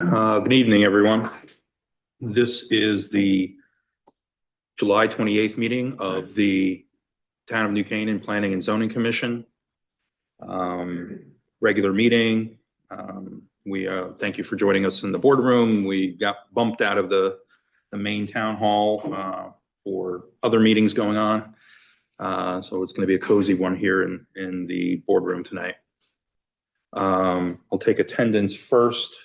Good evening, everyone. This is the July 28th meeting of the Town of New Canaan Planning and Zoning Commission. Regular meeting. We thank you for joining us in the boardroom. We got bumped out of the main town hall for other meetings going on. So it's going to be a cozy one here in the boardroom tonight. I'll take attendance first.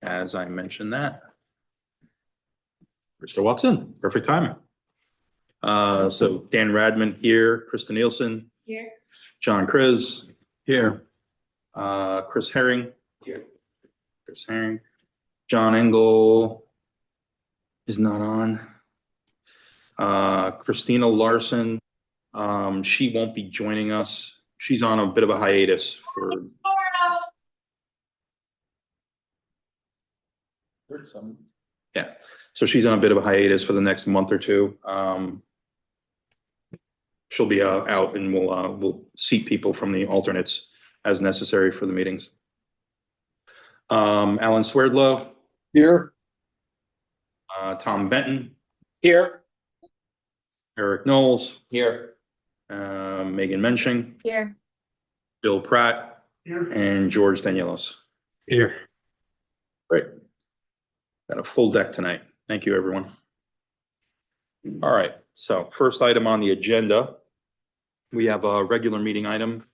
As I mentioned that. Krista walks in, perfect timing. So Dan Radman here, Krista Nielsen. Here. John Kriz. Here. Chris Herring. Here. Chris Herring. John Engel is not on. Christina Larson. She won't be joining us. She's on a bit of a hiatus for yeah, so she's on a bit of a hiatus for the next month or two. She'll be out, and we'll seat people from the alternates as necessary for the meetings. Alan Swerdlow here. Tom Benton Here. Eric Knowles Here. Megan Mensching Here. Bill Pratt Here. and George Danielos Here. Great. Got a full deck tonight. Thank you, everyone. All right. So first item on the agenda, we have a regular meeting item.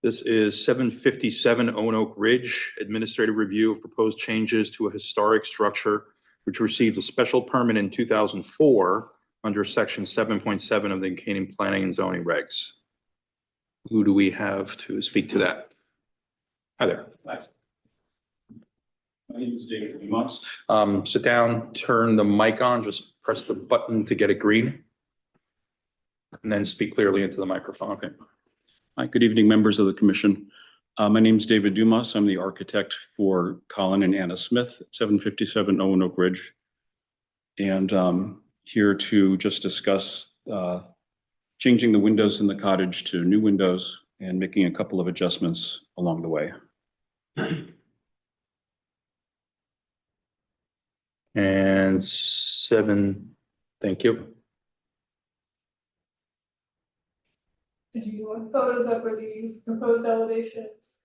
This is 757 Oak Ridge, administrative review of proposed changes to a historic structure, which received a special permit in 2004 under section 7.7 of the Canaan Planning and Zoning regs. Who do we have to speak to that? Hi there. Hi. My name is David Dumas. Sit down, turn the mic on, just press the button to get it green. And then speak clearly into the microphone. Okay. Hi, good evening, members of the commission. My name is David Dumas. I'm the architect for Colin and Anna Smith at 757 Oak Ridge. And here to just discuss changing the windows in the cottage to new windows and making a couple of adjustments along the way. And 7, thank you. Did you want photos up or do you propose elevations?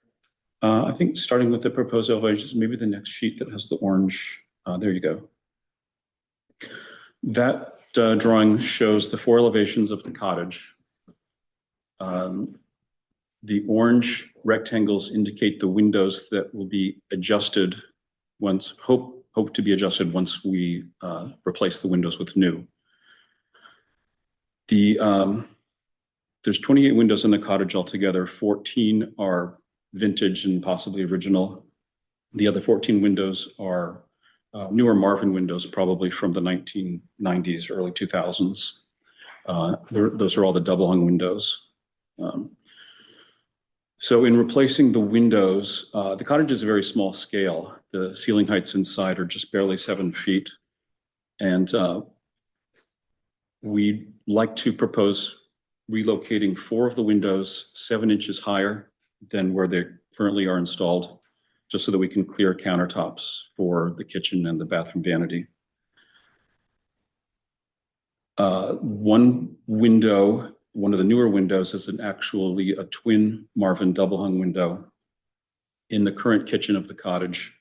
I think starting with the proposed elevations, maybe the next sheet that has the orange. There you go. That drawing shows the 4 elevations of the cottage. The orange rectangles indicate the windows that will be adjusted once, hope to be adjusted once we replace the windows with new. There's 28 windows in the cottage altogether. 14 are vintage and possibly original. The other 14 windows are newer Marvin windows, probably from the 1990s, early 2000s. Those are all the double hung windows. So in replacing the windows, the cottage is a very small scale. The ceiling heights inside are just barely 7 feet. And we'd like to propose relocating 4 of the windows 7 inches higher than where they currently are installed, just so that we can clear countertops for the kitchen and the bathroom vanity. One window, one of the newer windows, is actually a twin Marvin double hung window in the current kitchen of the cottage.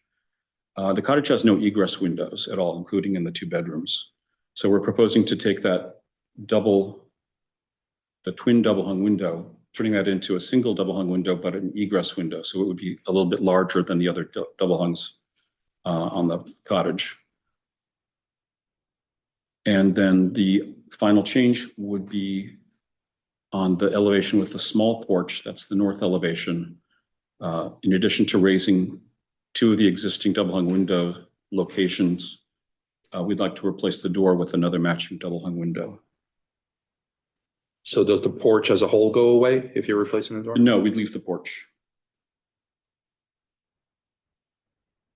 The cottage has no egress windows at all, including in the 2 bedrooms. So we're proposing to take that the twin double hung window, turning that into a single double hung window, but an egress window. So it would be a little bit larger than the other double hungs on the cottage. And then the final change would be on the elevation with the small porch. That's the north elevation. In addition to raising 2 of the existing double hung window locations, we'd like to replace the door with another matching double hung window. So does the porch as a whole go away if you're replacing the door? No, we'd leave the porch.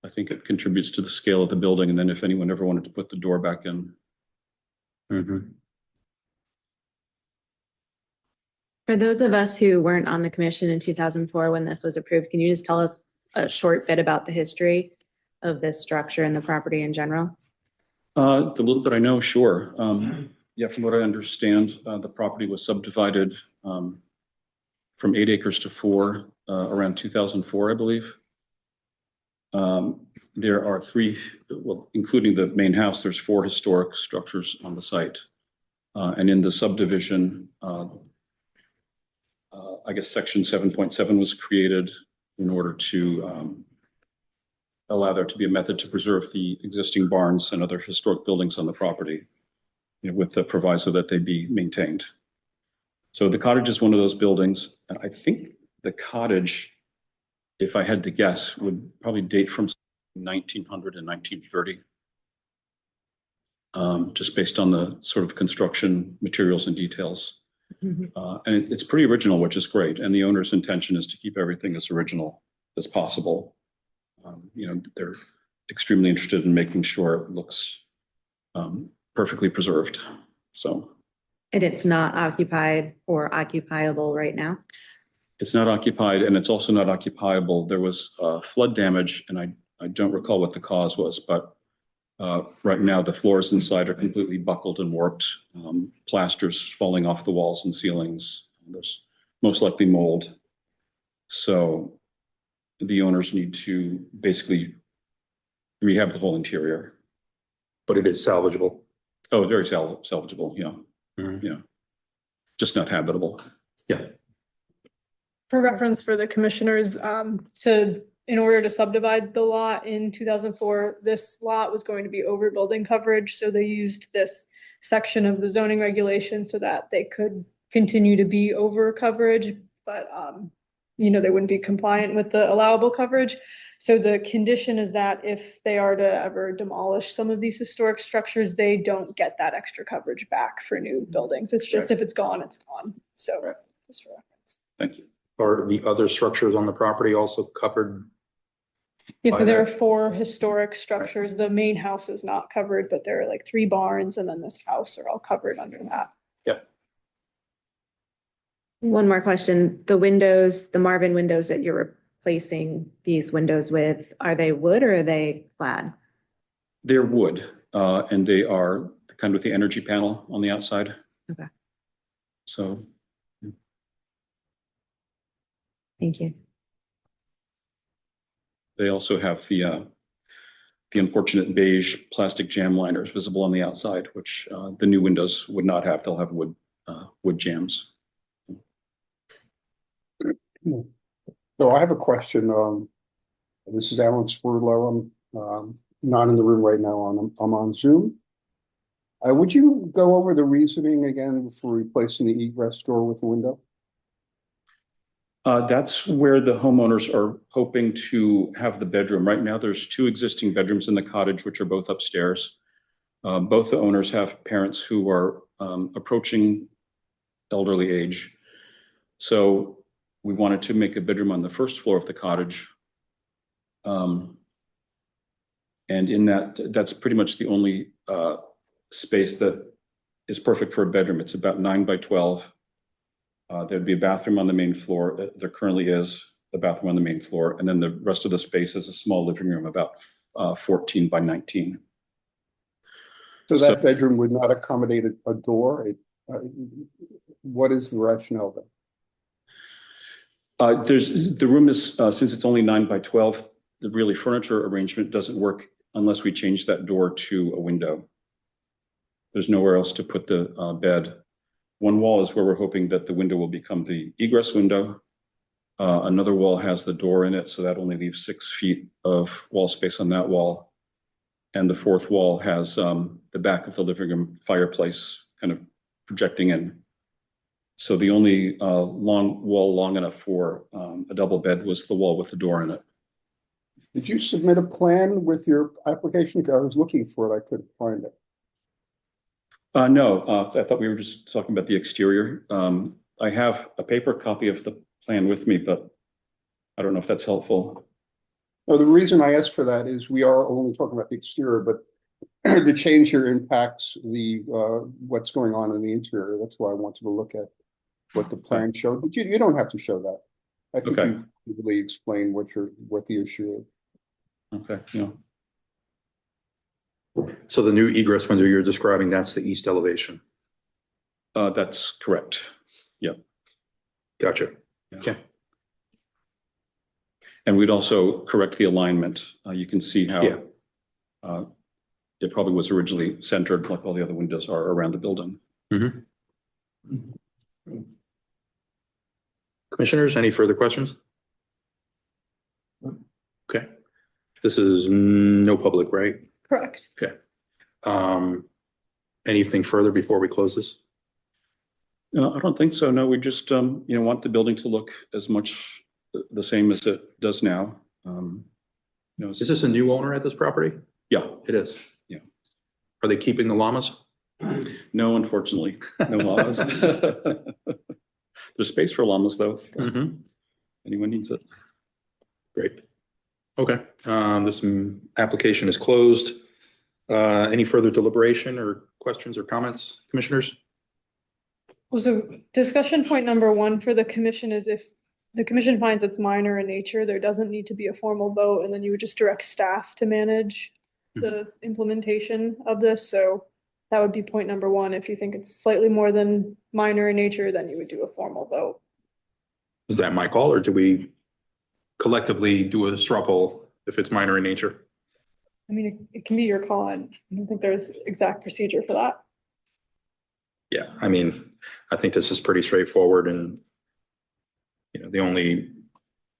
I think it contributes to the scale of the building, and then if anyone ever wanted to put the door back in. Mm-hmm. For those of us who weren't on the commission in 2004 when this was approved, can you just tell us a short bit about the history of this structure and the property in general? The little bit I know, sure. Yeah, from what I understand, the property was subdivided from 8 acres to 4 around 2004, I believe. There are 3, well, including the main house, there's 4 historic structures on the site. And in the subdivision, I guess section 7.7 was created in order to allow there to be a method to preserve the existing barns and other historic buildings on the property, you know, with the proviso that they be maintained. So the cottage is one of those buildings, and I think the cottage, if I had to guess, would probably date from 1900 and 1930. Just based on the sort of construction materials and details. And it's pretty original, which is great. And the owner's intention is to keep everything as original as possible. You know, they're extremely interested in making sure it looks perfectly preserved. So. And it's not occupied or occupiable right now? It's not occupied, and it's also not occupiable. There was flood damage, and I don't recall what the cause was, but right now the floors inside are completely buckled and warped, plasters falling off the walls and ceilings. There's most likely mold. So the owners need to basically rehab the whole interior. But it is salvageable. Oh, very salvageable, yeah. Mhm. Yeah. Just not habitable. Yeah. For reference for the commissioners, in order to subdivide the lot in 2004, this lot was going to be over building coverage. So they used this section of the zoning regulation so that they could continue to be over coverage, but you know, they wouldn't be compliant with the allowable coverage. So the condition is that if they are to ever demolish some of these historic structures, they don't get that extra coverage back for new buildings. It's just if it's gone, it's gone. So just for reference. Thank you. Are the other structures on the property also covered? Yeah, so there are 4 historic structures. The main house is not covered, but there are like 3 barns and then this house are all covered under that. Yep. One more question. The windows, the Marvin windows that you're replacing these windows with, are they wood or are they clad? They're wood, and they are kind of with the energy panel on the outside. Okay. So. Thank you. They also have the unfortunate beige plastic jam liners visible on the outside, which the new windows would not have. They'll have wood jams. So I have a question. This is Alan Spurlow. I'm not in the room right now. I'm on Zoom. Would you go over the reasoning again for replacing the egress door with a window? That's where the homeowners are hoping to have the bedroom. Right now, there's 2 existing bedrooms in the cottage, which are both upstairs. Both the owners have parents who are approaching elderly age. So we wanted to make a bedroom on the first floor of the cottage. And in that's pretty much the only space that is perfect for a bedroom. It's about 9 by 12. There'd be a bathroom on the main floor. There currently is a bathroom on the main floor. And then the rest of the space is a small living room, about 14 by 19. So that bedroom would not accommodate a door? What is the rationale then? The room is, since it's only 9 by 12, the really furniture arrangement doesn't work unless we change that door to a window. There's nowhere else to put the bed. One wall is where we're hoping that the window will become the egress window. Another wall has the door in it, so that only leaves 6 feet of wall space on that wall. And the 4th wall has the back of the living room fireplace kind of projecting in. So the only long enough for a double bed was the wall with the door in it. Did you submit a plan with your application? I was looking for it. I couldn't find it. No, I thought we were just talking about the exterior. I have a paper copy of the plan with me, but I don't know if that's helpful. No, the reason I asked for that is we are only talking about the exterior, but the change here impacts the what's going on in the interior. That's why I wanted to look at what the plan showed. But you don't have to show that. I think Okay. you've really explained what the issue is. Okay, yeah. So the new egress window you're describing, that's the east elevation. That's correct. Gotcha. Okay. And we'd also correct the alignment. You can see how Yeah. It probably was originally centered like all the other windows are around the building. Mhm. Commissioners, any further questions? Okay. This is no public, right? Correct. Okay. Anything further before we close this? No, I don't think so. No, we just, want the building to look as much the same as it does now. Is this a new owner at this property? Yeah, It is. Yeah. Are they keeping the llamas? no, unfortunately, no llamas. There's space for llamas though. Mm-hmm. Anyone needs it. Great. Okay, this application is closed. Any further deliberation or questions or comments, commissioners? So discussion point number one for the commission is if the commission finds it's minor in nature, there doesn't need to be a formal vote, and then you would just direct staff to manage the implementation of this. So that would be point number one. If you think it's slightly more than minor in nature, then you would do a formal vote. Is that my call, or do we collectively do a straw poll if it's minor in nature? I mean, it can be your call. I don't think there's exact procedure for that. Yeah, I mean, I think this is pretty straightforward, and the only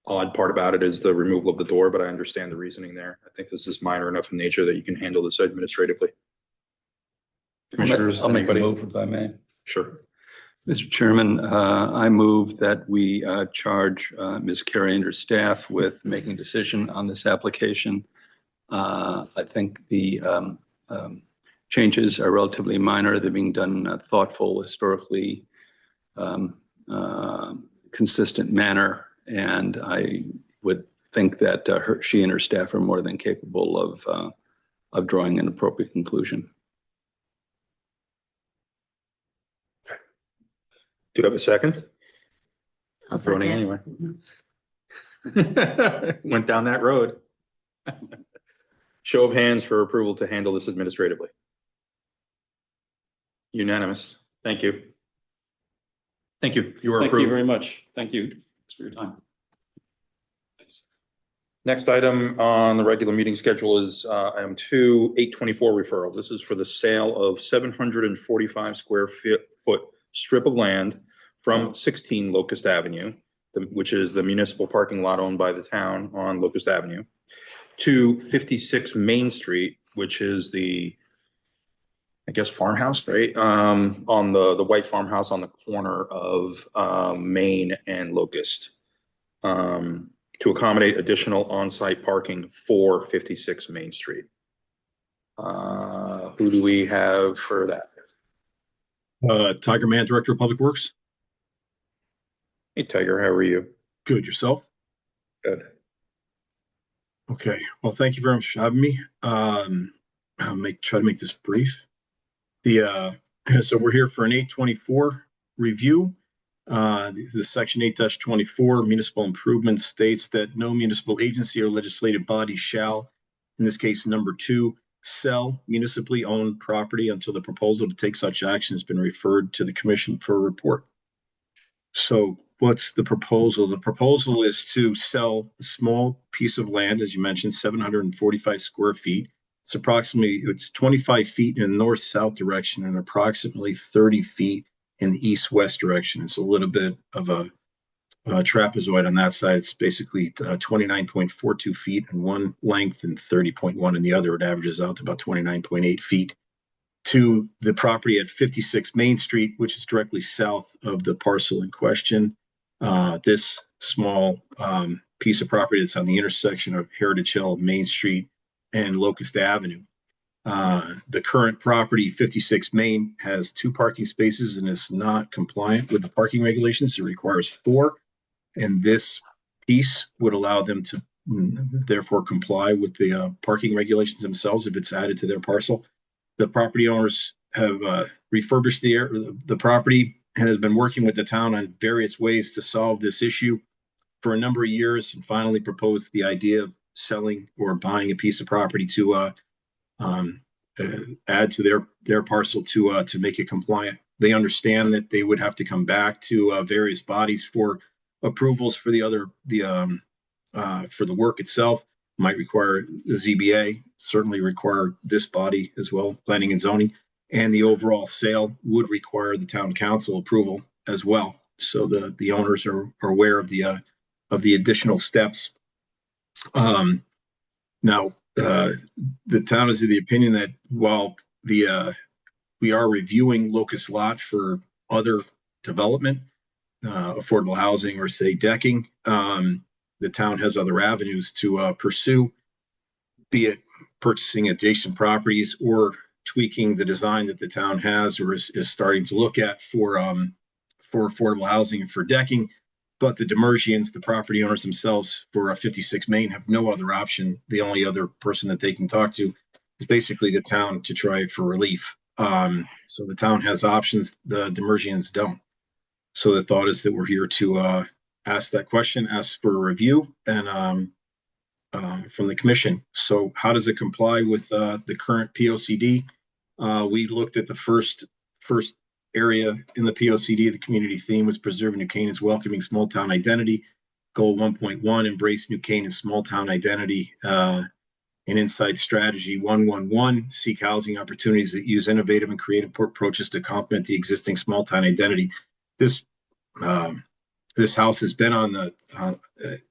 odd part about it is the removal of the door, but I understand the reasoning there. I think this is minor enough in nature that you can handle this administratively. Commissioners, I'll make a anybody? move if I may. Sure. Mr. Chairman, I move that we charge Ms. Carey and her staff with making a decision on this application. I think the changes are relatively minor. They're being done in a thoughtful, historically consistent manner. And I would think that she and her staff are more than capable of drawing an appropriate conclusion. Do you have a second? I'll Voting second. anyway. Went down that road. Show of hands for approval to handle this administratively. Unanimous. Thank you. Thank you. You are Thank you approved. very much. Thank you. Thanks for your time. Next item on the regular meeting schedule is item 2, 824 referral. This is for the sale of 745 square foot strip of land from 16 Locust Avenue, which is the municipal parking lot owned by the town on Locust Avenue, to 56 Main Street, which is the, I guess, farmhouse, right? On the white farmhouse on the corner of Main and Locust, to accommodate additional on-site parking for 56 Main Street. Who do we have for that? Tiger Man, Director of Public Works. Hey, Tiger, how are you? Good, yourself? Good. Okay, well, thank you very much for having me. I'll try to make this brief. So we're here for an 824 review. The section 8-24 municipal improvement states that no municipal agency or legislative body shall, in this case, number 2, sell municipally owned property until the proposal to take such action has been referred to the commission for a report. So what's the proposal? The proposal is to sell a small piece of land, as you mentioned, 745 square feet. It's 25 feet in the north-south direction and approximately 30 feet in the east-west direction. It's a little bit of a trapezoid on that side. It's basically 29.42 feet in one length and 30.1 in the other. It averages out to about 29.8 feet to the property at 56 Main Street, which is directly south of the parcel in question. This small piece of property that's on the intersection of Heritage Hill, Main Street, and Locust Avenue. The current property, 56 Main, has 2 parking spaces and is not compliant with the parking regulations. It requires 4, and this piece would allow them to therefore comply with the parking regulations themselves if it's added to their parcel. The property owners have refurbished the property and has been working with the town on various ways to solve this issue for a number of years, and finally proposed the idea of selling or buying a piece of property to add to their parcel to make it compliant. They understand that they would have to come back to various bodies for approvals for for the work itself. Might require the ZBA, certainly require this body as well, planning and zoning, and the overall sale would require the town council approval as well. So the owners are aware of the additional steps. Now, the town is of the opinion that while we are reviewing locust lot for other development, affordable housing, or say decking, the town has other avenues to pursue, be it purchasing adjacent properties or tweaking the design that the town has or is starting to look at for affordable housing and for decking. But the Demersians, the property owners themselves for 56 Main, have no other option. The only other person that they can talk to is basically the town to try for relief. So the town has options, the Demersians don't. So the thought is that we're here to ask that question, ask for a review, and from the commission. So how does it comply with the current POCD? We looked at the first area in the POCD. The community theme was preserving New Canaan's welcoming small town identity. Goal 1.1, embrace New Canaan's small town identity. And inside strategy 1.1.1, seek housing opportunities that use innovative and creative approaches to complement the existing small town identity. This house has been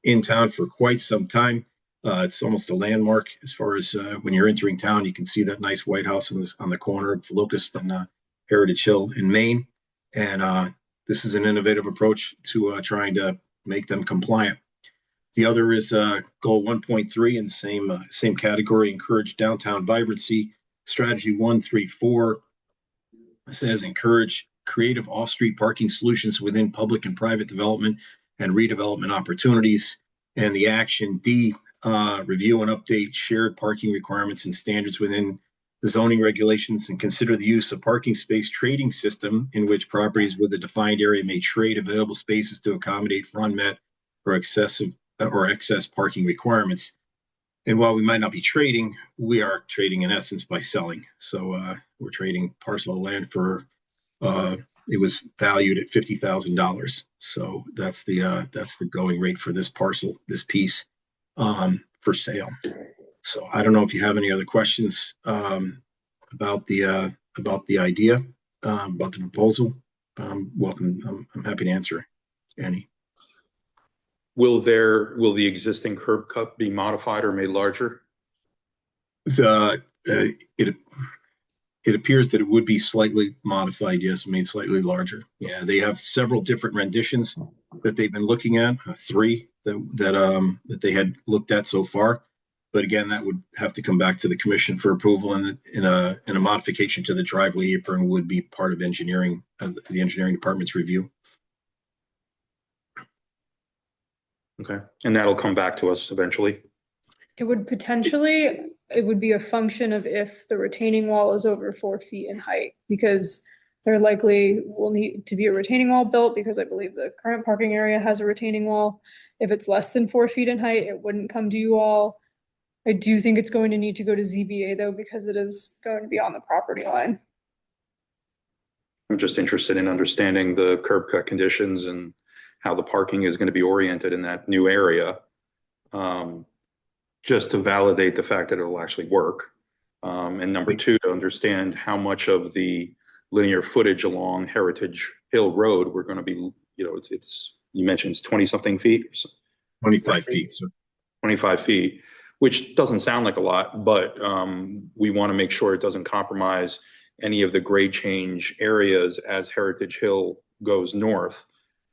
in town for quite some time. It's almost a landmark as far as when you're entering town, you can see that nice White House on the corner of Locust and Heritage Hill in Maine. And this is an innovative approach to trying to make them compliant. The other is goal 1.3 in the same category, encourage downtown vibrancy. Strategy 1.3.4 says encourage creative off-street parking solutions within public and private development and redevelopment opportunities. And the action D, review and update shared parking requirements and standards within the zoning regulations and consider the use of parking space trading system in which properties with a defined area may trade available spaces to accommodate for unmet or excess parking requirements. And while we might not be trading, we are trading in essence by selling. So we're trading parcel of land for it was valued at $50,000. So that's the going rate for this parcel, this piece, for sale. So I don't know if you have any other questions about the idea, about the proposal. Welcome. I'm happy to answer any. Will the existing curb cut be modified or made larger? It appears that it would be slightly modified, yes, made slightly larger. Yeah, they have several different renditions that they've been looking at, 3 that they had looked at so far. But again, that would have to come back to the commission for approval, and in a modification to the driveway apron would be part of engineering, the engineering department's review. Okay, and that'll come back to us eventually. It would be a function of if the retaining wall is over 4 feet in height, because there likely will need to be a retaining wall built, because I believe the current parking area has a retaining wall. If it's less than 4 feet in height, it wouldn't come to you all. I do think it's going to need to go to ZBA though, because it is going to be on the property line. I'm just interested in understanding the curb cut conditions and how the parking is going to be oriented in that new area. Just to validate the fact that it'll actually work. And number 2, to understand how much of the linear footage along Heritage Hill Road we're going to be, you mentioned it's 20 something feet. 25 feet. So 25 feet, which doesn't sound like a lot, but we want to make sure it doesn't compromise any of the grade change areas as Heritage Hill goes north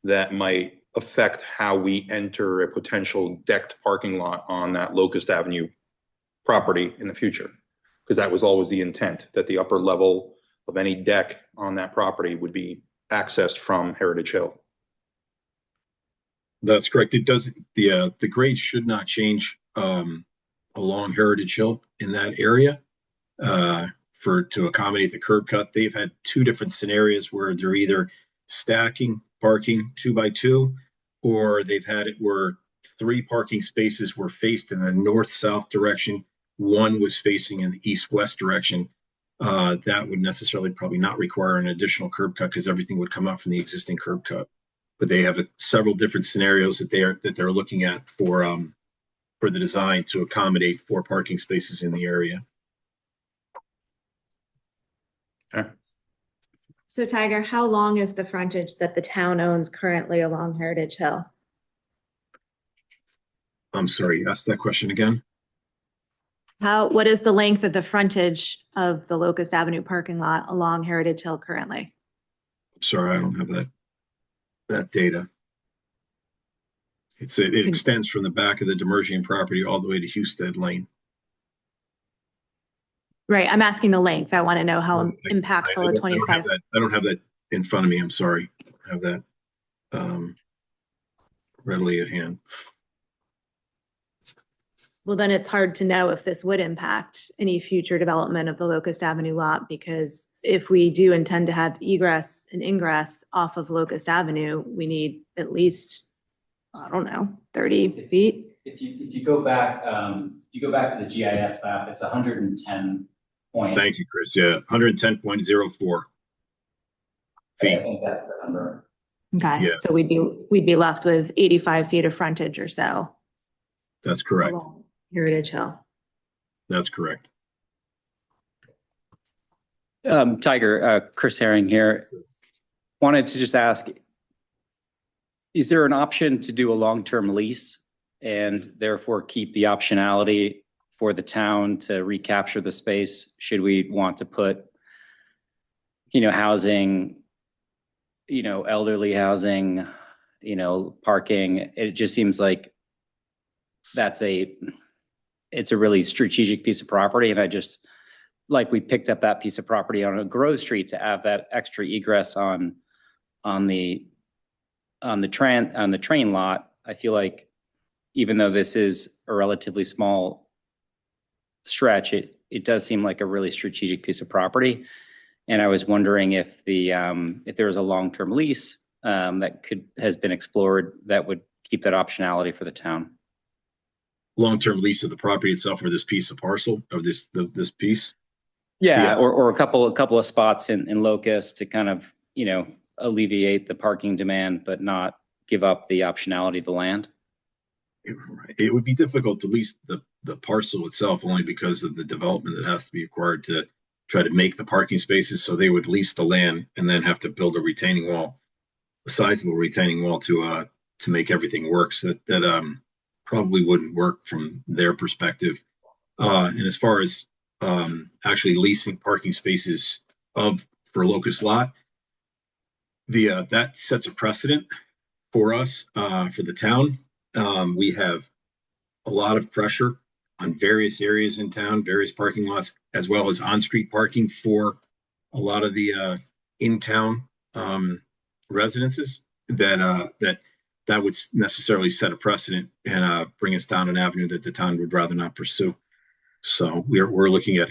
that might affect how we enter a potential decked parking lot on that Locust Avenue property in the future. Because that was always the intent, that the upper level of any deck on that property would be accessed from Heritage Hill. That's correct. It doesn't, the grade should not change along Heritage Hill in that area to accommodate the curb cut. They've had 2 different scenarios where they're either stacking parking 2x2, or they've had it where 3 parking spaces were faced in the north-south direction. 1 was facing in the east-west direction. that would necessarily probably not require an additional curb cut because everything would come out from the existing curb cut. But they have several different scenarios that they're looking at for the design to accommodate 4 parking spaces in the area. So Tiger, how long is the frontage that the town owns currently along Heritage Hill? I'm sorry, ask that question again. What is the length of the frontage of the Locust Avenue parking lot along Heritage Hill currently? Sorry, I don't have that data. It extends from the back of the Demerjian property all the way to Hewstead Lane. Right, I'm asking the length. I want to know how I impactful a don't 25. have that. I don't have that in front of me. I'm sorry. I have that readily at hand. Well, then it's hard to know if this would impact any future development of the Locust Avenue lot, because if we do intend to have egress and ingress off of Locust Avenue, we need at least, I don't know, 30 feet. If you go back, to the GIS map, it's 110 point. Thank you, Chris. Yeah, 110.04 I feet. think that's the number. Okay, Yes. so we'd be left with 85 feet of frontage or so. That's correct. along Heritage Hill. That's correct. Tiger, Chris Herring here. Wanted to just ask, is there an option to do a long-term lease and therefore keep the optionality for the town to recapture the space? Should we want to put, housing, elderly housing, parking? It just seems like it's a really strategic piece of property. And I just, like, we picked up that piece of property on a Grove Street to have that extra egress on the train lot. I feel like even though this is a relatively small stretch, it does seem like a really strategic piece of property. And I was wondering if there was a long-term lease that has been explored that would keep that optionality for the town. Long-term lease of the property itself, or this piece of parcel of this piece. Yeah, Yeah. or a couple of spots in Locust to kind of, alleviate the parking demand, but not give up the optionality of the land. It would be difficult to lease the parcel itself only because of the development that has to be required to try to make the parking spaces. So they would lease the land and then have to build a retaining wall, a sizable retaining wall to make everything work. So that probably wouldn't work from their perspective. And as far as actually leasing parking spaces for Locust Lot, that sets a precedent for us, for the town. We have a lot of pressure on various areas in town, various parking lots, as well as on-street parking for a lot of the in-town residences that would necessarily set a precedent and bring us down an avenue that the town would rather not pursue. So we're looking at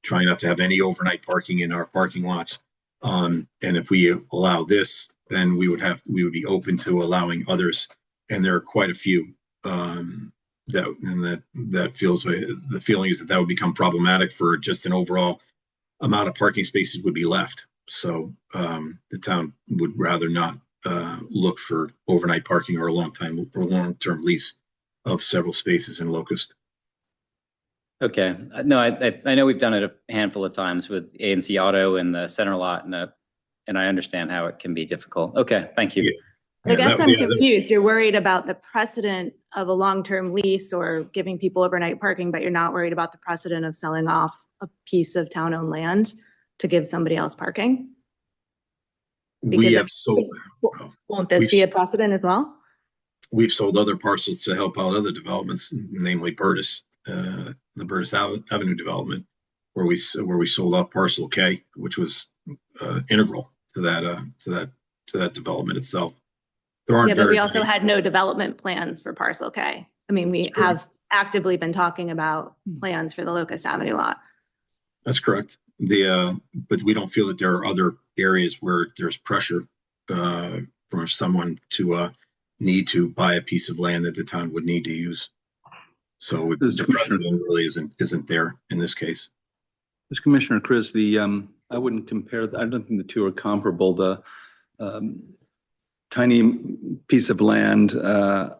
trying not to have any overnight parking in our parking lots. And if we allow this, then we would be open to allowing others. And there are quite a few that feels, the feeling is that would become problematic for just an overall amount of parking spaces would be left. So the town would rather not look for overnight parking or a long-term lease of several spaces in Locust. Okay. No, I know we've done it a handful of times with ANC Auto and the center lot, and I understand how it can be difficult. Okay, thank you. Yeah. I guess I'm confused. You're worried about the precedent of a long-term lease or giving people overnight parking, but you're not worried about the precedent of selling off a piece of town-owned land to give somebody else parking? We have sold. Won't this be a precedent as well? We've sold other parcels to help out other developments, namely Burtis, the Burtis Avenue development, where we sold off parcel K, which was integral to that development itself. Yeah, but we also had no development plans for parcel K. I mean, we have actively been talking about plans for the Locust Avenue lot. That's correct. But we don't feel that there are other areas where there's pressure from someone to need to buy a piece of land that the town would need to use. So the precedent really isn't there in this case. Mr. Commissioner Chris, I wouldn't compare, I don't think the two are comparable. The tiny piece of land for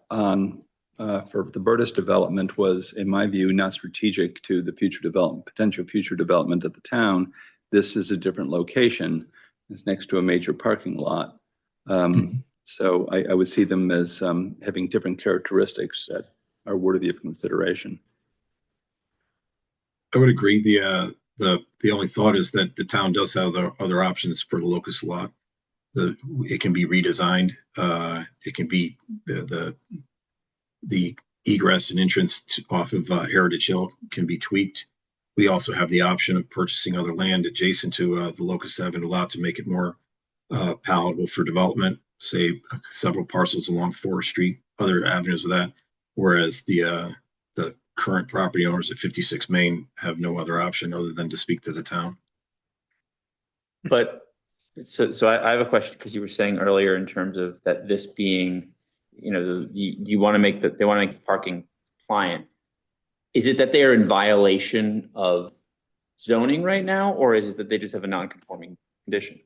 the Burtis development was, in my view, not strategic to the future development, potential future development of the town. This is a different location. It's next to a major parking lot. So I would see them as having different characteristics that are worthy of consideration. I would agree. The only thought is that the town does have the other options for the locust lot. It can be redesigned. It can be the egress and entrance off of Heritage Hill can be tweaked. We also have the option of purchasing other land adjacent to the Locust Avenue lot to make it more palatable for development, say several parcels along Forest Street, other avenues of that. Whereas the current property owners at 56 Main have no other option other than to speak to the town. But so I have a question, because you were saying earlier in terms of that this being, you want to make they want to make parking compliant. Is it that they are in violation of zoning right now, or is it that they just have a non-conforming condition?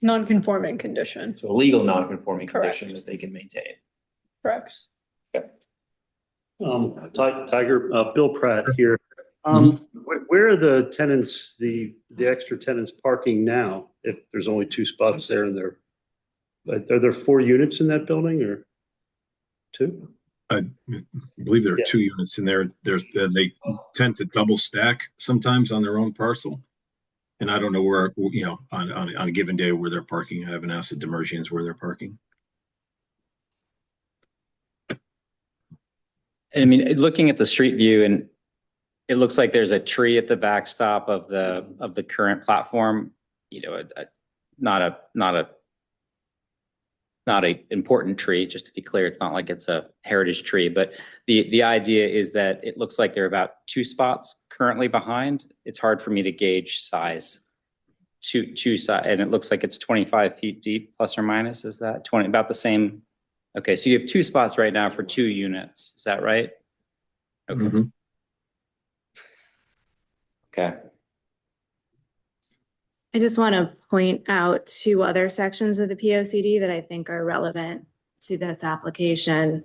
Non-conforming condition, So a legal non-conforming Correct. condition that they can maintain. correct? Tiger, Bill Pratt here. Where are the tenants, the extra tenants parking now? If there's only 2 spots there and are there 4 units in that building or 2? I believe there are Yeah. 2 units in there. They tend to double stack sometimes on their own parcel. And I don't know where, on a given day where they're parking. I haven't asked the Demersians where they're parking. I mean, looking at the street view, and it looks like there's a tree at the backstop of the current platform. Not a important tree, just to be clear. It's not like it's a heritage tree, but the idea is that it looks like there are about 2 spots currently behind. It's hard for me to gauge size. Two side, and it looks like it's 25 feet deep, plus or minus. Is that 20? About the same. Okay, so you have 2 spots right now for 2 units. Is that right? Okay. Mm-hmm. Okay. I just want to point out 2 other sections of the POCD that I think are relevant to this application.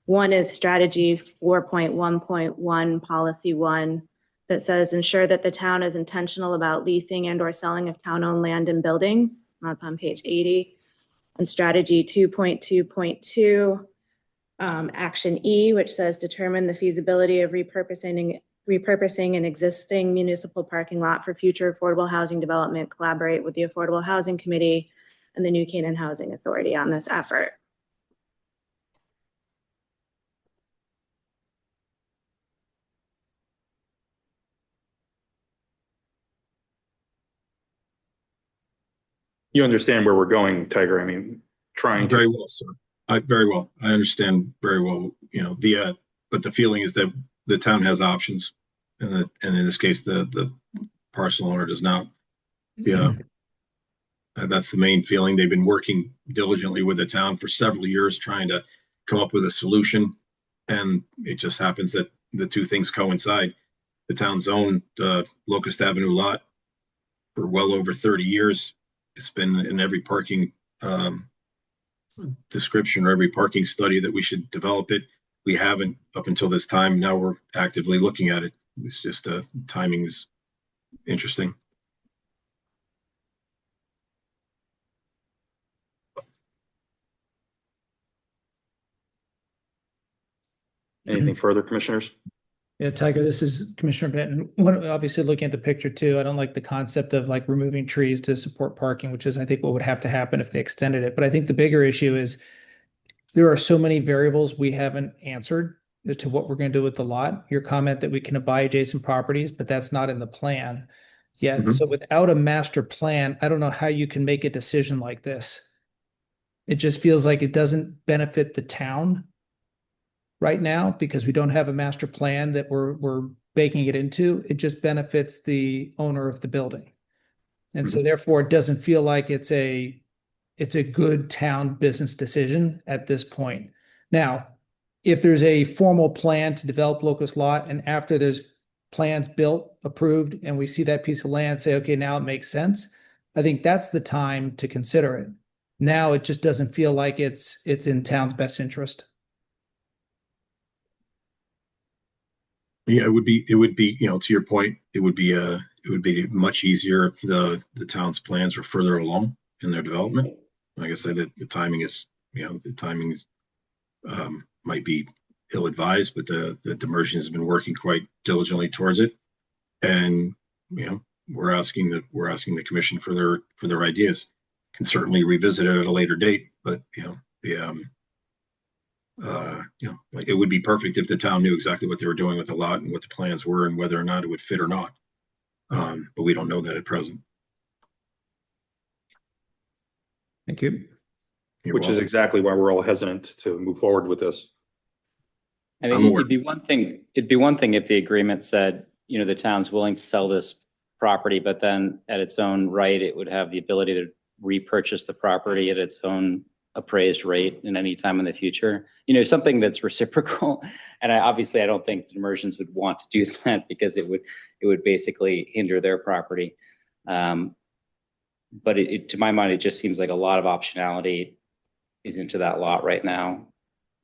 One is strategy 4.1.1 policy 1 that says ensure that the town is intentional about leasing and or selling of town-owned land and buildings. That's on page 80. And strategy 2.2.2 action E, which says determine the feasibility of repurposing an existing municipal parking lot for future affordable housing development, collaborate with the Affordable Housing Committee and the New Canaan Housing Authority on this effort. You understand where we're going, Tiger. I mean, trying Very to, well, sir. Very well. I understand very well, but the feeling is that the town has options, and in this case, the parcel owner does not. Yeah. That's the main feeling. They've been working diligently with the town for several years, trying to come up with a solution. And it just happens that the 2 things coincide. The town's owned Locust Avenue lot for well over 30 years. It's been in every parking description or every parking study that we should develop it. We haven't up until this time. Now we're actively looking at it. It's just timing is interesting. anything further, commissioners? Yeah, Tiger, this is Commissioner Benton. Obviously, looking at the picture too, I don't like the concept of like removing trees to support parking, which is I think what would have to happen if they extended it. But I think the bigger issue is there are so many variables we haven't answered as to what we're going to do with the lot. Your comment that we can buy adjacent properties, but that's not in the plan yet. Mhm. So without a master plan, I don't know how you can make a decision like this. It just feels like it doesn't benefit the town right now because we don't have a master plan that we're baking it into. It just benefits the owner of the building. And so therefore it doesn't feel like it's a good town business decision at this point. Now, if there's a formal plan to develop Locust Lot and after there's plans built, approved, and we see that piece of land, say, okay, now it makes sense. I think that's the time to consider it. Now it just doesn't feel like it's in town's best interest. Yeah, it would be, you know, to your point, it would be much easier if the town's plans were further along in their development. Like I said, the timing is, you know, might be ill-advised, but the Demersion has been working quite diligently towards it. And, you know, we're asking the commission for their ideas. Can certainly revisit it at a later date, but, you know, like it would be perfect if the town knew exactly what they were doing with the lot and what the plans were and whether or not it would fit or not. But we don't know that at present. Thank you. You're Which is welcome. exactly why we're all hesitant to move forward with this. I mean, it'd be one thing if the agreement said, you know, the town's willing to sell this property, but then at its own right, it would have the ability to repurchase the property at its own appraised rate in any time in the future. You know, something that's reciprocal. And I don't think the Demersions would want to do that because it would basically hinder their property. But to my mind, it just seems like a lot of optionality is into that lot right now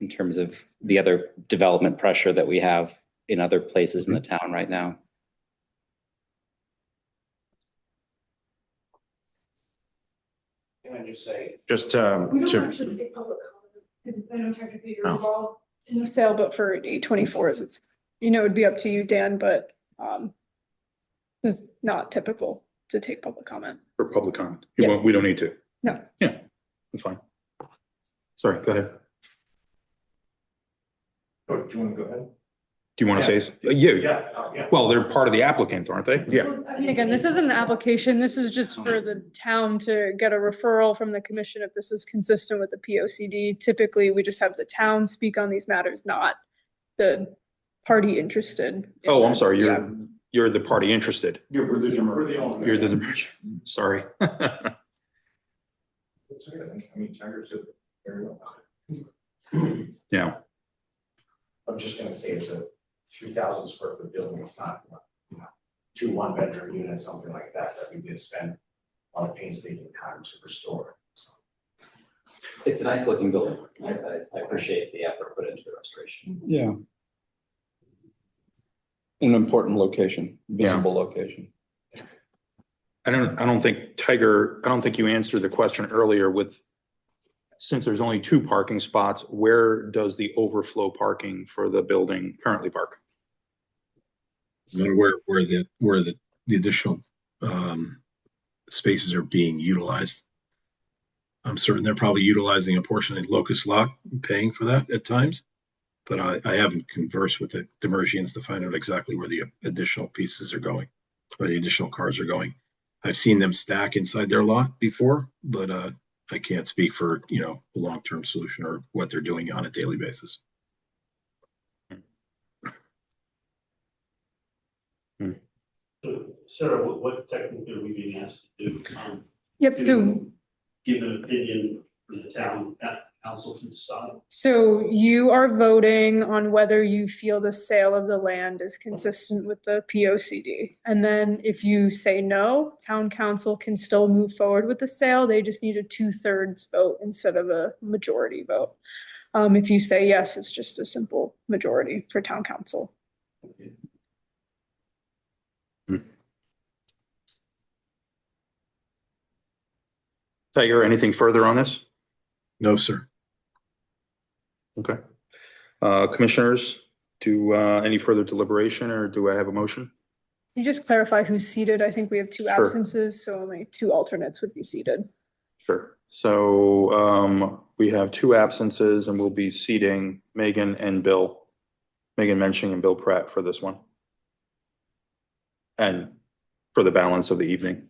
in terms of the other development pressure that we have in other places in the town right now. Can I just say, We don't actually take public comment. I know technically you're involved in the sale, but for 824s, it's, you know, it'd be up to you, Dan, but it's not typical to take public comment. For public comment. Yeah. We don't need to. No. Yeah, that's fine. Sorry, go ahead. oh, do you want to go ahead? Do you want to say? Yeah. Yeah. Well, they're part of the applicant, aren't they? Yeah. I mean, again, this isn't an application. This is just for the town to get a referral from the commission if this is consistent with the POCD. Typically, we just have the town speak on these matters, not the party interested. in Oh, I'm that. sorry. Yeah. You're the party interested. We're the owners. You're the, sorry. It's okay. I mean, Tiger said very well. Yeah, I'm just gonna say it's a 3,000 square foot building. It's not, you know, 2 one-bedroom units, something like that we did spend a lot of painstaking time to restore. So, It's a nice looking building. I appreciate the effort put into the restoration. Yeah. An important location, visible location. I don't think you answered the question earlier with, since there's only 2 parking spots, where does the overflow parking for the building currently park? Where the additional spaces are being utilized. I'm certain they're probably utilizing a portion of the Locust lot and paying for that at times. But I haven't conversed with the Demersians to find out exactly where the additional pieces are going, or the additional cars are going. I've seen them stack inside their lot before, but I can't speak for, you know, a long-term solution or what they're doing on a daily basis. So, Sarah, what technically are we being asked to do? Yep, so To give an opinion for the town, that council to decide. So you are voting on whether you feel the sale of the land is consistent with the POCD. And then if you say no, town council can still move forward with the sale. They just need a 2/3 vote instead of a majority vote. If you say yes, it's just a simple majority for town council. Tiger, anything further on this? No, sir. Okay. Commissioners, any further deliberation, or do I have a motion? Can you just clarify who's seated? I think we have 2 Sure. absences, so only 2 alternates would be seated. Sure. So we have 2 absences and we'll be seating Megan and Bill, Megan Mensching and Bill Pratt for this one. And for the balance of the evening.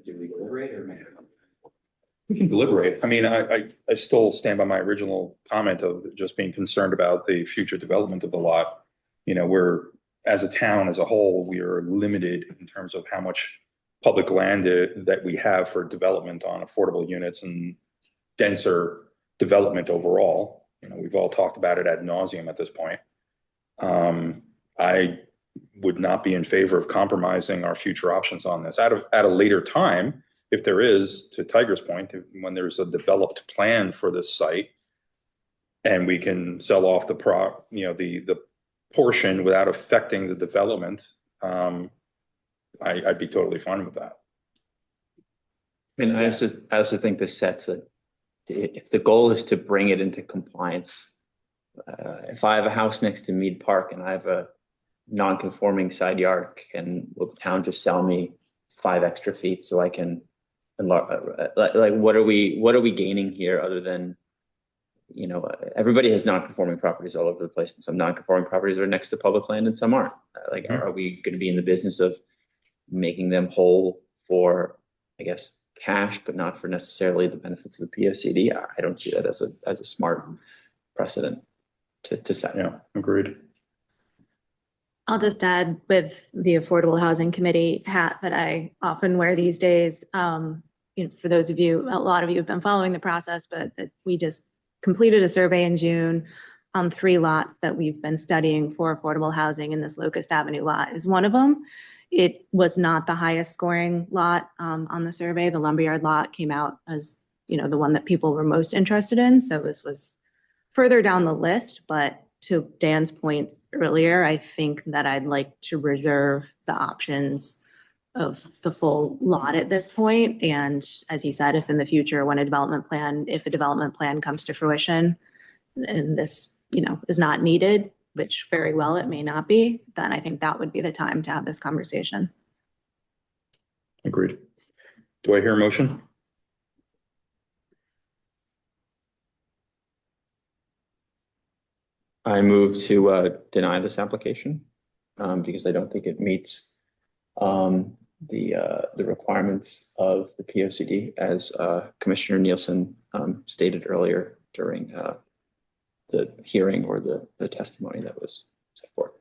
Do we deliberate or make? We can deliberate. I mean, I still stand by my original comment of just being concerned about the future development of the lot. You know, as a town as a whole, we are limited in terms of how much public land that we have for development on affordable units. And denser development overall. You know, we've all talked about it ad nauseum at this point. I would not be in favor of compromising our future options on this. At a later time, if there is, to Tiger's point, when there's a developed plan for this site, and we can sell off the the portion without affecting the development, I'd be totally fine with that. I mean, I also think this sets if the goal is to bring it into compliance, if I have a house next to Mead Park and I have a non-conforming side yard, will the town just sell me 5 extra feet so I can like what are we gaining here other than, you know, everybody has non-conforming properties all over the place, and some non-conforming properties are next to public land and some aren't. Like, are we going to be in the business of making them whole for, I guess, cash, but not for necessarily the benefits of the POCD? I don't see that as a smart precedent to set. Yeah, agreed. I'll just add, with the Affordable Housing Committee hat that I often wear these days, you know, for those of you, a lot of you have been following the process, but that we just completed a survey in June on 3 lots that we've been studying for affordable housing, and this Locust Avenue lot is one of them. It was not the highest scoring lot on the survey. The Lumberyard lot came out as, you know, the one that people were most interested in. So this was further down the list, but to Dan's point earlier, I think that I'd like to reserve the options of the full lot at this point. And as he said, if in the future, when a development plan comes to fruition and this, you know, is not needed, which very well it may not be, then I think that would be the time to have this conversation. Agreed. Do I hear a motion? I move to deny this application because I don't think it meets the requirements of the POCD, as Commissioner Nielsen stated earlier during the hearing or the testimony that was set forth.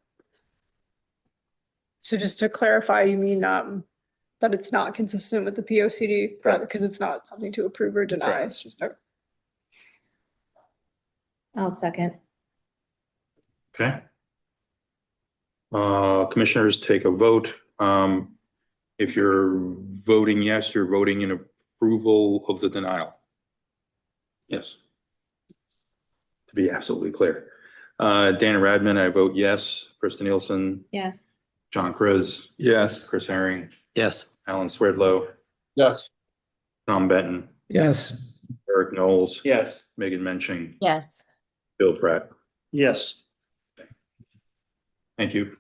So just to clarify, you mean that it's not consistent with the POCD, Right. because it's not something to approve or deny. Right. It's just I'll second. Okay. Commissioners, take a vote. If you're voting yes, you're voting in approval of the denial. Yes. To be absolutely clear. Dana Radman, I vote yes. Krista Nielsen, Yes. John Kriz, Yes. Chris Herring, Yes. Alan Swerdlow, Yes. Tom Benton, Yes. Eric Knowles, Yes. Megan Menching, Yes. Bill Pratt. Yes. Thank you.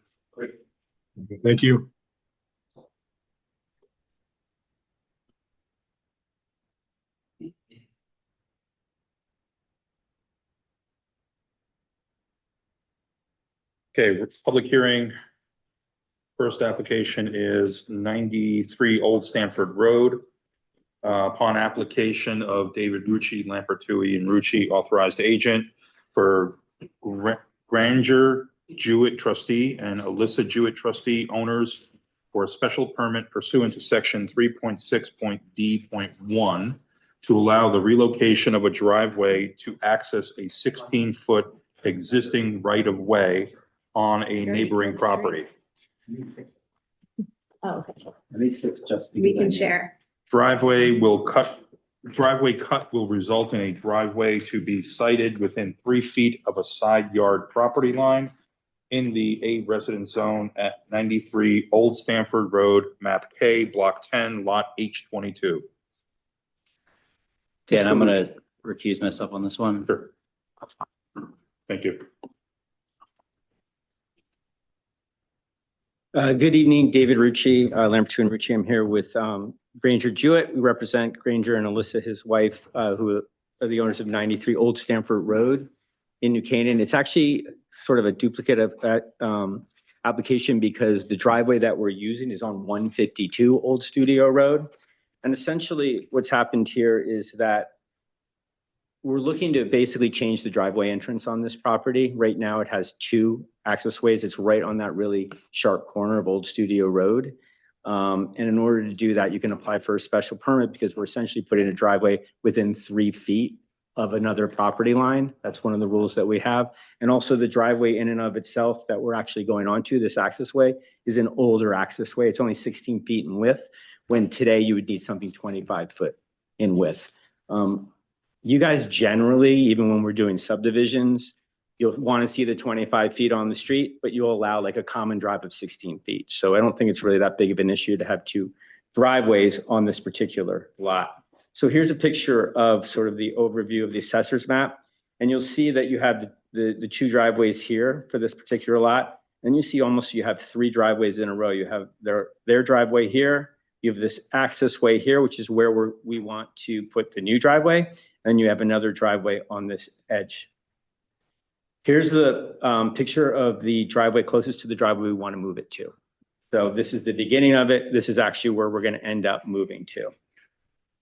Thank you. Okay, public hearing. First application is 93 Old Stanford Road. Upon application of David Rucci, Lampertui and Rucci, authorized agent for Granger Jewett trustee and Alyssa Jewett trustee owners for a special permit pursuant to section 3.6.D.1 to allow the relocation of a driveway to access a 16-foot existing right-of-way on a neighboring property. Oh, okay. Just We can share. Driveway cut will result in a driveway to be sited within 3 feet of a side yard property line in the A residence zone at 93 Old Stanford Road, map K, block 10, lot H22. Dan, I'm going to recuse myself on this one. Sure. Thank you. Good evening, David Rucci, Lampertui and Rucci. I'm here with Granger Jewett. We represent Granger and Alyssa, his wife, who are the owners of 93 Old Stanford Road in New Canaan. It's actually sort of a duplicate of that application because the driveway that we're using is on 152 Old Studio Road. And essentially what's happened here is that we're looking to basically change the driveway entrance on this property. Right now it has 2 access ways. It's right on that really sharp corner of Old Studio Road. And in order to do that, you can apply for a special permit because we're essentially putting a driveway within 3 feet of another property line. That's one of the rules that we have. And also the driveway in and of itself that we're actually going onto, this access way, is an older access way. It's only 16 feet in width, when today you would need something 25 foot in width. You guys generally, even when we're doing subdivisions, you'll want to see the 25 feet on the street, but you'll allow like a common drive of 16 feet. So I don't think it's really that big of an issue to have 2 driveways on this particular lot. So here's a picture of sort of the overview of the assessor's map. And you'll see that you have the 2 driveways here for this particular lot. And you see you have 3 driveways in a row. You have their driveway here. You have this access way here, which is where we want to put the new driveway. And you have another driveway on this edge. Here's the picture of the driveway closest to the driveway we want to move it to. So this is the beginning of it. This is actually where we're going to end up moving to.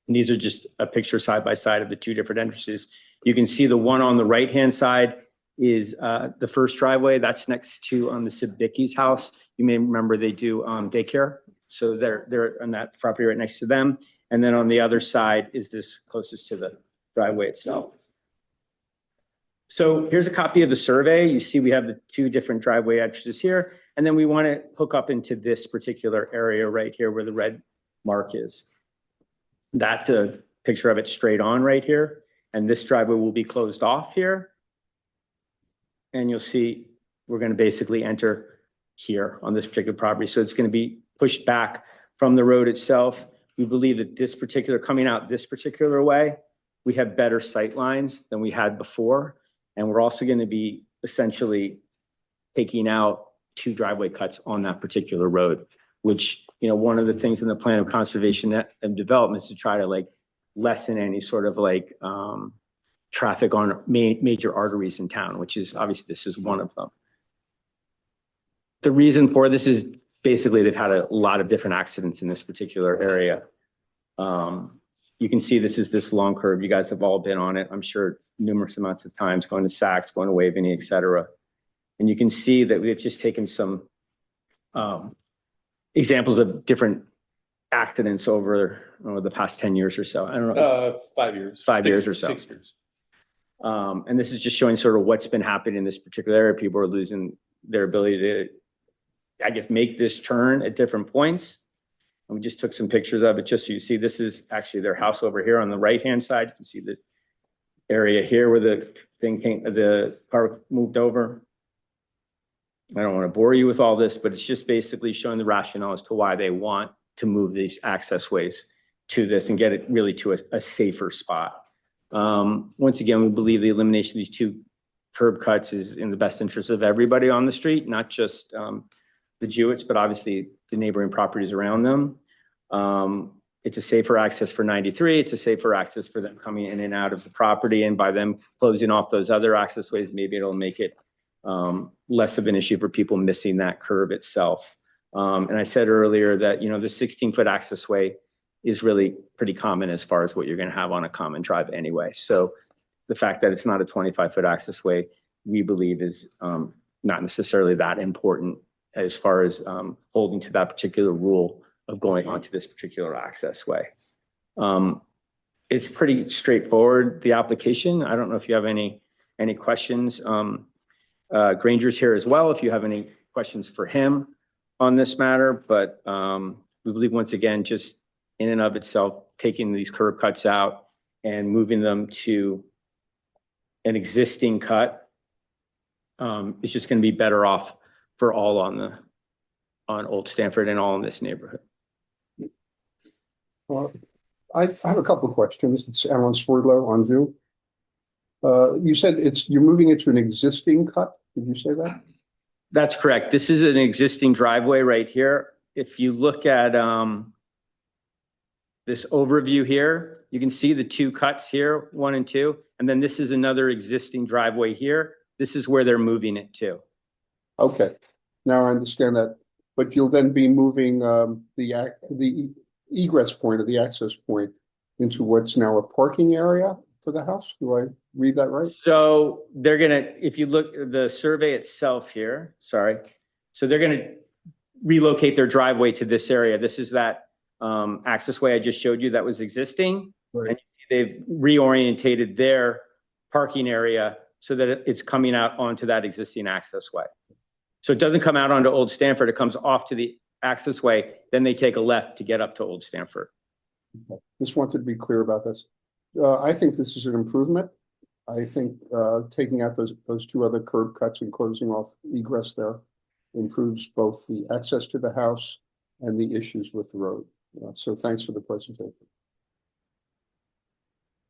And these are just a picture side by side of the 2 different entrances. You can see the one on the right-hand side is the first driveway. That's next to the Sibicki's house. You may remember they do daycare. So they're on that property right next to them. And then on the other side is this closest to the driveway itself. So here's a copy of the survey. You see we have the 2 different driveway entrances here. And then we want to hook up into this particular area right here where the red mark is. That's a picture of it straight on right here. And this driveway will be closed off here. And you'll see we're going to basically enter here on this particular property. So it's going to be pushed back from the road itself. We believe that this particular, coming out this particular way, we have better sight lines than we had before. And we're also going to be essentially taking out 2 driveway cuts on that particular road, which, one of the things in the plan of conservation and development is to try to like lessen any sort of like traffic on major arteries in town, which is obviously this is one of them. The reason for this is basically they've had a lot of different accidents in this particular area. You can see this long curve. You guys have all been on it, I'm sure, numerous amounts of times, going to Saks, going to Waveney, et cetera. And you can see that we've just taken some examples of different accidents over the past 10 years or so. I don't know. 5 years. 5 years or so. 6 years. And this is just showing sort of what's been happening in this particular area. People are losing their ability to, I guess, make this turn at different points. And we just took some pictures of it just so you see this is actually their house over here on the right-hand side. You can see the area here where the car moved over. I don't want to bore you with all this, but it's just basically showing the rationale as to why they want to move these access ways to this and get it really to a safer spot. Once again, we believe the elimination of these 2 curb cuts is in the best interest of everybody on the street, not just the Jewetts, but obviously the neighboring properties around them. It's a safer access for 93. It's a safer access for them coming in and out of the property. And by them closing off those other access ways, maybe it'll make it less of an issue for people missing that curb itself. And I said earlier that, the 16-foot access way is really pretty common as far as what you're going to have on a common drive anyway. So the fact that it's not a 25-foot access way, we believe is not necessarily that important as far as holding to that particular rule of going onto this particular access way. It's pretty straightforward, the application. I don't know if you have any questions. Granger's here as well if you have any questions for him on this matter, but we believe once again, just in and of itself, taking these curb cuts out and moving them to an existing cut is just going to be better off for all on Old Stamford and all in this neighborhood. I have a couple of questions. It's Alan Swerdlow on Zoom. You said you're moving it to an existing cut. Did you say that? That's correct. This is an existing driveway right here. If you look at this overview here, you can see the 2 cuts here, 1 and 2, and then this is another existing driveway here. This is where they're moving it to. Okay, now I understand that. But you'll then be moving the egress point or the access point into what's now a parking area for the house? Do I read that right? So they're gonna, if you look at the survey itself here, sorry. So they're gonna relocate their driveway to this area. This is that access way I just showed you that was existing. Right. And they've reorientated their parking area so that it's coming out onto that existing access way. So it doesn't come out onto Old Stamford, it comes off to the access way, then they take a left to get up to Old Stamford. Just wanted to be clear about this. I think this is an improvement. I think taking out those two other curb cuts and closing off egress there improves both the access to the house and the issues with the road. So thanks for the presentation.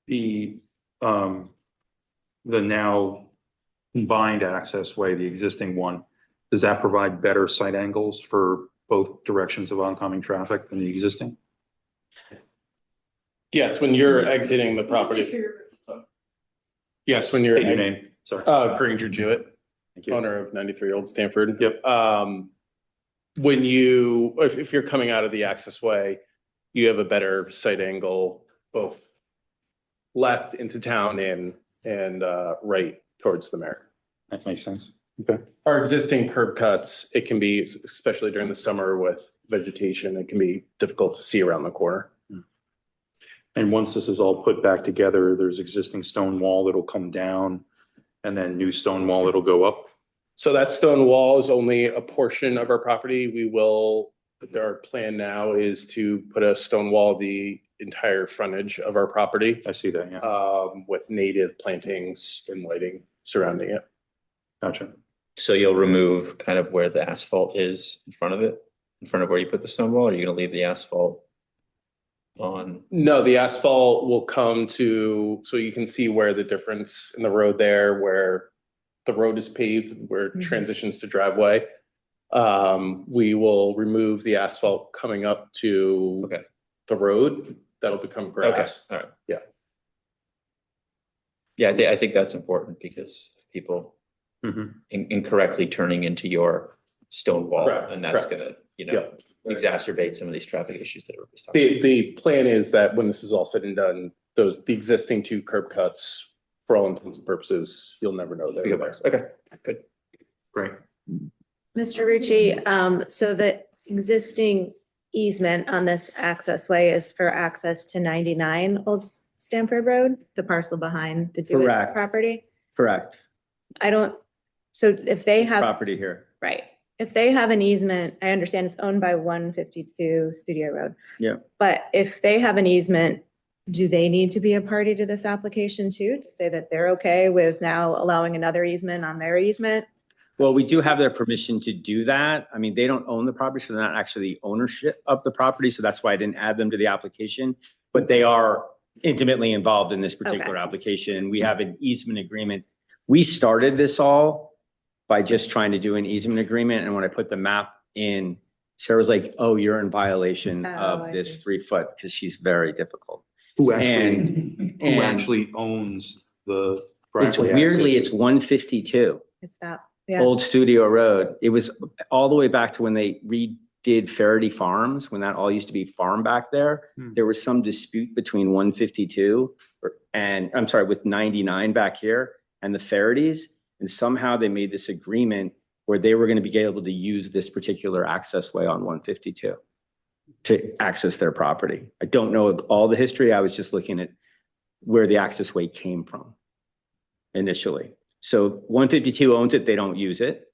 The now combined access way, the existing one, does that provide better sight angles for both directions of oncoming traffic than the existing? Yes, when you're exiting the property. Yes, when you're. State your name, sorry. Granger Jewett, Thank you. owner of 93 Old Stamford. Yep. When you, if you're coming out of the access way, you have a better sight angle, both left into town and right towards the mayor. That makes sense. Okay. Our existing curb cuts, it can be, especially during the summer with vegetation, it can be difficult to see around the corner. And once this is all put back together, there's existing stone wall that'll come down and then new stone wall that'll go up. So that stone wall is only a portion of our property. Our plan now is to put a stone wall the entire frontage of our property. I see that, yeah. With native plantings and lighting surrounding it. Gotcha. So you'll remove kind of where the asphalt is in front of it, in front of where you put the stone wall, or are you gonna leave the asphalt on? No, the asphalt will come to, so you can see where the difference in the road there, where the road is paved, where it transitions to driveway. We will remove the asphalt coming up to the road. That'll become grass. Okay, all right. Yeah. Yeah, I think that's important because people incorrectly turning into your stone wall, Correct, and that's correct. gonna, Yeah. exacerbate some of these traffic issues that everybody's talking about. The plan is that when this is all said and done, the existing two curb cuts, for all intents and purposes, you'll never know they're there. Okay, good. Great. Mr. Rucci, so the existing easement on this access way is for access to 99 Old Stamford Road, the parcel behind the Dewitt Correct. property? Correct. So if they have, Property here. right, if they have an easement, I understand it's owned by 152 Studio Road. Yeah. But if they have an easement, do they need to be a party to this application too, to say that they're okay with now allowing another easement on their easement? Well, we do have their permission to do that. I mean, they don't own the property, so they're not actually the ownership of the property. So that's why I didn't add them to the application. But they are intimately involved in this particular application. We have an easement agreement. We started this all by just trying to do an easement agreement. And when I put the map in, Sarah was like, oh, you're in violation of I this see. 3 foot, because she's very difficult. Who And actually owns the it's driveway weirdly, access? it's 152. It's that, yeah. Old Studio Road. It was all the way back to when they redid Faraday Farms, when that all used to be farm back there. There was some dispute between 152 and I'm sorry, with 99 back here and the Faradays. And somehow they made this agreement where they were going to be able to use this particular access way on 152 to access their property. I don't know all the history. I was just looking at where the access way came from initially. So 152 owns it, they don't use it.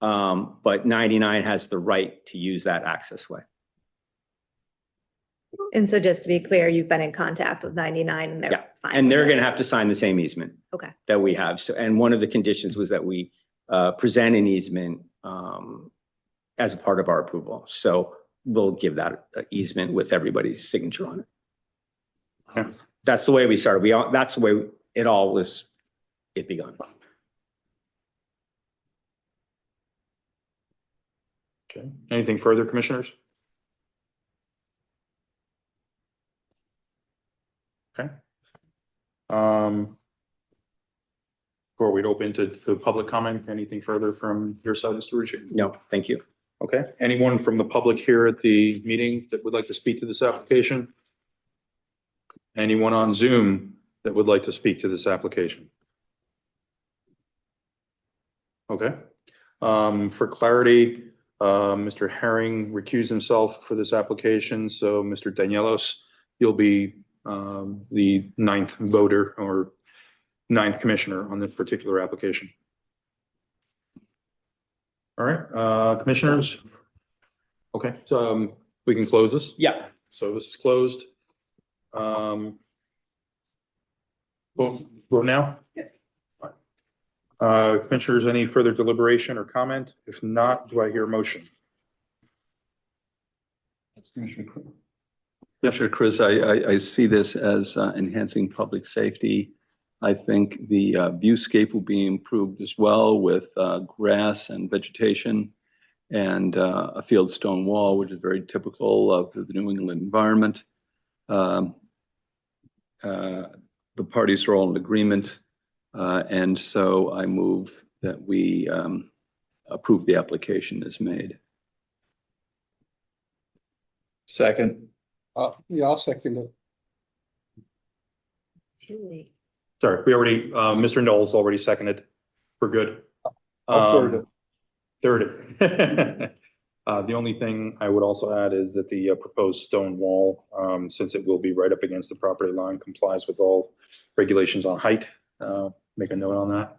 But 99 has the right to use that access way. And so just to be clear, you've been in contact with 99 and Yeah, they're fine. and with they're it. going to have to sign the same easement Okay. that we have. So, and one of the conditions was that we present an easement as a part of our approval. So we'll give that easement with everybody's signature on it. Okay. That's the way we started. That's the way it begun. Okay. Anything further, commissioners? Okay. Before we open to public comment, anything further from your side, Mr. Rucci? No, thank you. Okay. Anyone from the public here at the meeting that would like to speak to this application? Anyone on Zoom that would like to speak to this application? Okay. For clarity, Mr. Herring recused himself for this application, so Mr. Danielos, you'll be the ninth voter or ninth commissioner on this particular application. All right, commissioners. Okay, so we can close this? Yeah. So this is closed. Vote now? Commissioners, any further deliberation or comment? If not, do I hear a motion? Commissioner Chris, I see this as enhancing public safety. I think the viewscape will be improved as well with grass and vegetation and a field stone wall, which is very typical of the New England environment. The parties are all in agreement, and so I move that we approve the application as made. Second. Yeah, I'll second it. Sorry, we already, Mr. Knowles already seconded. We're good. I'll third it. Third it. The only thing I would also add is that the proposed stone wall, since it will be right up against the property line, complies with all regulations on height. Make a note on that.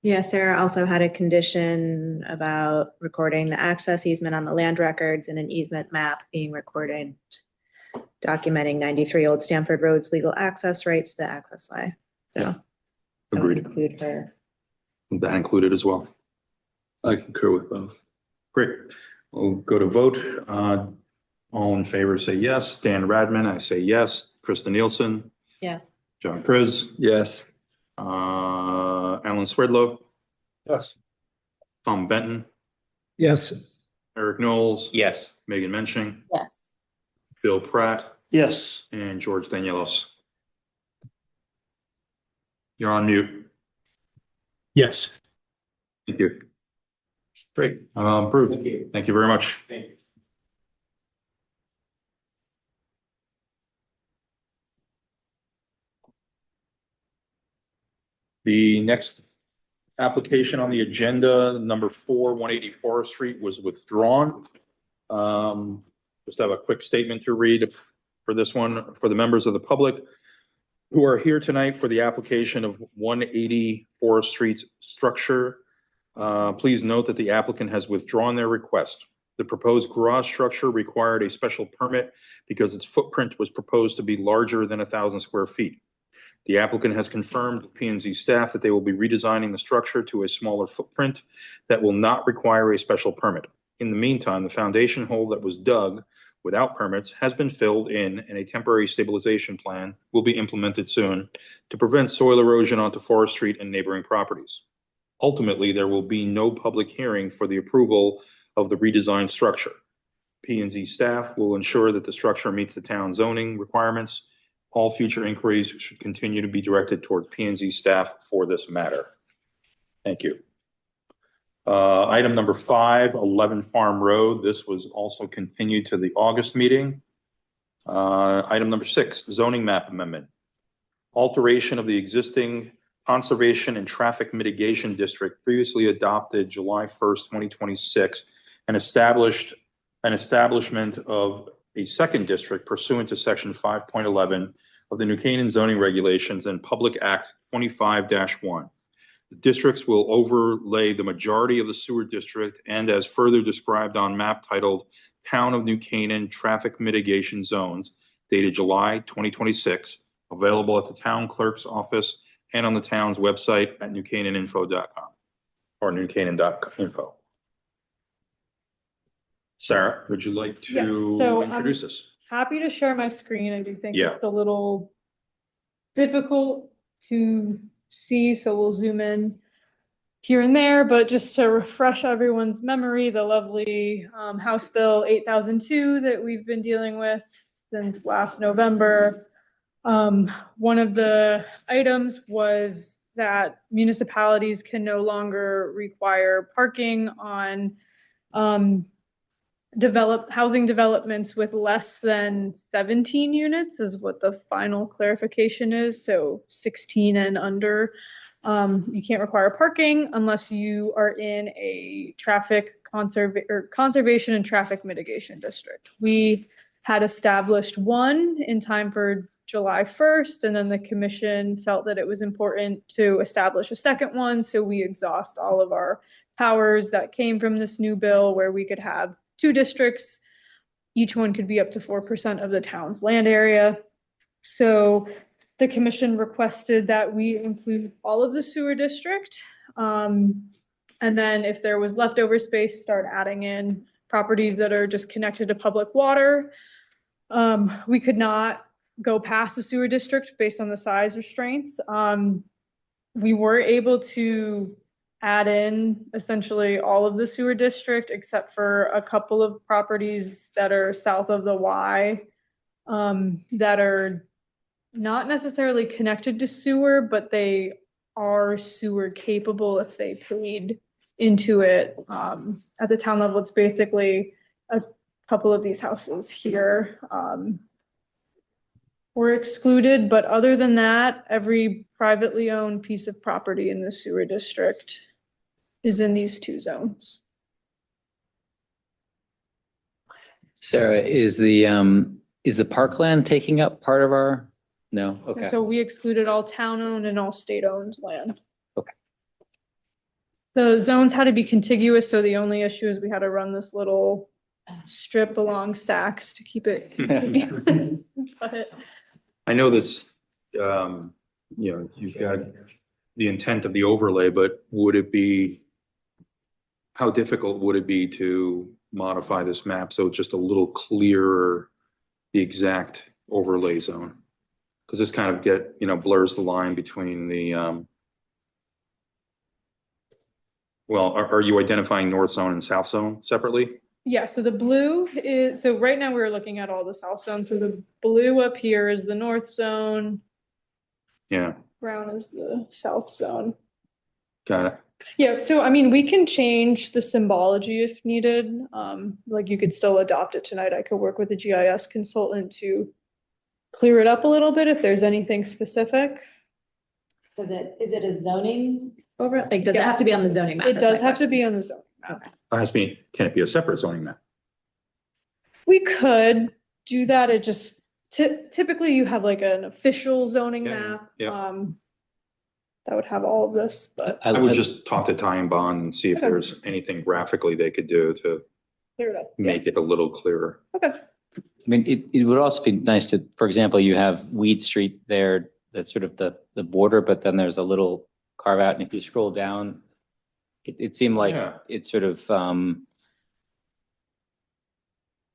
Yeah, Sarah also had a condition about recording the access easement on the land records and an easement map being recorded, documenting 93 Old Stamford Road's legal access rights to the access way. So Yeah. that would Agreed. include her. That included as well. I concur with both. Great. We'll go to vote. All in favor say yes. Dan Radman, I say yes. Krista Nielsen, Yes. John Kriz, Yes. Alan Swerdlow, Yes. Tom Benton, Yes. Eric Knowles, Yes. Megan Mensching, Yes. Bill Pratt, Yes. and George Danielos. You're on mute. Yes. Thank you. Great. Approved. Thank you very much. Thank you. The next application on the agenda, number 4, 180 Forest Street, was withdrawn. Just have a quick statement to read for this one, for the members of the public who are here tonight for the application of 180 Forest Street's structure. Please note that the applicant has withdrawn their request. The proposed garage structure required a special permit because its footprint was proposed to be larger than 1,000 square feet. The applicant has confirmed with P&Z staff that they will be redesigning the structure to a smaller footprint that will not require a special permit. In the meantime, the foundation hole that was dug without permits has been filled in, and a temporary stabilization plan will be implemented soon to prevent soil erosion onto Forest Street and neighboring properties. Ultimately, there will be no public hearing for the approval of the redesigned structure. P&Z staff will ensure that the structure meets the town zoning requirements. All future inquiries should continue to be directed towards P&Z staff for this matter. Thank you. Item number 5, 11 Farm Road. This was also continued to the August meeting. Item number 6, zoning map amendment. Alteration of the existing conservation and traffic mitigation district previously adopted July 1st, 2026, and established an establishment of a second district pursuant to section 5.11 of the New Canaan zoning regulations and Public Act 25-1. The districts will overlay the majority of the sewer district and, as further described on map titled Town of New Canaan Traffic Mitigation Zones, dated July 2026, available at the town clerk's office and on the town's website at newcananinfo.com or newcanaan.info. Sarah, would you like to Yes. So, introduce us? Happy to share my screen. I do think Yeah. it's a little difficult to see, so we'll zoom in here and there, but just to refresh everyone's memory, the lovely House Bill 8002 that we've been dealing with since last November. One of the items was that municipalities can no longer require parking on housing developments with less than 17 units is what the final clarification is. So 16 and under. You can't require parking unless you are in a conservation and traffic mitigation district. We had established one in time for July 1st, and then the commission felt that it was important to establish a second one. So we exhaust all of our powers that came from this new bill where we could have 2 districts. Each one could be up to 4% of the town's land area. So the commission requested that we include all of the sewer district. And then if there was leftover space, start adding in properties that are just connected to public water. We could not go past the sewer district based on the size restraints. We were able to add in essentially all of the sewer district except for a couple of properties that are south of the Y, that are not necessarily connected to sewer, but they are sewer capable if they paid into it. At the town level, it's basically a couple of these houses here were excluded, but other than that, every privately owned piece of property in the sewer district is in these 2 zones. Sarah, is the parkland taking up part of our? No, okay. So we excluded all town-owned and all state-owned land. Okay. The zones had to be contiguous, so the only issue is we had to run this little strip along Saks to keep it. But I know this, you've got the intent of the overlay, but how difficult would it be to modify this map so it's just a little clearer, the exact overlay zone? Because this kind of blurs the line between the, are you identifying north zone and south zone separately? yeah, so the blue is, so right now we're looking at all the south zone. So the blue up here is the north zone. Yeah. Brown is the south zone. Got it. Yeah, so I mean, we can change the symbology if needed. Like you could still adopt it tonight. I could work with a GIS consultant to clear it up a little bit if there's anything specific. Is it a zoning over, like, does it have to be on the zoning map? It does have to be on the zoning map. Can it be a separate zoning map? We could do that. It just, typically you have like an official zoning Yeah, map. yeah. That would have all of this, but I would just talk to Ty and Bond and see if there's anything graphically they could do to clear it up. make it a little clearer. Okay. I mean, it would also be nice to, for example, you have Weed Street there, that's sort of the border, but then there's a little carve out, and if you scroll down, it seemed like Yeah. it's sort of, Yeah,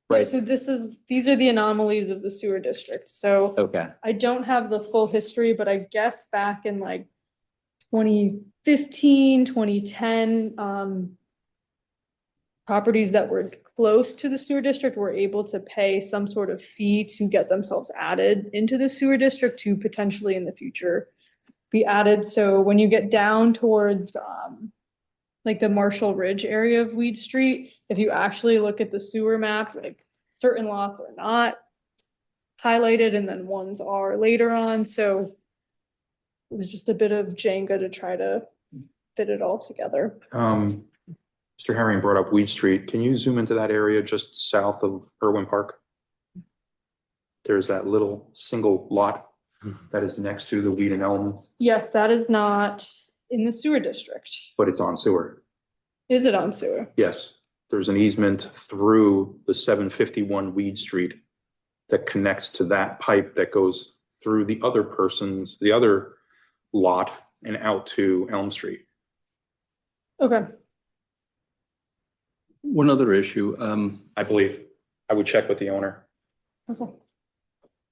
right, so these are the anomalies of the sewer district. So okay. I don't have the full history, but I guess back in like 2015, 2010, properties that were close to the sewer district were able to pay some sort of fee to get themselves added into the sewer district to potentially in the future be added. So when you get down towards like the Marshall Ridge area of Weed Street, if you actually look at the sewer map, like certain lots are not highlighted and then ones are later on. So it was just a bit of Jenga to try to fit it all together. Mr. Herring brought up Weed Street. Can you zoom into that area just south of Irwin Park? There's that little single lot that is next to the Weed and Elm, Yes, that is not in the sewer district. but it's on sewer. Is it on sewer? Yes, there's an easement through the 751 Weed Street that connects to that pipe that goes through the other lot and out to Elm Street. Okay. One other issue, I believe. I would check with the owner. Okay.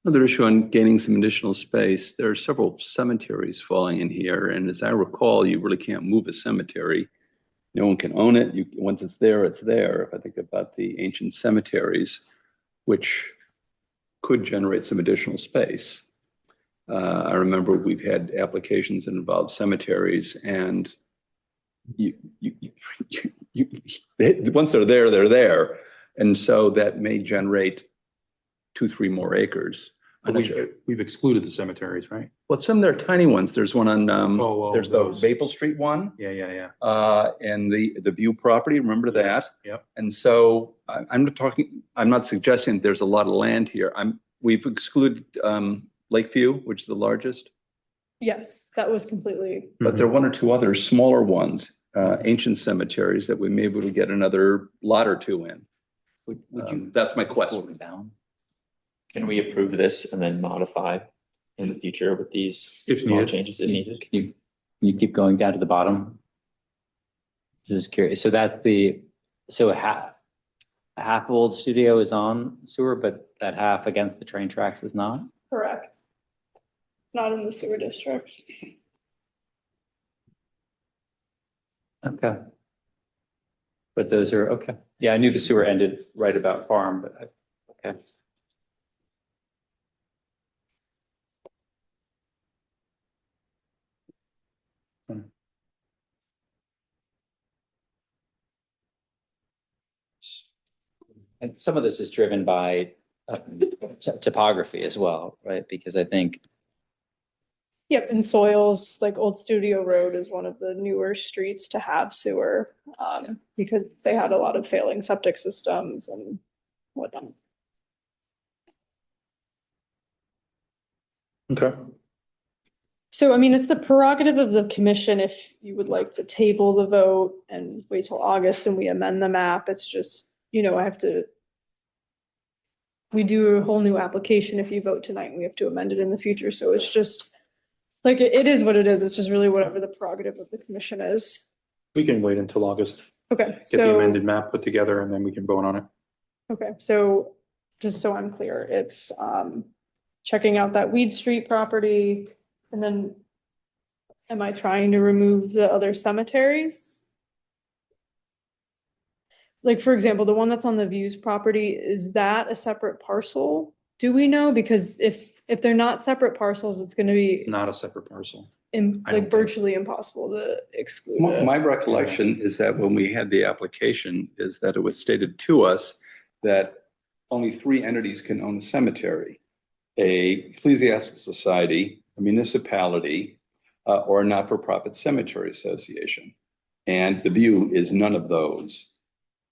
another issue on gaining some additional space. There are several cemeteries falling in here. And as I recall, you really can't move a cemetery. No one can own it. Once it's there, it's there. If I think about the ancient cemeteries, which could generate some additional space. I remember we've had applications that involve cemeteries, and once they're there, they're there. And so that may generate 2-3 more acres. But we've excluded the cemeteries, right? Well, some of them are tiny ones. There's one on, there's the those. Maple Street one. Yeah. And the View property, remember that? Yep. And so I'm not suggesting there's a lot of land here. We've excluded Lakeview, which is the largest, Yes, that was completely, but there are one or two other smaller ones, ancient cemeteries that we may be able to get another lot or two in. Would you? That's my question. Down? Can we approve this and then modify in the future with these If small needed. changes if needed? Can you keep going down to the bottom? Just curious. So half of Old Studio is on sewer, but that half against the train tracks is not? correct. Not in the sewer district. Okay. But those are, okay. Yeah, I knew the sewer ended right about farm, but, okay. And some of this is driven by topography as well, right? Because I think, Yep, and soils, like Old Studio Road is one of the newer streets to have sewer, because they had a lot of failing septic systems and whatnot. Okay. So, I mean, it's the prerogative of the commission if you would like to table the vote and wait till August and we amend the map. It's just, we do a whole new application if you vote tonight and we have to amend it in the future. So it's just, like, it is what it is. It's just really whatever the prerogative of the commission is. We can wait until August, Okay, get the amended map put together, and then we can vote on it. Okay, so just so I'm clear, it's checking out that Weed Street property, and then am I trying to remove the other cemeteries? Like, for example, the one that's on the Views property, is that a separate parcel? Do we know? Because if they're not separate parcels, it's gonna be Not a separate parcel. I don't think- virtually impossible to exclude it. My recollection is that when we had the application, is that it was stated to us that only 3 entities can own a cemetery: a ecclesiastical society, a municipality, or a not-for-profit cemetery association. And the View is none of those.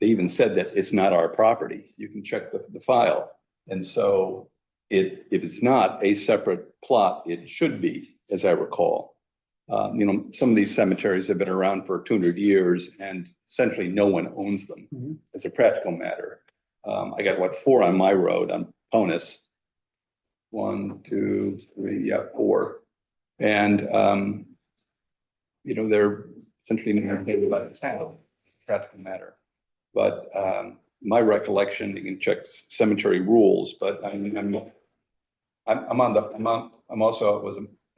They even said that it's not our property. You can check the file. And so if it's not a separate plot, it should be, as I recall. Some of these cemeteries have been around for 200 years and essentially no one owns them as a practical matter. I got 4 on my road on Ponus. 1, 2, 3, 4. And, they're essentially maintained by the town as a practical matter. But my recollection, you can check cemetery rules, but I'm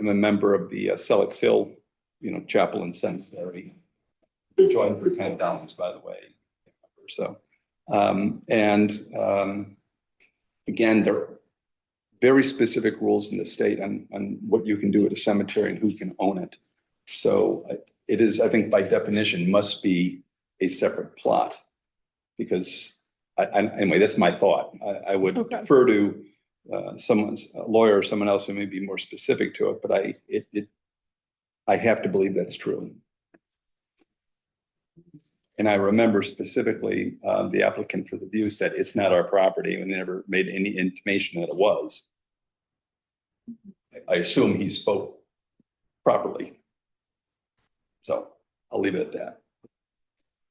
a member of the Selleck's Hill, Chapel and Cemetery. Joined for $10, by the way. So, again, there are very specific rules in the state on what you can do at a cemetery and who can own it. So it is, I think, by definition, must be a separate plot. Because anyway, that's my thought. I would defer to someone's a lawyer or someone else who may be more specific to it, but I have to believe that's true. And I remember specifically the applicant for the View said it's not our property, and they never made any intimation that it was. I assume he spoke properly. So I'll leave it at that.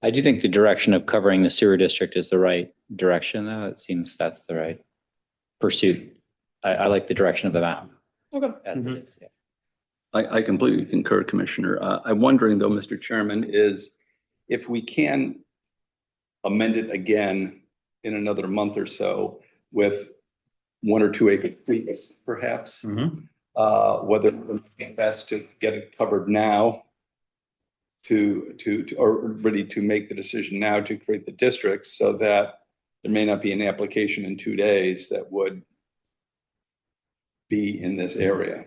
I do think the direction of covering the sewer district is the right direction, though. It seems that's the right pursuit. I like the direction of the map. Okay. As it is, yeah. I completely concur, Commissioner. I'm wondering, though, Mr. Chairman, is if we can amend it again in another month or so with 1 or 2 acre creeks, perhaps, whether it would be best to get it covered now or ready to make the decision now to create the district, so that there may not be an application in 2 days that would be in this area.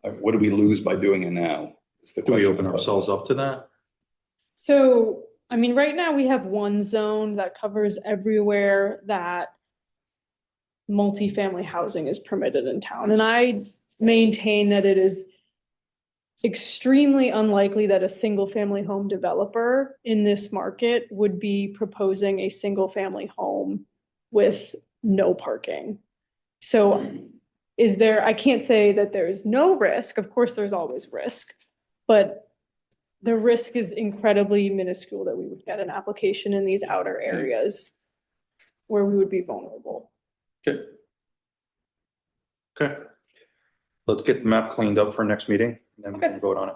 What do we lose by doing it now? Do we open ourselves up to that? So, I mean, right now we have one zone that covers everywhere that multifamily housing is permitted in town. And I maintain that it is extremely unlikely that a single family home developer in this market would be proposing a single family home with no parking. So I can't say that there's no risk. Of course, there's always risk, but the risk is incredibly minuscule that we would get an application in these outer areas where we would be vulnerable. Okay. Okay. Let's get the map cleaned up for next meeting, and then we can vote on it.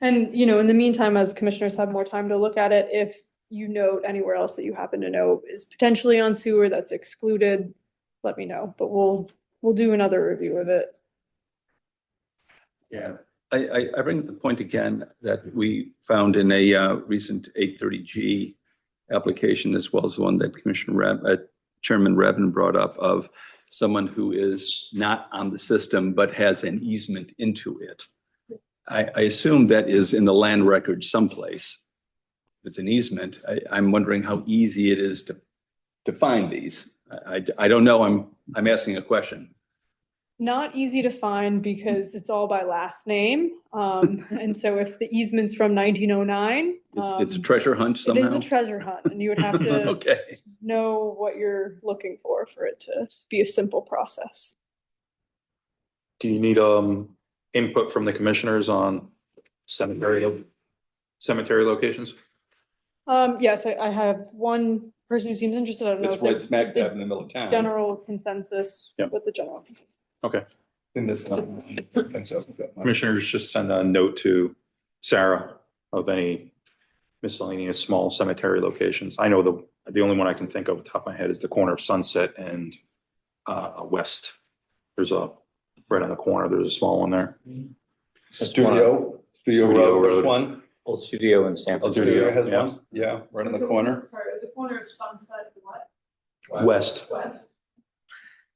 And, in the meantime, as commissioners have more time to look at it, if you note anywhere else that you happen to know is potentially on sewer that's excluded, let me know, but we'll do another review of it. Yeah, I bring up the point again that we found in a recent 830G application, as well as the one that Chairman Revin brought up, of someone who is not on the system but has an easement into it. I assume that is in the land record someplace. If it's an easement, I'm wondering how easy it is to find these. I don't know. I'm asking a question. Not easy to find because it's all by last name. And so if the easement's from 1909. It's a treasure hunt somehow? It is a treasure hunt, and you would have to Okay. know what you're looking for it to be a simple process. Do you need input from the commissioners on cemetery locations? Yes, I have one person who seems interested. I don't know It's if right there's smack the dab in the middle of town. general consensus Yep. with the general consensus. Okay. In this. Commissioners, just send a note to Sarah of any miscellaneous small cemetery locations. I know the only one I can think of off the top of my head is the corner of Sunset and West. There's right on the corner, there's a small one there. Studio Road, Road, there's there's one. Old Studio in Stamford. Studio has yeah. one. Yeah, right on the corner. Sorry, it was the corner of Sunset and what? West. West.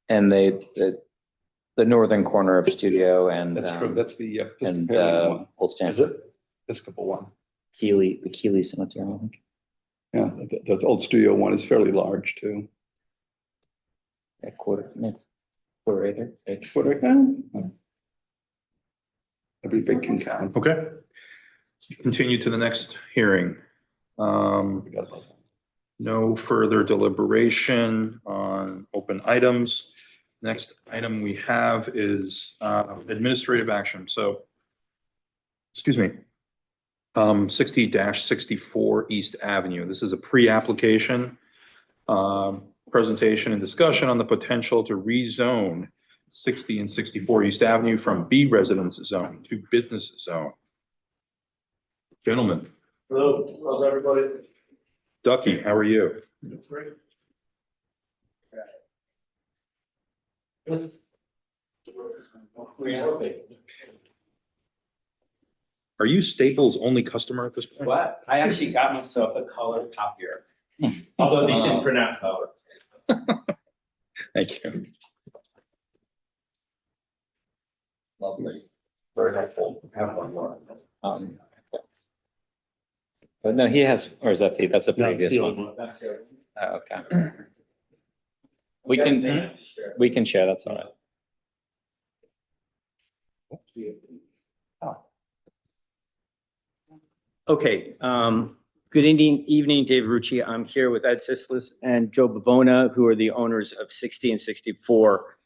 And the northern corner of Studio and That's true. That's the and Episcopalian one. Old Is Stamford. it? Episcopal one. The Keeley Cemetery, I think. Yeah, that's old Studio one is fairly large too. A quarter acre. Every big can count. Okay. Continue to the next hearing. Forgot about that. No further deliberation on open items. Next item we have is administrative action. So, excuse me, 60-64 East Avenue. This is a pre-application presentation and discussion on the potential to rezone 60 and 64 East Avenue from B residence zone to business zone. Gentlemen. Hello, how's everybody? Ducky, how are you? Are you Staples' only customer at this point? What? I actually got myself a color copier. Although they shouldn't print out color. Thank you. Lovely. Very helpful. Have one more. But no, he has, or is that that's a No, previous the one? old one. That's it. Oh, okay. We can share, that's all right. Okay, good evening, David Rucci. I'm here with Ed Sislis and Joe Bavona, who are the owners of 60 and 64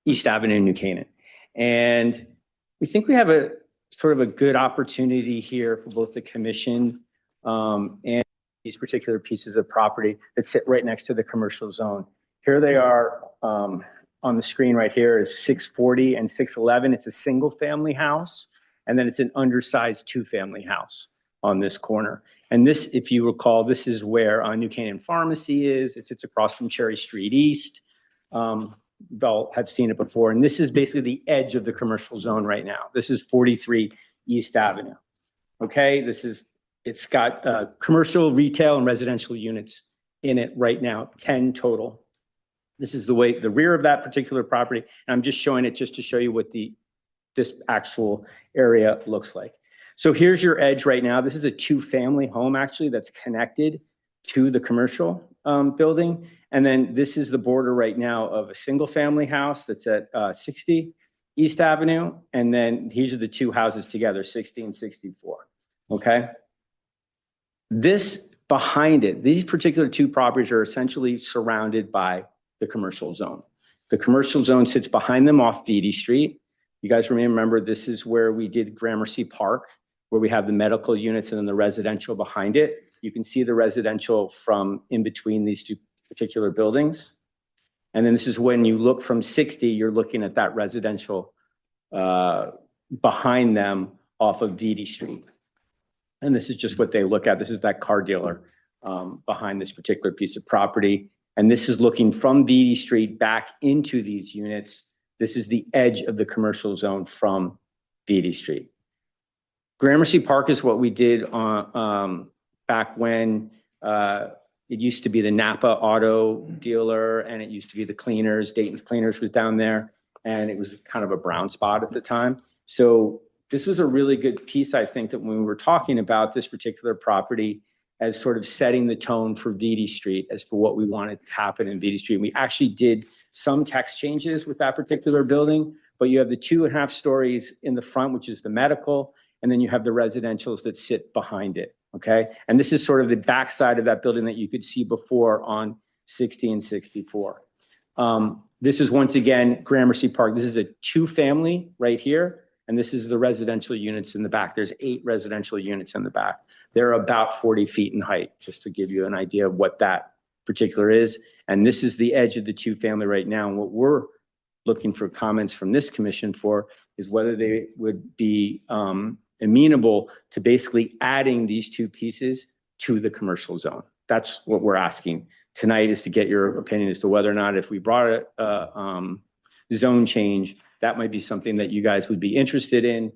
East Avenue in New Canaan. And we think we have a sort of a good opportunity here for both the commission and these particular pieces of property that sit right next to the commercial zone. Here they are on the screen right here is 640 and 611. It's a single family house. And then it's an undersized two-family house on this corner. And this, if you recall, this is where New Canaan Pharmacy is. It's across from Cherry Street East. Y'all have seen it before. And this is basically the edge of the commercial zone right now. This is 43 East Avenue. Okay, it's got commercial, retail, and residential units in it right now, 10 total. This is the rear of that particular property. And I'm just showing it just to show you what this actual area looks like. So here's your edge right now. This is a two-family home actually that's connected to the commercial building. And then this is the border right now of a single family house that's at 60 East Avenue. And then these are the two houses together, 60 and 64. Okay. This behind it, these particular two properties are essentially surrounded by the commercial zone. The commercial zone sits behind them off Beatty Street. You guys remember this is where we did Gramercy Park, where we have the medical units and then the residential behind it. You can see the residential from in between these two particular buildings. And then this is when you look from 60, you're looking at that residential behind them off of Beatty Street. And this is just what they look at. This is that car dealer behind this particular piece of property. And this is looking from Beatty Street back into these units. This is the edge of the commercial zone from Beatty Street. Gramercy Park is what we did on back when it used to be the Napa auto dealer and it used to be the cleaners. Dayton's Cleaners was down there and it was kind of a brown spot at the time. So this was a really good piece, I think, that when we were talking about this particular property as sort of setting the tone for Beatty Street as to what we wanted to happen in Beatty Street. We actually did some text changes with that particular building, but you have the 2.5 stories in the front, which is the medical, and then you have the residentials that sit behind it, okay? And this is sort of the backside of that building that you could see before on 60 and 64. This is once again, Gramercy Park. This is a 2-family right here. And this is the residential units in the back. There's 8 residential units in the back. They're about 40 feet in height, just to give you an idea of what that particular is. And this is the edge of the 2-family right now. And what we're looking for comments from this commission for is whether they would be amenable to basically adding these 2 pieces to the commercial zone. That's what we're asking tonight, is to get your opinion as to whether or not if we brought a zone change, that might be something that you guys would be interested in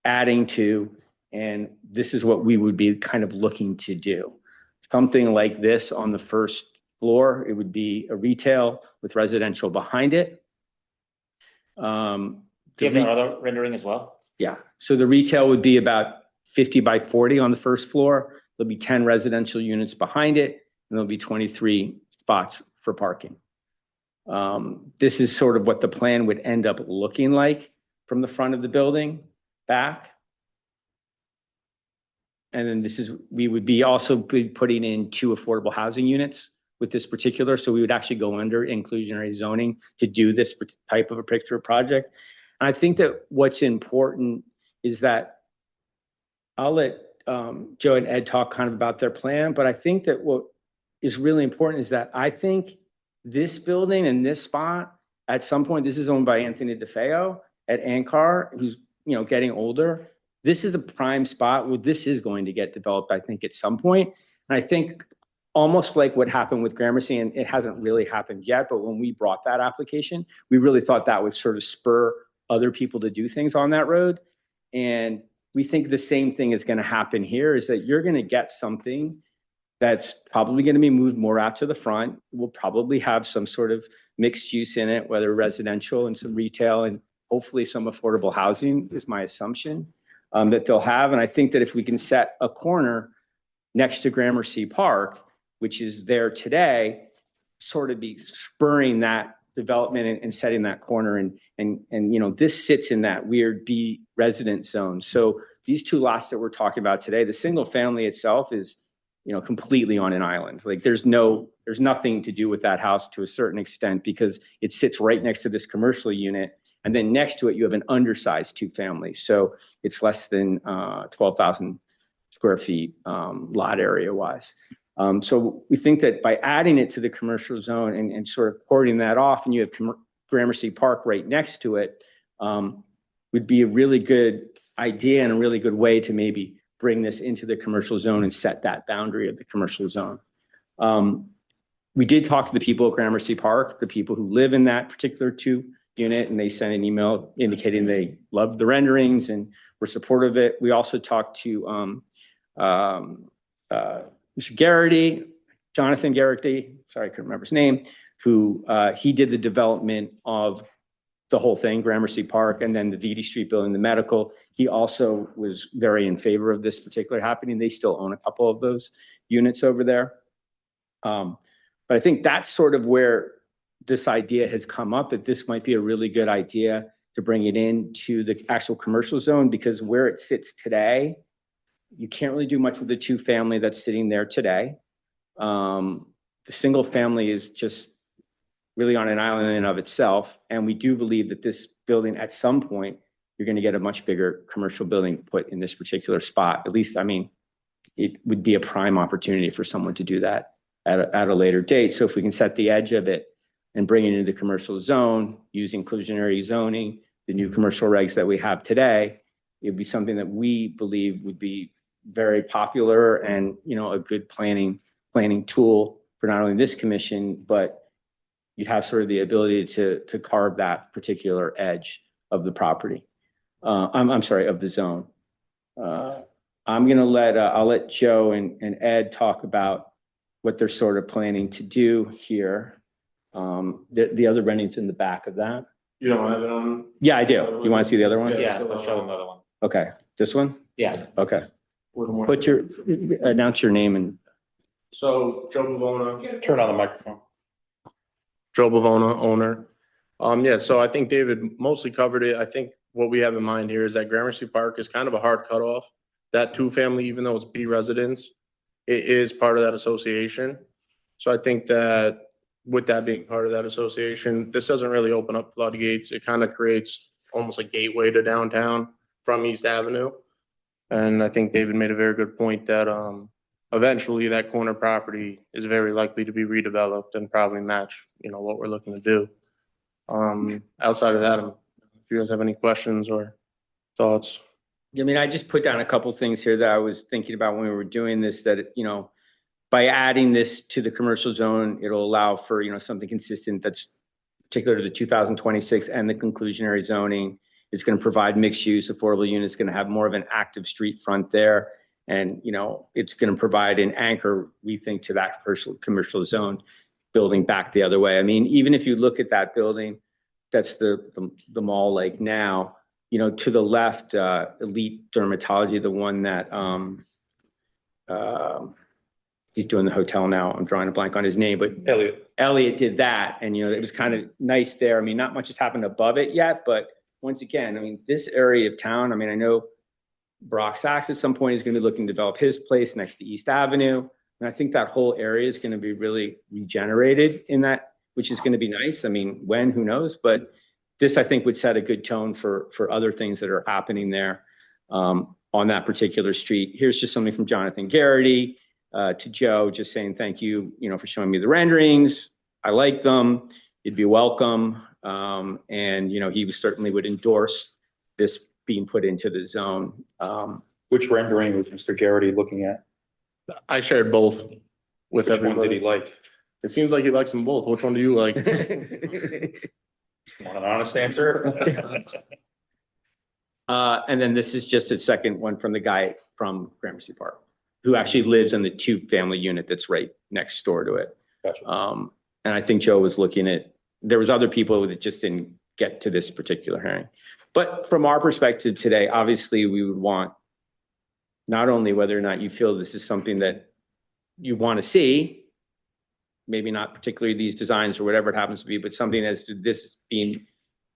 adding to. And this is what we would be kind of looking to do. Something like this on the first floor, it would be a retail with residential behind it. Do you have another rendering as well? Yeah, so the retail would be about 50 by 40 on the first floor. There'll be 10 residential units behind it, and there'll be 23 spots for parking. This is sort of what the plan would end up looking like from the front of the building back. And then this is, we would be also be putting in 2 affordable housing units with this particular. So we would actually go under inclusionary zoning to do this type of a picture project. And I think that what's important is that I'll let Joe and Ed talk kind of about their plan, but I think that what is really important is that I think this building and this spot, at some point, this is owned by Anthony DeFeo at Ankar, who's, you know, getting older. This is a prime spot where this is going to get developed, I think, at some point. And I think almost like what happened with Gramercy, and it hasn't really happened yet, but when we brought that application, we really thought that would sort of spur other people to do things on that road. And we think the same thing is going to happen here, is that you're going to get something that's probably going to be moved more out to the front. We'll probably have some sort of mixed use in it, whether residential and some retail and hopefully some affordable housing is my assumption that they'll have. And I think that if we can set a corner next to Gramercy Park, which is there today, sort of be spurring that development and setting that corner. And you know, this sits in that weird B resident zone. So these 2 lots that we're talking about today, the single family itself is, you know, completely on an island. Like there's nothing to do with that house to a certain extent because it sits right next to this commercial unit. And then next to it, you have an undersized 2-family. So it's less than 12,000 square feet lot area wise. So we think that by adding it to the commercial zone and sort of porting that off, and you have Gramercy Park right next to it, would be a really good idea and a really good way to maybe bring this into the commercial zone and set that boundary of the commercial zone. We did talk to the people at Gramercy Park, the people who live in that particular 2 unit, and they sent an email indicating they loved the renderings and were supportive of it. We also talked to Mr. Garrity, Jonathan Garrity, sorry, I couldn't remember his name, who he did the development of the whole thing, Gramercy Park, and then the VD Street building, the medical. He also was very in favor of this particular happening. They still own a couple of those units over there. But I think that's sort of where this idea has come up, that this might be a really good idea to bring it into the actual commercial zone, because where it sits today, you can't really do much with the 2-family that's sitting there today. The single family is just really on an island in and of itself. And we do believe that this building, at some point, you're going to get a much bigger commercial building put in this particular spot. At least, I mean, it would be a prime opportunity for someone to do that at a later date. So if we can set the edge of it and bring it into the commercial zone, use inclusionary zoning, the new commercial regs that we have today, it would be something that we believe would be very popular and, you know, a good planning tool for not only this commission, but you'd have sort of the ability to carve that particular edge of the property. I'm sorry, of the zone. I'm gonna I'll let Joe and Ed talk about what they're sort of planning to do here. The other renderings in the back of that. You don't have it on? Yeah, I do. You want to see the other one? Yeah, let's show another one. Okay, this one? Yeah. Okay. What Announce your name and. So Joe Bavona. Turn on the microphone. Joe Bavona, owner. Yeah, so I think David mostly covered it. I think what we have in mind here is that Gramercy Park is kind of a hard cutoff. That 2-family, even though it's B residence, it is part of that association. So I think that with that being part of that association, this doesn't really open up floodgates. It kind of creates almost a gateway to downtown from East Avenue. And I think David made a very good point that eventually that corner property is very likely to be redeveloped and probably match, you know, what we're looking to do. Outside of that, if you guys have any questions or thoughts. I mean, I just put down a couple things here that I was thinking about when we were doing this, that, you know, by adding this to the commercial zone, it'll allow for, you know, something consistent that's particular to the 2026 and the conclusionary zoning. It's going to provide mixed use, affordable units, going to have more of an active street front there. And, you know, it's going to provide an anchor, we think, to that commercial zone building back the other way. I mean, even if you look at that building, that's the mall like now, you know, to the left, Elite Dermatology, the one that he's doing the hotel now. I'm drawing a blank on his name, but Elliot did that. And, you know, it was kind of nice there. I mean, not much has happened above it yet, but once again, I mean, this area of town, I mean, I know Brock Sachs at some point is going to be looking to develop his place next to East Avenue. And I think that whole area is going to be really regenerated in that, which is going to be nice. I mean, when, who knows, but this, I think, would set a good tone for other things that are happening there on that particular street. Here's just something from Jonathan Garrity to Joe, just saying thank you, you know, for showing me the renderings. I like them. You'd be welcome. And, you know, he certainly would endorse this being put into the zone. Which rendering was Mr. Garrity looking at? I shared both with Which one everybody. did he like? It seems like he likes them both. Which one do you like? Want an honest answer? And then this is just a second one from the guy from Gramercy Park, who actually lives in the 2-family unit that's right next door to it. Gotcha. And I think Joe was looking at, there was other people that just didn't get to this particular hearing. But from our perspective today, obviously we would want not only whether or not you feel this is something that you want to see, maybe not particularly these designs or whatever it happens to be, but something as to this being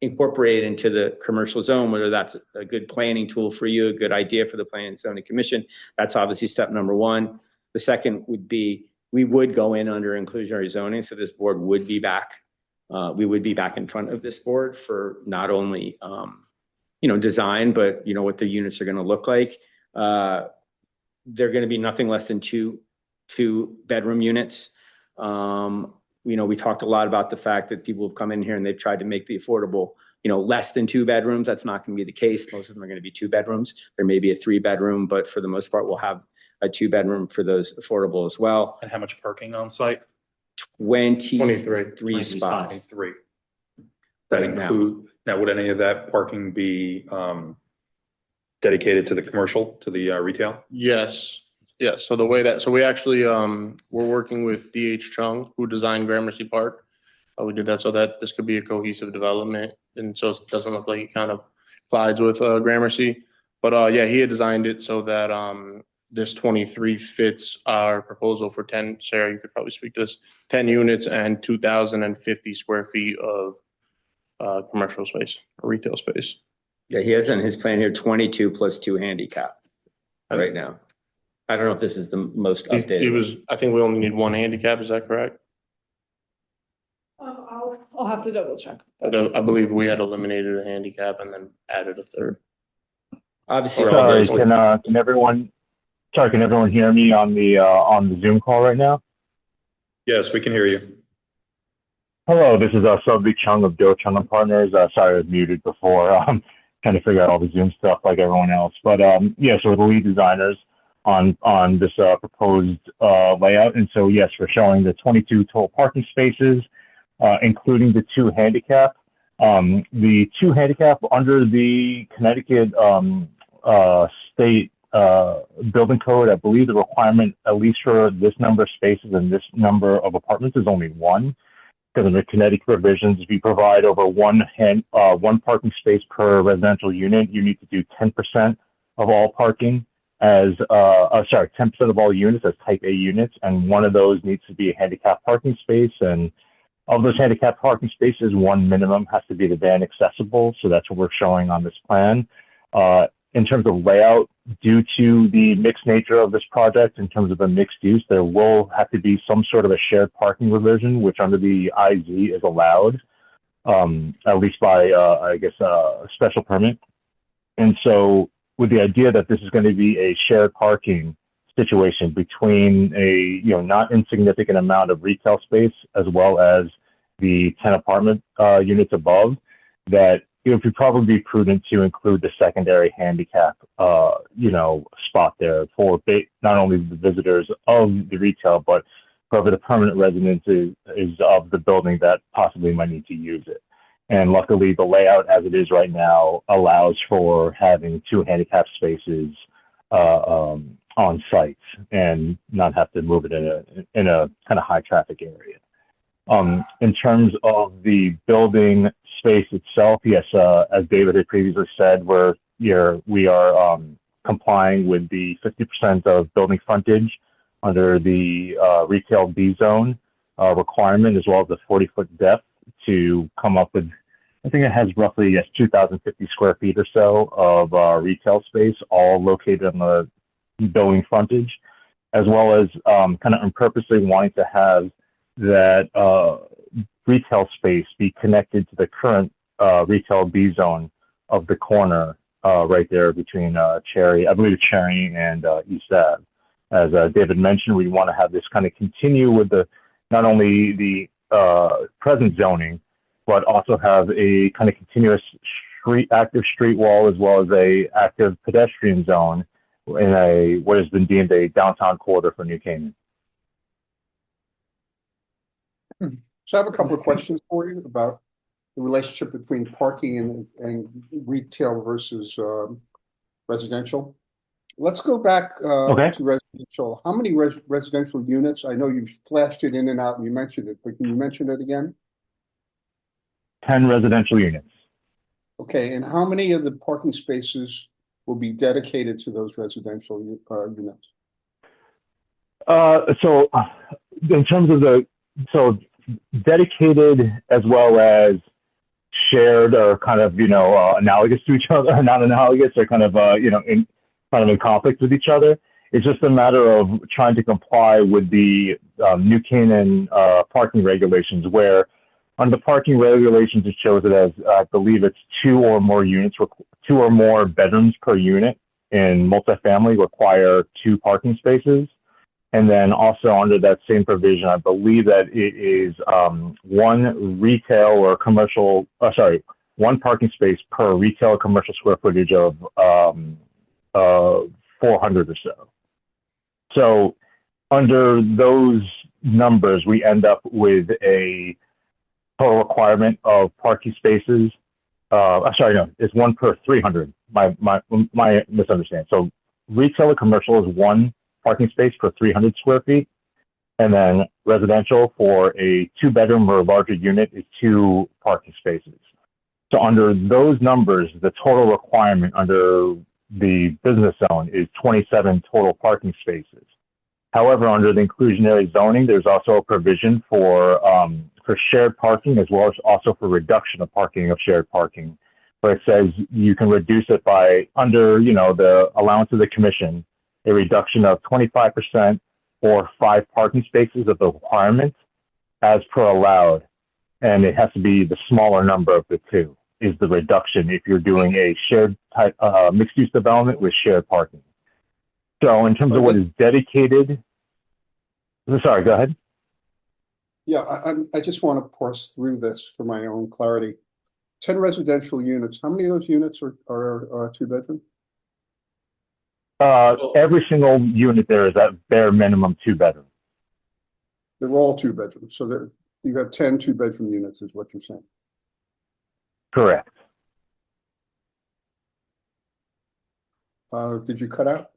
incorporated into the commercial zone, whether that's a good planning tool for you, a good idea for the Planning and Zoning Commission. That's obviously step number one. The second would be, we would go in under inclusionary zoning. So this board would be back. We would be back in front of this board for not only, you know, design, but, you know, what the units are going to look like. They're going to be nothing less than two bedroom units. You know, we talked a lot about the fact that people have come in here and they've tried to make the affordable, you know, less than 2 bedrooms. That's not going to be the case. Most of them are going to be 2 bedrooms. There may be a 3-bedroom, but for the most part, we'll have a 2-bedroom for those affordable as well. And how much parking on site? 23 spots. 23. That include, now would any of that parking be dedicated to the commercial, to the retail? Yes. Yeah, so we actually, we're working with D.H. Chung, who designed Gramercy Park. We did that so that this could be a cohesive development, and so it doesn't look like it kind of collides with Gramercy. But yeah, he had designed it so that this 23 fits our proposal for 10. Sarah, you could probably speak to this: 10 units and 2,050 square feet of commercial space or retail space. Yeah, he has in his plan here 22 plus 2 handicap right now. I don't know if this is the most updated. It was. I think we only need 1 handicap. Is that correct? I'll have to double check. I believe we had eliminated a handicap and then added a 3rd. Obviously, Sorry, can everyone hear me on the Zoom call right now? Yes, we can hear you. Hello, this is Subhi Chung of Do Chung and Partners. Sorry, I was muted before. Trying to figure out all the Zoom stuff like everyone else. But yeah, so we're the lead designers on this proposed layout. And so yes, we're showing the 22 total parking spaces, including the 2 handicap. The 2 handicap under the Connecticut state building code, I believe the requirement, at least for this number of spaces and this number of apartments, is only 1. Because under Connecticut provisions, if you provide over one parking space per residential unit, you need to do 10% of all parking as 10% of all units as type A units, and one of those needs to be a handicap parking space. And of those handicap parking spaces, 1 minimum has to be the van accessible. So that's what we're showing on this plan. In terms of layout, due to the mixed nature of this project, in terms of a mixed use, there will have to be some sort of a shared parking revision, which under the IZ is allowed, at least by, I guess, a special permit. And so with the idea that this is going to be a shared parking situation between a, not insignificant amount of retail space, as well as the 10 apartment units above, that it would probably be prudent to include the secondary handicap, spot there for not only the visitors of the retail, but whoever the permanent resident is of the building that possibly might need to use it. And luckily, the layout as it is right now allows for having 2 handicap spaces on site and not have to move it in a kind of high traffic area. In terms of the building space itself, yes, as David had previously said, we are complying with the 50% of building frontage under the retail B zone requirement, as well as the 40-foot depth to come up with, I think it has roughly, 2,050 square feet or so of retail space, all located on the building frontage, as well as kind of purposely wanting to have that retail space be connected to the current retail B zone of the corner right there between Cherry and East Ave. As David mentioned, we want to have this kind of continue with not only the present zoning, but also have a kind of continuous active street wall, as well as a active pedestrian zone in what has been deemed a downtown corridor for New Canaan. So I have a couple of questions for you about the relationship between parking and retail versus residential. Let's go back to residential. How many residential units? I know you've flashed it in and out and you mentioned it, but can you mention it again? 10 residential units. Okay, and how many of the parking spaces will be dedicated to those residential units? So in terms of dedicated as well as shared are kind of, analogous to each other, or not analogous, or kind of, in conflict with each other. It's just a matter of trying to comply with the New Canaan parking regulations, where under the parking regulations, it shows it as, I believe it's 2 or more units, 2 or more bedrooms per unit in multifamily require 2 parking spaces. And then also under that same provision, I believe that it is 1 retail or commercial, 1 parking space per retail or commercial square footage of 400 or so. So under those numbers, we end up with a total requirement of parking spaces. It's 1 per 300. My misunderstanding. So retail or commercial is 1 parking space per 300 square feet. And then residential for a 2-bedroom or larger unit is 2 parking spaces. So under those numbers, the total requirement under the business zone is 27 total parking spaces. However, under the inclusionary zoning, there's also a provision for shared parking as well as also for reduction of parking of shared parking, where it says you can reduce it by under, the allowance of the commission, a reduction of 25% or 5 parking spaces of the requirement as per allowed. And it has to be the smaller number of the two is the reduction if you're doing a shared type mixed use development with shared parking. So in terms of what is dedicated, sorry, go ahead. Yeah, I just want to parse through this for my own clarity. 10 residential units, how many of those units are 2-bedroom? Every single unit there is at bare minimum 2-bedroom. They're all 2-bedrooms, so you have 10 2-bedroom units is what you're saying. Correct. Did you cut out?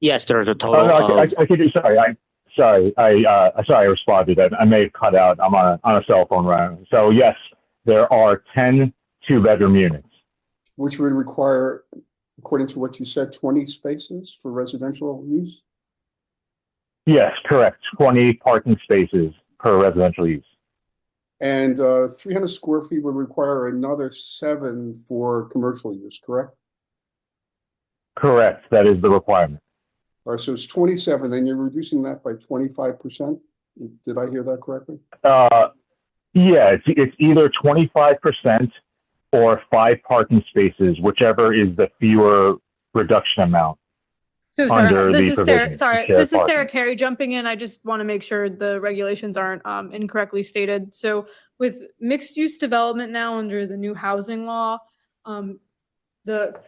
Yes, there's a Oh, total no, of, I could. Sorry, I responded. I may have cut out. I'm on a cell phone right now. So yes, there are 10 2-bedroom units. Which would require, according to what you said, 20 spaces for residential use? Yes, correct. 20 parking spaces per residential use. And 300 square feet would require another 7 for commercial use, correct? Correct. That is the requirement. All right, so it's 27, then you're reducing that by 25%? Did I hear that correctly? Yeah, it's either 25% or 5 parking spaces, whichever is the fewer reduction amount. So Under sorry, this the is provision Sarah, of shared this is parking. Sarah Carey jumping in. I just want to make sure the regulations aren't incorrectly stated. So with mixed use development now under the new housing law, the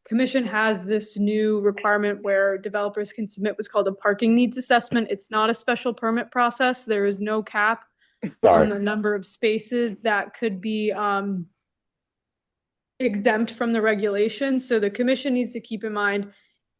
commission has this new requirement where developers can submit what's called a parking needs assessment. It's not a special permit process. There is no cap on the number of spaces that could be exempt from the regulation. So the commission needs to keep in mind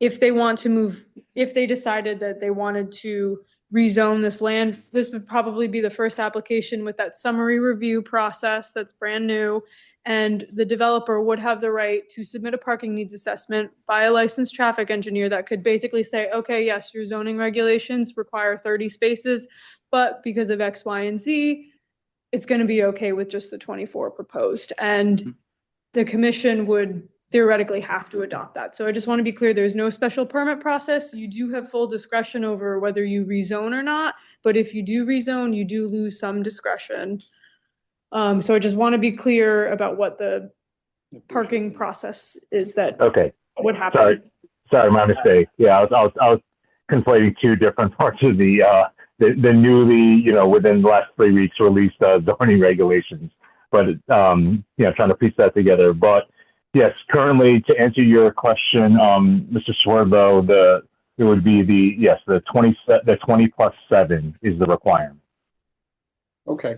if they want to move, if they decided that they wanted to rezone this land, this would probably be the first application with that summary review process that's brand new. And the developer would have the right to submit a parking needs assessment by a licensed traffic engineer that could basically say, okay, yes, your zoning regulations require 30 spaces, but because of X, Y, and Z, it's going to be okay with just the 24 proposed. And the commission would theoretically have to adopt that. So I just want to be clear, there's no special permit process. You do have full discretion over whether you rezone or not, but if you do rezone, you do lose some discretion. So I just want to be clear about what the parking process is that would happen. Sorry, my mistake. Yeah, I was conflating 2 different parts of the newly, within the last 3 weeks released zoning regulations. But trying to piece that together. But yes, currently to answer your question, Mr. Swerdlow, it would be the 20 plus 7 is the requirement. Okay.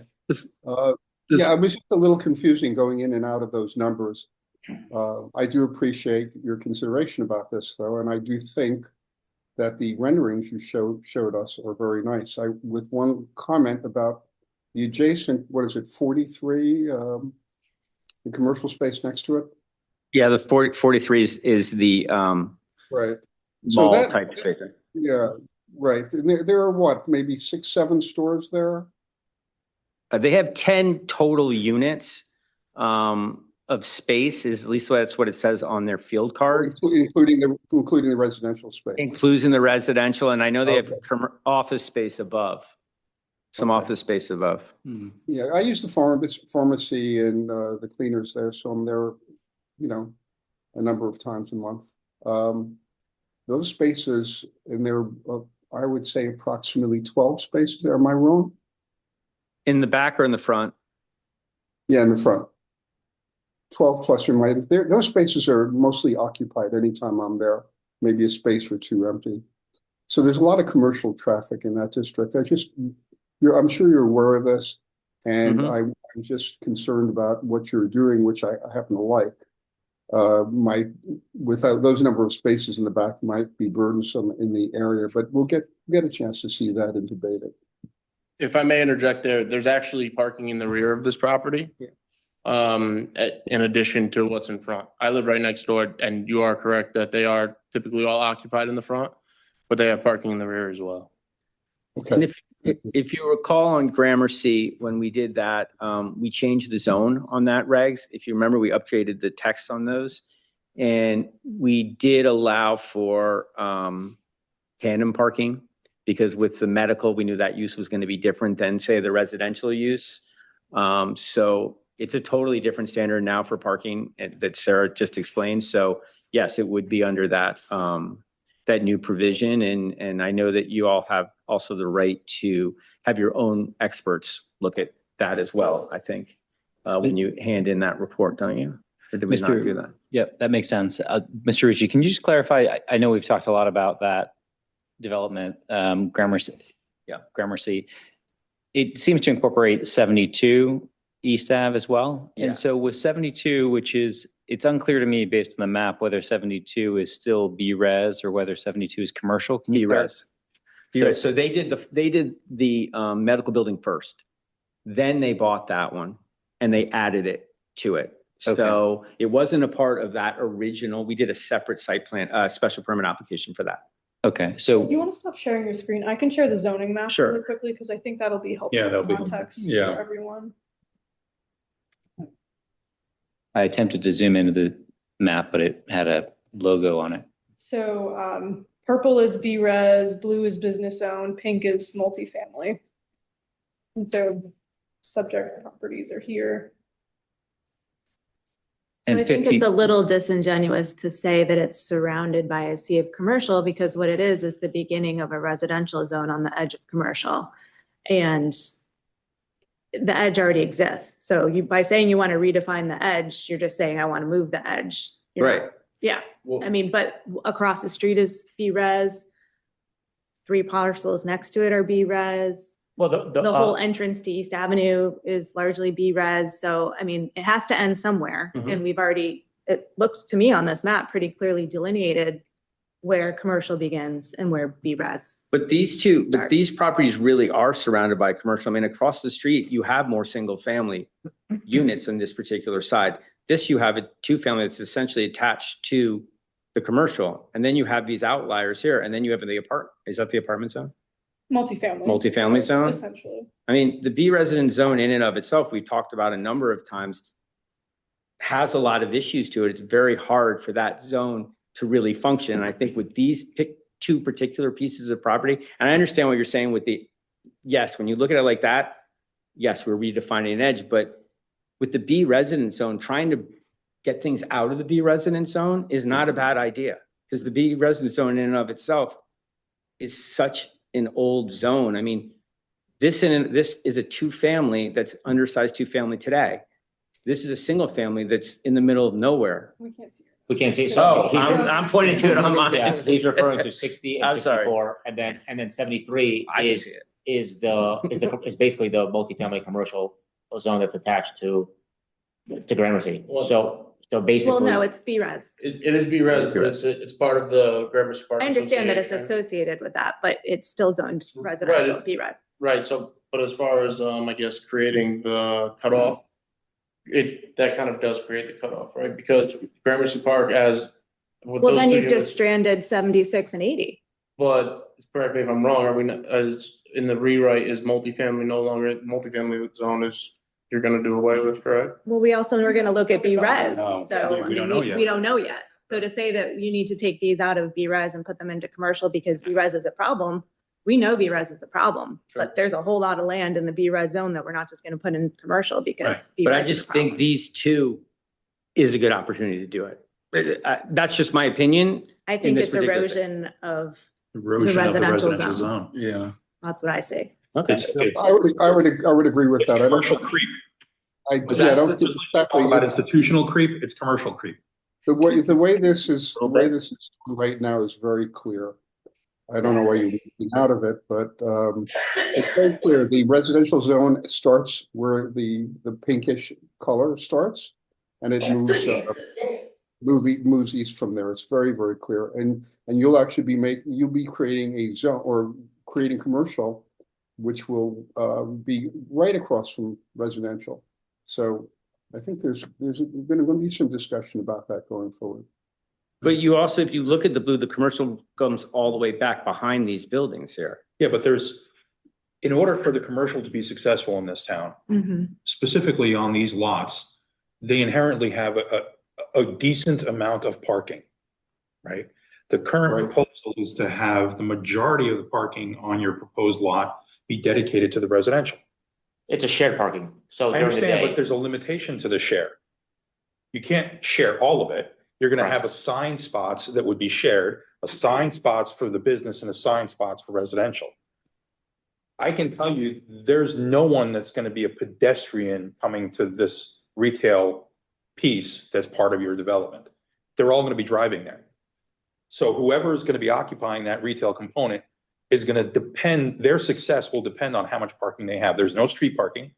Yeah, it was just a little confusing going in and out of those numbers. I do appreciate your consideration about this, though, and I do think that the renderings you showed us are very nice. With one comment about the adjacent, what is it, 43, the commercial space next to it? Yeah, the 43 is the right mall type space. Yeah, right. And there are what, maybe 6, 7 stores there? They have 10 total units of space, is at least that's what it says on their field card. Including the residential space. Including the residential, and I know they have office space above. Some office space above. Yeah, I use the pharmacy and the cleaners there, so I'm there, a number of times a month. Those spaces, and there are, I would say, approximately 12 spaces there. Am I wrong? In the back or in the front? Yeah, in the front. 12 plus or minus. Those spaces are mostly occupied anytime I'm there. Maybe a space or 2 empty. So there's a lot of commercial traffic in that district. I'm sure you're aware of this, and I'm just concerned about what you're doing, which I happen to like. might, without those number of spaces in the back, might be burdensome in the area, but we'll get a chance to see that and debate it. If I may interject there, there's actually parking in the rear of this property. In addition to what's in front. I live right next door, and you are correct that they are typically all occupied in the front, but they have parking in the rear as well. And if you recall on Gramercy, when we did that, we changed the zone on that regs. If you remember, we updated the text on those. And we did allow for tandem parking, because with the medical, we knew that use was going to be different than, say, the residential use. So it's a totally different standard now for parking that Sarah just explained. So yes, it would be under that that new provision. And I know that you all have also the right to have your own experts look at that as well, I think, when you hand in that report, don't you? Or did we not do that? Yep, that makes sense. Mr. Ricci, can you just clarify? I know we've talked a lot about that development, Gramercy. Yeah, Gramercy. It seems to incorporate 72 East Ave as well. Yeah. And so with 72, which is, it's unclear to me based on the map whether 72 is still B-res or whether 72 is commercial. Can you B-res. So they did the medical building first. Then they bought that one and they added it to it. So it wasn't a part of that original. We did a separate site plan, special permit application for that. Okay, so You want to stop sharing your screen? I can share the zoning map Sure. really quickly because I think that'll be helpful. Yeah, that'll be helpful. Context Yeah. for everyone. I attempted to zoom into the map, but it had a logo on it. So purple is B-res, blue is business zone, pink is multifamily. And so subject properties are here. So And I think 50 it's a little disingenuous to say that it's surrounded by a sea of commercial, because what it is the beginning of a residential zone on the edge of commercial. And the edge already exists. So you, by saying you want to redefine the edge, you're just saying, I want to move the edge. You're not- Right. Yeah. I mean, but across the street is B-res. 3 parcels next to it are B-res. Well, The whole entrance to East Avenue is largely B-res. So, I mean, it has to end somewhere. Mhm. And we've already, it looks to me on this map, pretty clearly delineated where commercial begins and where B-res. But these properties really are surrounded by commercial. I mean, across the street, you have more single family units on this particular side. This, you have a 2-family that's essentially attached to the commercial. And then you have these outliers here, and then you have the is that the apartment zone? Multifamily. Multifamily zone? Essentially. I mean, the B resident zone in and of itself, we talked about a number of times, has a lot of issues to it. It's very hard for that zone to really function. And I think with these 2 particular pieces of property, and I understand what you're saying with yes, when you look at it like that, yes, we're redefining an edge, but with the B resident zone, trying to get things out of the B resident zone is not a bad idea, because the B resident zone in and of itself is such an old zone. I mean, this is a 2-family that's undersized 2-family today. This is a single family that's in the middle of nowhere. We can't see it. We can't see it. Oh, So I'm pointing to it on mine. Yeah, he's referring to 60 I'm and sorry. 64, and then 73 I can see is basically the multifamily commercial zone that's attached to Gramercy. So basically. Well, no, it's B-res. It is B-res, but it's part of the Gramercy Park. I understand that it's Association. associated with that, but it's still zoned residential, Right. B-res. Right, so, but as far as, I guess, creating the cutoff, that kind of does create the cutoff, right? Because Gramercy Park as. with Well, those then 2 you've units- just stranded 76 and 80. But correct me if I'm wrong, are we, as in the rewrite, is multifamily no longer, multifamily zone is, you're gonna do away with, correct? Well, we also are gonna look at B-res, No, so we I don't mean, know yet. we don't know yet. So to say that you need to take these out of B-res and put them into commercial because B-res is a problem, we know B-res is a problem, but there's a whole lot of land in the B-res zone that we're not just gonna put in commercial because But I B-res is a just think problem. these 2 is a good opportunity to do it. That's just my opinion. I think this it's particular erosion of Erosion of the residential residential zone. zone. Yeah. That's what I say. Okay. I would agree with It's that. I don't, commercial creep. I But don't that's think talk exactly. about institutional creep, it's commercial creep. The way this is right now is very clear. I don't know why you're looking out of it, but it's very clear. The residential zone starts where the pinkish color starts, and it moves moves east from there. It's very, very clear. And you'll actually you'll be creating a zone or creating commercial, which will be right across from residential. So I think there's going to be some discussion about that going forward. But you also, if you look at the blue, the commercial comes all the way back behind these buildings here. Yeah, but in order for the commercial to be successful in this town, specifically on these lots, they inherently have a decent amount of parking, right? The current proposal is to have the majority of the parking on your proposed lot be dedicated to the residential. It's a shared parking, so I during the understand, day. but there's a limitation to the share. You can't share all of it. You're gonna have assigned spots that would be shared, assigned spots for the business and assigned spots for residential. I can tell you, there's no one that's gonna be a pedestrian coming to this retail piece that's part of your development. They're all gonna be driving there. So whoever is gonna be occupying that retail component is gonna depend, their success will depend on how much parking they have. There's no street parking.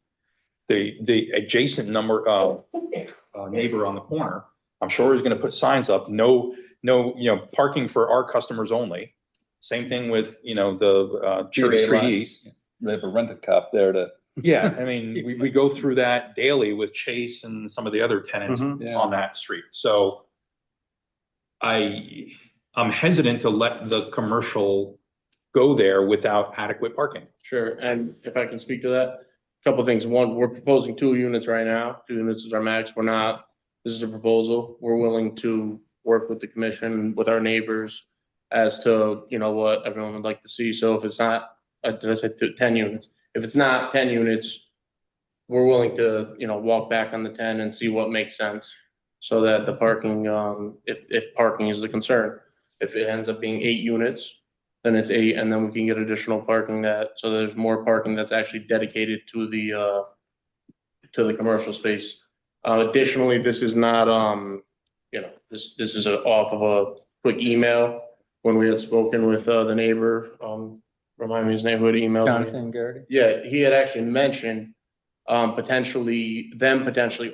The adjacent neighbor on the corner, I'm sure is gonna put signs up, no, parking for our customers only. Same thing with, the Cherry Street East. They have a rented cop there to. Yeah, I mean, we go through that daily with Chase and some of the other tenants on that street. So I'm hesitant to let the commercial go there without adequate parking. Sure, and if I can speak to that, a couple of things. One, we're proposing 2 units right now. 2 units is our max. This is a proposal. We're willing to work with the commission, with our neighbors as to, what everyone would like to see. So if it's not, did I say 10 units? If it's not 10 units, we're willing to, walk back on the 10 and see what makes sense. So that the parking, if parking is the concern, if it ends up being 8 units, then it's 8, and then we can get additional parking so there's more parking that's actually dedicated to the commercial space. Additionally, this is not, this is off of a quick email when we had spoken with the neighbor. Remind me his name, who had emailed me. Jonathan Garrity? Yeah, he had actually mentioned potentially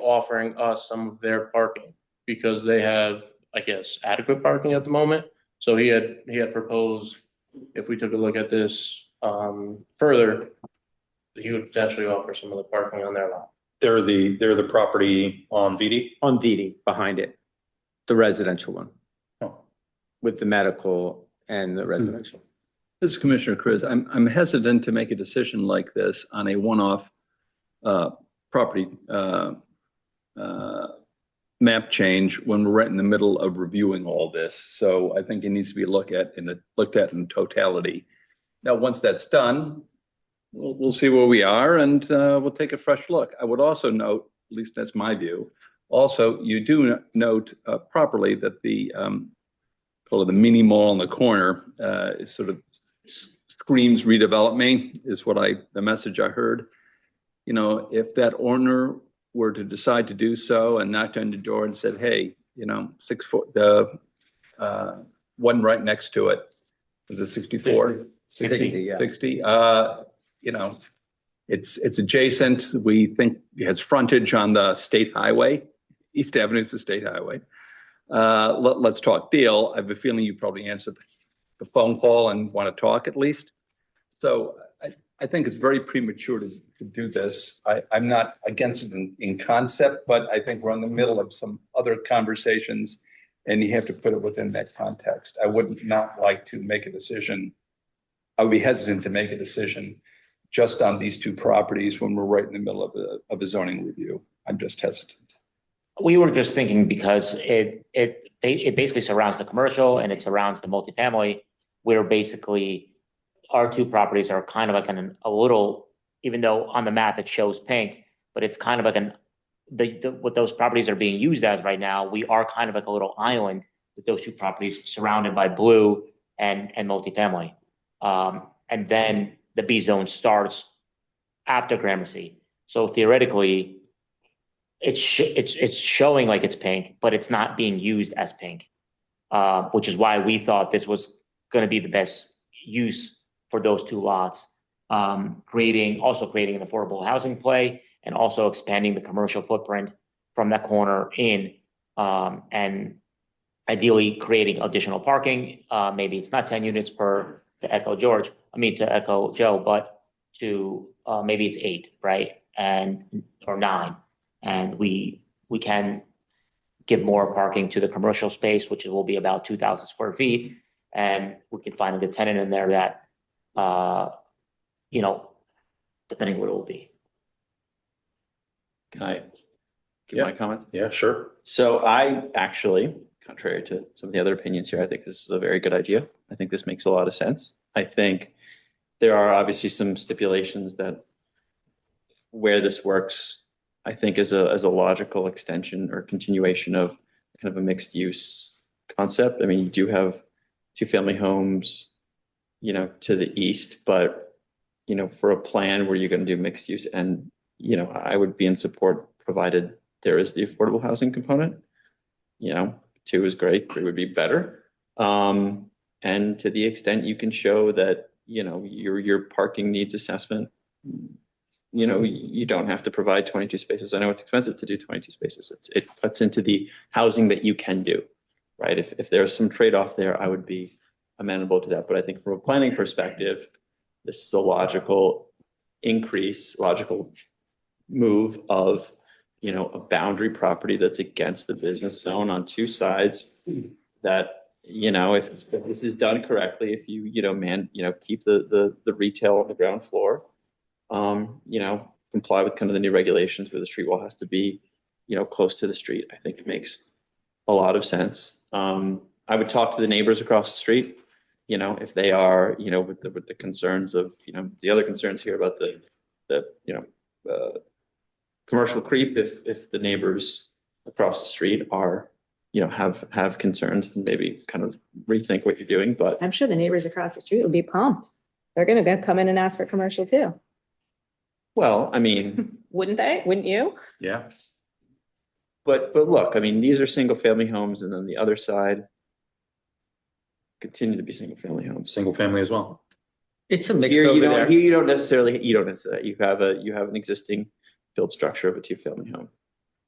offering us some of their parking because they have, I guess, adequate parking at the moment. So he had proposed if we took a look at this further, he would potentially offer some of the parking on their lot. They're the property on VD? On VD, behind it, the residential one. Oh. With the medical and the residential. This is Commissioner Chris. I'm hesitant to make a decision like this on a one-off property map change when we're right in the middle of reviewing all this. So I think it needs to be looked at in totality. Now, once that's done, we'll see where we are and we'll take a fresh look. I would also note, at least that's my view, also you do note properly that the call it the mini mall in the corner is sort of screams redevelop me is the message I heard. If that owner were to decide to do so and knocked on the door and said, hey, 6 foot, the one right next to it, was it 64? 60, yeah. 60. It's adjacent. We think it has frontage on the state highway. East Avenue is the state highway. Let's talk deal. I have a feeling you probably answered the phone call and want to talk at least. So I think it's very premature to do this. I'm not against it in concept, but I think we're in the middle of some other conversations and you have to put it within that context. I would not like to make a decision. I would be hesitant to make a decision just on these 2 properties when we're right in the middle of a zoning review. I'm just hesitant. We were just thinking because it basically surrounds the commercial and it surrounds the multifamily, where basically our 2 properties are kind of like a little, even though on the map it shows pink, but it's kind of like what those properties are being used as right now. We are kind of like a little island with those 2 properties surrounded by blue and multifamily. And then the B zone starts after Gramercy. So theoretically, it's showing like it's pink, but it's not being used as pink, which is why we thought this was going to be the best use for those 2 lots, creating an affordable housing play and also expanding the commercial footprint from that corner in. And ideally creating additional parking. Maybe it's not 10 units to echo Joe, but to maybe it's 8, right? Or 9. And we can give more parking to the commercial space, which will be about 2,000 square feet. And we can find a good tenant in there that, depending what it will be. Can I give my comment? Yeah, sure. So I actually, contrary to some of the other opinions here, I think this is a very good idea. I think this makes a lot of sense. I think there are obviously some stipulations that where this works, I think as a logical extension or continuation of kind of a mixed use concept. I mean, you do have 2-family homes, to the east, but, for a plan where you're going to do mixed use and, I would be in support provided there is the affordable housing component. 2 is great, 3 would be better. And to the extent you can show that, your parking needs assessment, you don't have to provide 22 spaces. I know it's expensive to do 22 spaces. It cuts into the housing that you can do, right? If there's some trade-off there, I would be amenable to that. But I think from a planning perspective, this is a logical move of, a boundary property that's against the business zone on 2 sides that, if this is done correctly, if you, keep the retail on the ground floor, comply with kind of the new regulations where the street wall has to be, close to the street. I think it makes a lot of sense. I would talk to the neighbors across the street, if they are, with the concerns of, the other concerns here about the commercial creep, if the neighbors across the street are, have concerns, then maybe kind of rethink what you're doing. But I'm sure the neighbors across the street would be pumped. They're going to come in and ask for commercial too. well, I mean, Wouldn't they? Wouldn't you? yeah. But look, I mean, these are single family homes, and then the other side continue to be single family homes. Single family as well. It's a mix Here, over there. you don't necessarily. You have an existing build structure of a 2-family home,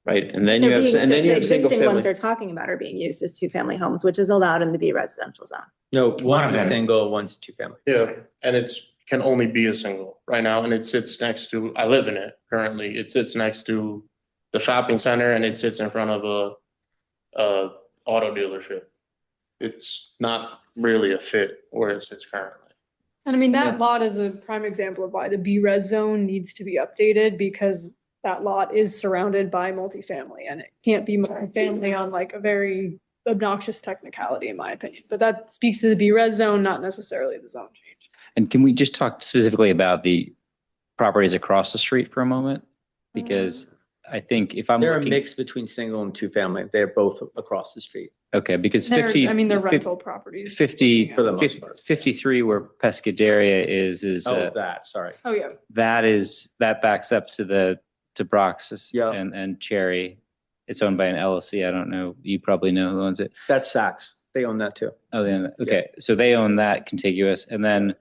right? And then you have The single existing ones family. they're talking about are being used as 2-family homes, which is allowed in the B residential zone. No, One one's of a them. single, one's a 2-family. Yeah, and can only be a single right now, and it sits next to, I live in it currently, it sits next to the shopping center and it sits in front of a auto dealership. It's not really a fit where it sits currently. And I mean, that lot is a prime example of why the B-res zone needs to be updated, because that lot is surrounded by multifamily, and it can't be multifamily on like a very obnoxious technicality, in my opinion. But that speaks to the B-res zone, not necessarily the zone change. And can we just talk specifically about the properties across the street for a moment? Because I think if I'm They're a looking, mix between single and 2-family. They're both across the street. okay, because They're 50. they're 50 rental properties. 50 For the most part. 53 where Pescaderia is Oh, sorry. Oh, yeah. that backs up to Brox's Yeah. and Cherry. It's owned by an LLC. I don't know. You probably know who owns it. That's Saks. They own that too. Oh, they own that. Okay. So they own that contiguous, and then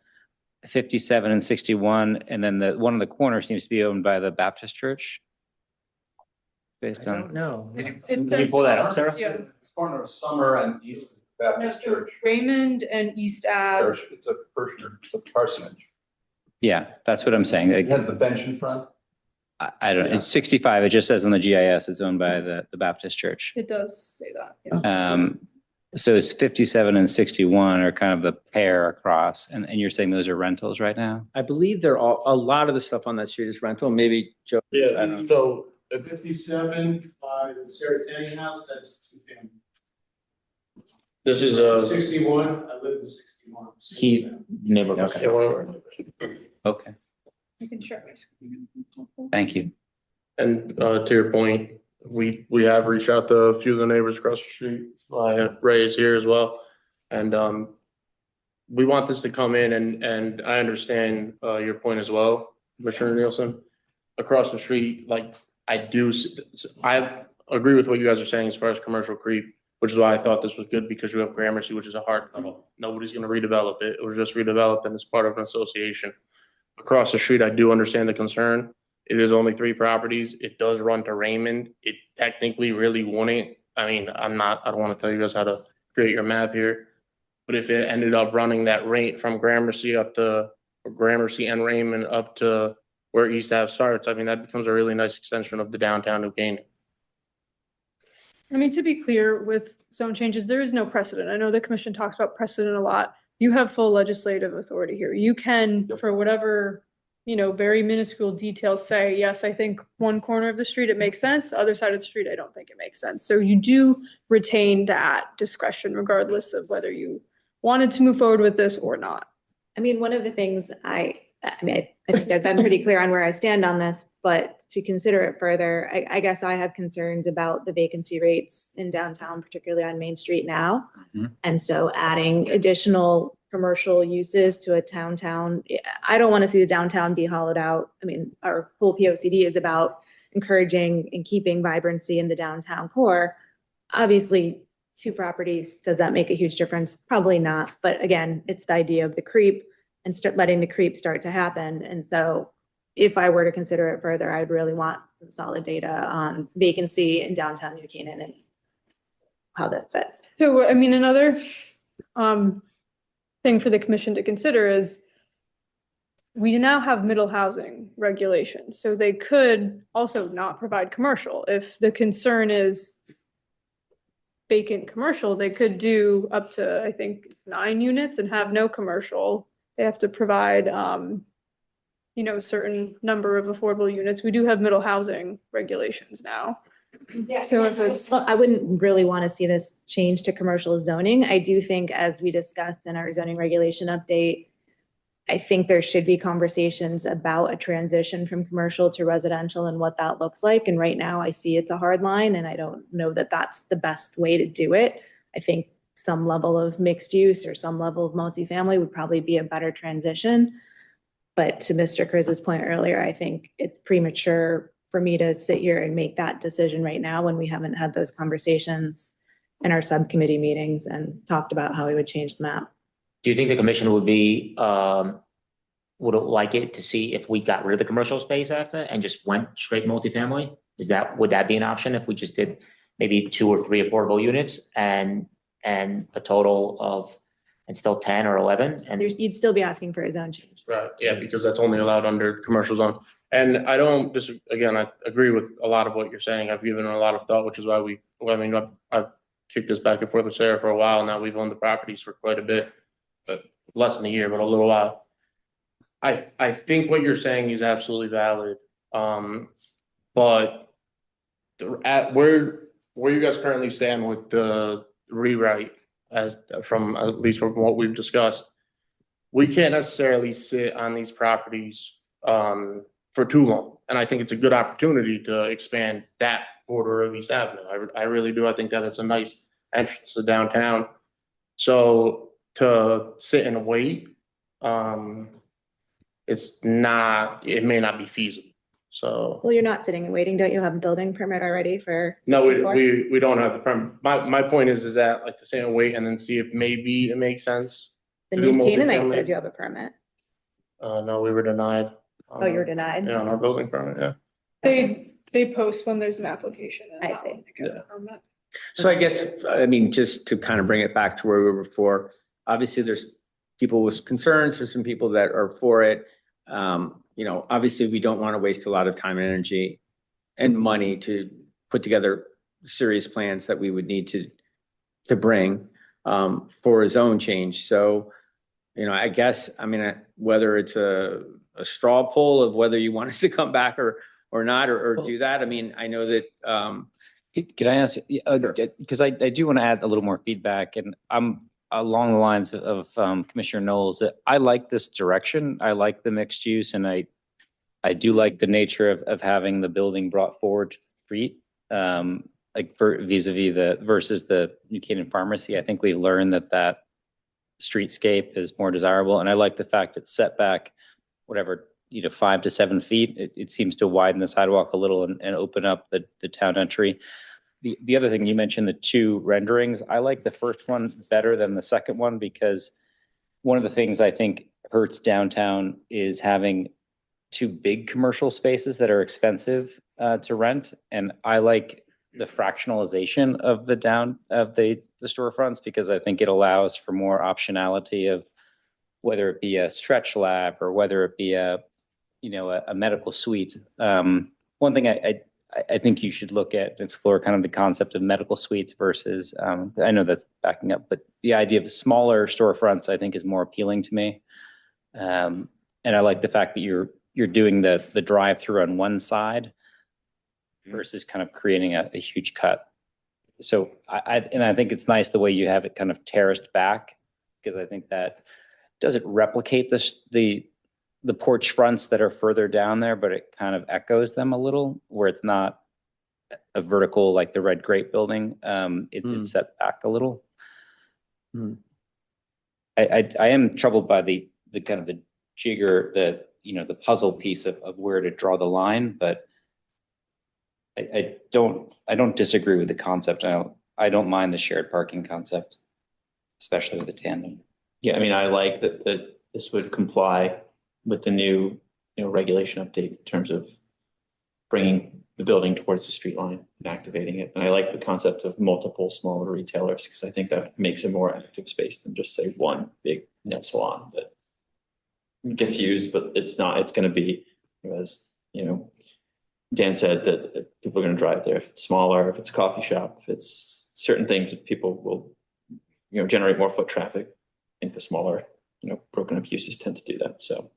57 and 61. And then one of the corners seems to be owned by the Baptist church. Based on, know. Can you pull that up, Sarah? Yeah. Corner of Summer and East Baptist Church. Raymond and East Ave. It's a parishioner, it's a parsonage. yeah, that's what I'm saying. It has the bench in front. I don't know. It's 65. It just says on the GIS it's owned by the Baptist church. It does say that. Yeah. So it's 57 and 61 are kind of the pair across, and you're saying those are rentals right now? I believe they're all, a lot of the stuff on that street is rental. Maybe Joe. I Yeah, don't know. so 57 by the Sarah Tanny house, that's 2-family. this is 61, I live in 61. He neighbor. Okay, I can share my screen. thank you. And to your point, we have reached out to a few of the neighbors across the street. Ray is here as well. And we want this to come in, and I understand your point as well, Commissioner Nielsen. Across the street, like I agree with what you guys are saying as far as commercial creep, which is why I thought this was good, because you have Gramercy, which is a hard tunnel. Nobody's gonna redevelop it. It was just redeveloped and it's part of an association. Across the street, I do understand the concern. It is only 3 properties. It does run to Raymond. It technically really wouldn't. I mean, I don't want to tell you guys how to create your map here. But if it ended up running that rate from Gramercy and Raymond up to where East Ave starts, I mean, that becomes a really nice extension of the downtown New Canaan. I mean, to be clear, with zone changes, there is no precedent. I know the commission talks about precedent a lot. You have full legislative authority here. You can, for whatever, very minuscule details, say, yes, I think one corner of the street, it makes sense. The other side of the street, I don't think it makes sense. So you do retain that discretion regardless of whether you wanted to move forward with this or not. I mean, one of the things I think I've been pretty clear on where I stand on this, but to consider it further, I guess I have concerns about the vacancy rates in downtown, particularly on Main Street now. And so adding additional commercial uses to a downtown, I don't want to see the downtown be hollowed out. I mean, our whole POCD is about encouraging and keeping vibrancy in the downtown core. Obviously, 2 properties, does that make a huge difference? Probably not. But again, it's the idea of the creep and start letting the creep start to happen. And so if I were to consider it further, I'd really want some solid data on vacancy in downtown New Canaan and how that fits. So, I mean, another thing for the commission to consider is we now have middle housing regulations. So they could also not provide commercial. If the concern is vacant commercial, they could do up to, I think, 9 units and have no commercial. They have to provide, certain number of affordable units. We do have middle housing regulations now. Yeah. So if it's, I wouldn't really want to see this change to commercial zoning. I do think, as we discussed in our zoning regulation update, I think there should be conversations about a transition from commercial to residential and what that looks like. And right now I see it's a hard line, and I don't know that that's the best way to do it. I think some level of mixed use or some level of multifamily would probably be a better transition. But to Mr. Chris's point earlier, I think it's premature for me to sit here and make that decision right now when we haven't had those conversations in our subcommittee meetings and talked about how we would change the map. Do you think the commission would be, would like it to see if we got rid of the commercial space actor and just went straight multifamily? Would that be an option if we just did maybe 2 or 3 affordable units and a total of, and still 10 or 11? And You'd still be asking for a zone change. Right, yeah, because that's only allowed under commercial zone. And I don't just, again, I agree with a lot of what you're saying. I've given it a lot of thought, which is why I've kicked this back and forth with Sarah for a while now. We've owned the properties for quite a bit, but less than a year, but a little while. I think what you're saying is absolutely valid. But at where you guys currently stand with the rewrite, at least from what we've discussed, we can't necessarily sit on these properties for too long. And I think it's a good opportunity to expand that border of East Avenue. I really do. I think that it's a nice entrance to downtown. So to sit and wait, it may not be feasible. So. Well, you're not sitting and waiting. Don't you have a building permit already for? No, we don't have the permit. My point is that like to sit and wait and then see if maybe it makes sense. The to do New Canaanite multifamily. says you have a permit. No, we were denied. Oh, you were denied? Yeah, on our building permit, yeah. they post when there's an application. I see. So I guess, I mean, just to kind of bring it back to where we were before, obviously there's people with concerns, there's some people that are for it. Obviously we don't want to waste a lot of time and energy and money to put together serious plans that we would need to bring for a zone change. So, I guess, whether it's a straw poll of whether you want us to come back or not, or do that. I know that, could I ask, because I do want to add a little more feedback, and I'm along the lines of Commissioner Knowles, that I like this direction. I like the mixed use, and I do like the nature of having the building brought forward to the street, vis-a-vis versus the New Canaan Pharmacy. I think we've learned that streetscape is more desirable, and I like the fact it's set back, 5 to 7 feet. It seems to widen the sidewalk a little and open up the town entry. The other thing you mentioned, the 2 renderings, I like the first one better than the second one, because one of the things I think hurts downtown is having 2 big commercial spaces that are expensive to rent. And I like the fractionalization of the storefronts, because I think it allows for more optionality of whether it be a stretch lab or whether it be a medical suite. One thing I think you should look at and explore kind of the concept of medical suites versus, I know that's backing up, but the idea of smaller storefronts, I think, is more appealing to me. And I like the fact that you're doing the drive-through on one side versus kind of creating a huge cut. So I think it's nice the way you have it kind of terraced back, because I think that doesn't replicate the porch fronts that are further down there, but it kind of echoes them a little, where it's not a vertical like the Red Grape building. It's set back a little. I am troubled by the kind of the jigger, the puzzle piece of where to draw the line, but I don't disagree with the concept. I don't mind the shared parking concept, especially with the tandem. Yeah, I mean, I like that this would comply with the new, regulation update in terms of bringing the building towards the street line and activating it. And I like the concept of multiple smaller retailers, because I think that makes a more active space than just say one big nail salon that gets used, but it's not. It's going to be, as Dan said, that people are going to drive there. If it's smaller, if it's a coffee shop, if it's certain things, that people will, generate more foot traffic. I think the smaller, broken up uses tend to do that. So,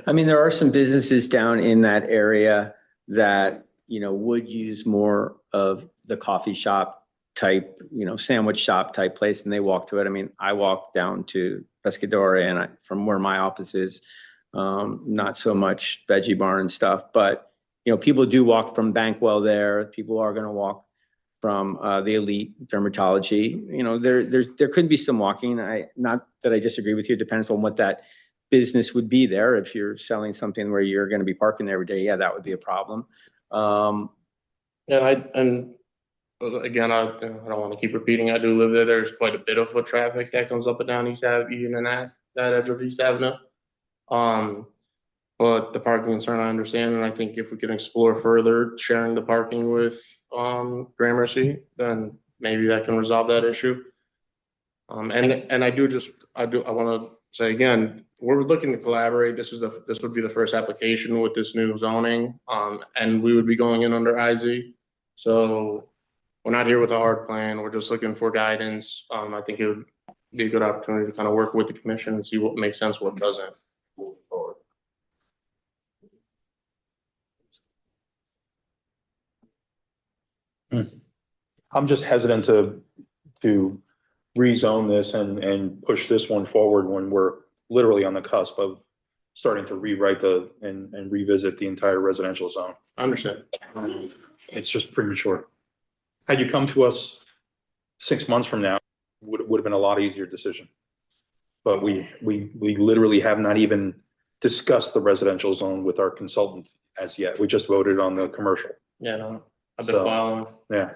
I mean, there are some businesses down in that area that, would use more of the coffee shop type, sandwich shop type place, and they walk to it. I mean, I walk down to Pescador, and from where my office is, not so much Veggie Bar and stuff, but, people do walk from Bankwell there. People are going to walk from the Elite Dermatology. There could be some walking. Not that I disagree with you. It depends on what that business would be there. If you're selling something where you're going to be parking there every day, yeah, that would be a problem. And again, I don't want to keep repeating. I do live there. There's quite a bit of foot traffic that comes up and down East Avenue, even in that edge of East Avenue. But the parking concern I understand, and I think if we can explore further sharing the parking with Gramercy, then maybe that can resolve that issue. And I want to say again, we're looking to collaborate. This would be the first application with this new zoning, and we would be going in under IZ. So we're not here with a hard plan. We're just looking for guidance. I think it would be a good opportunity to kind of work with the commission and see what makes sense, what doesn't, moving forward. I'm just hesitant to rezone this and push this one forward when we're literally on the cusp of starting to rewrite and revisit the entire residential zone. I understand. It's just premature. Had you come to us 6 months from now, would have been a lot easier decision. But we literally have not even discussed the residential zone with our consultant as yet. We just voted on the commercial. Yeah, no, I've been following. Yeah.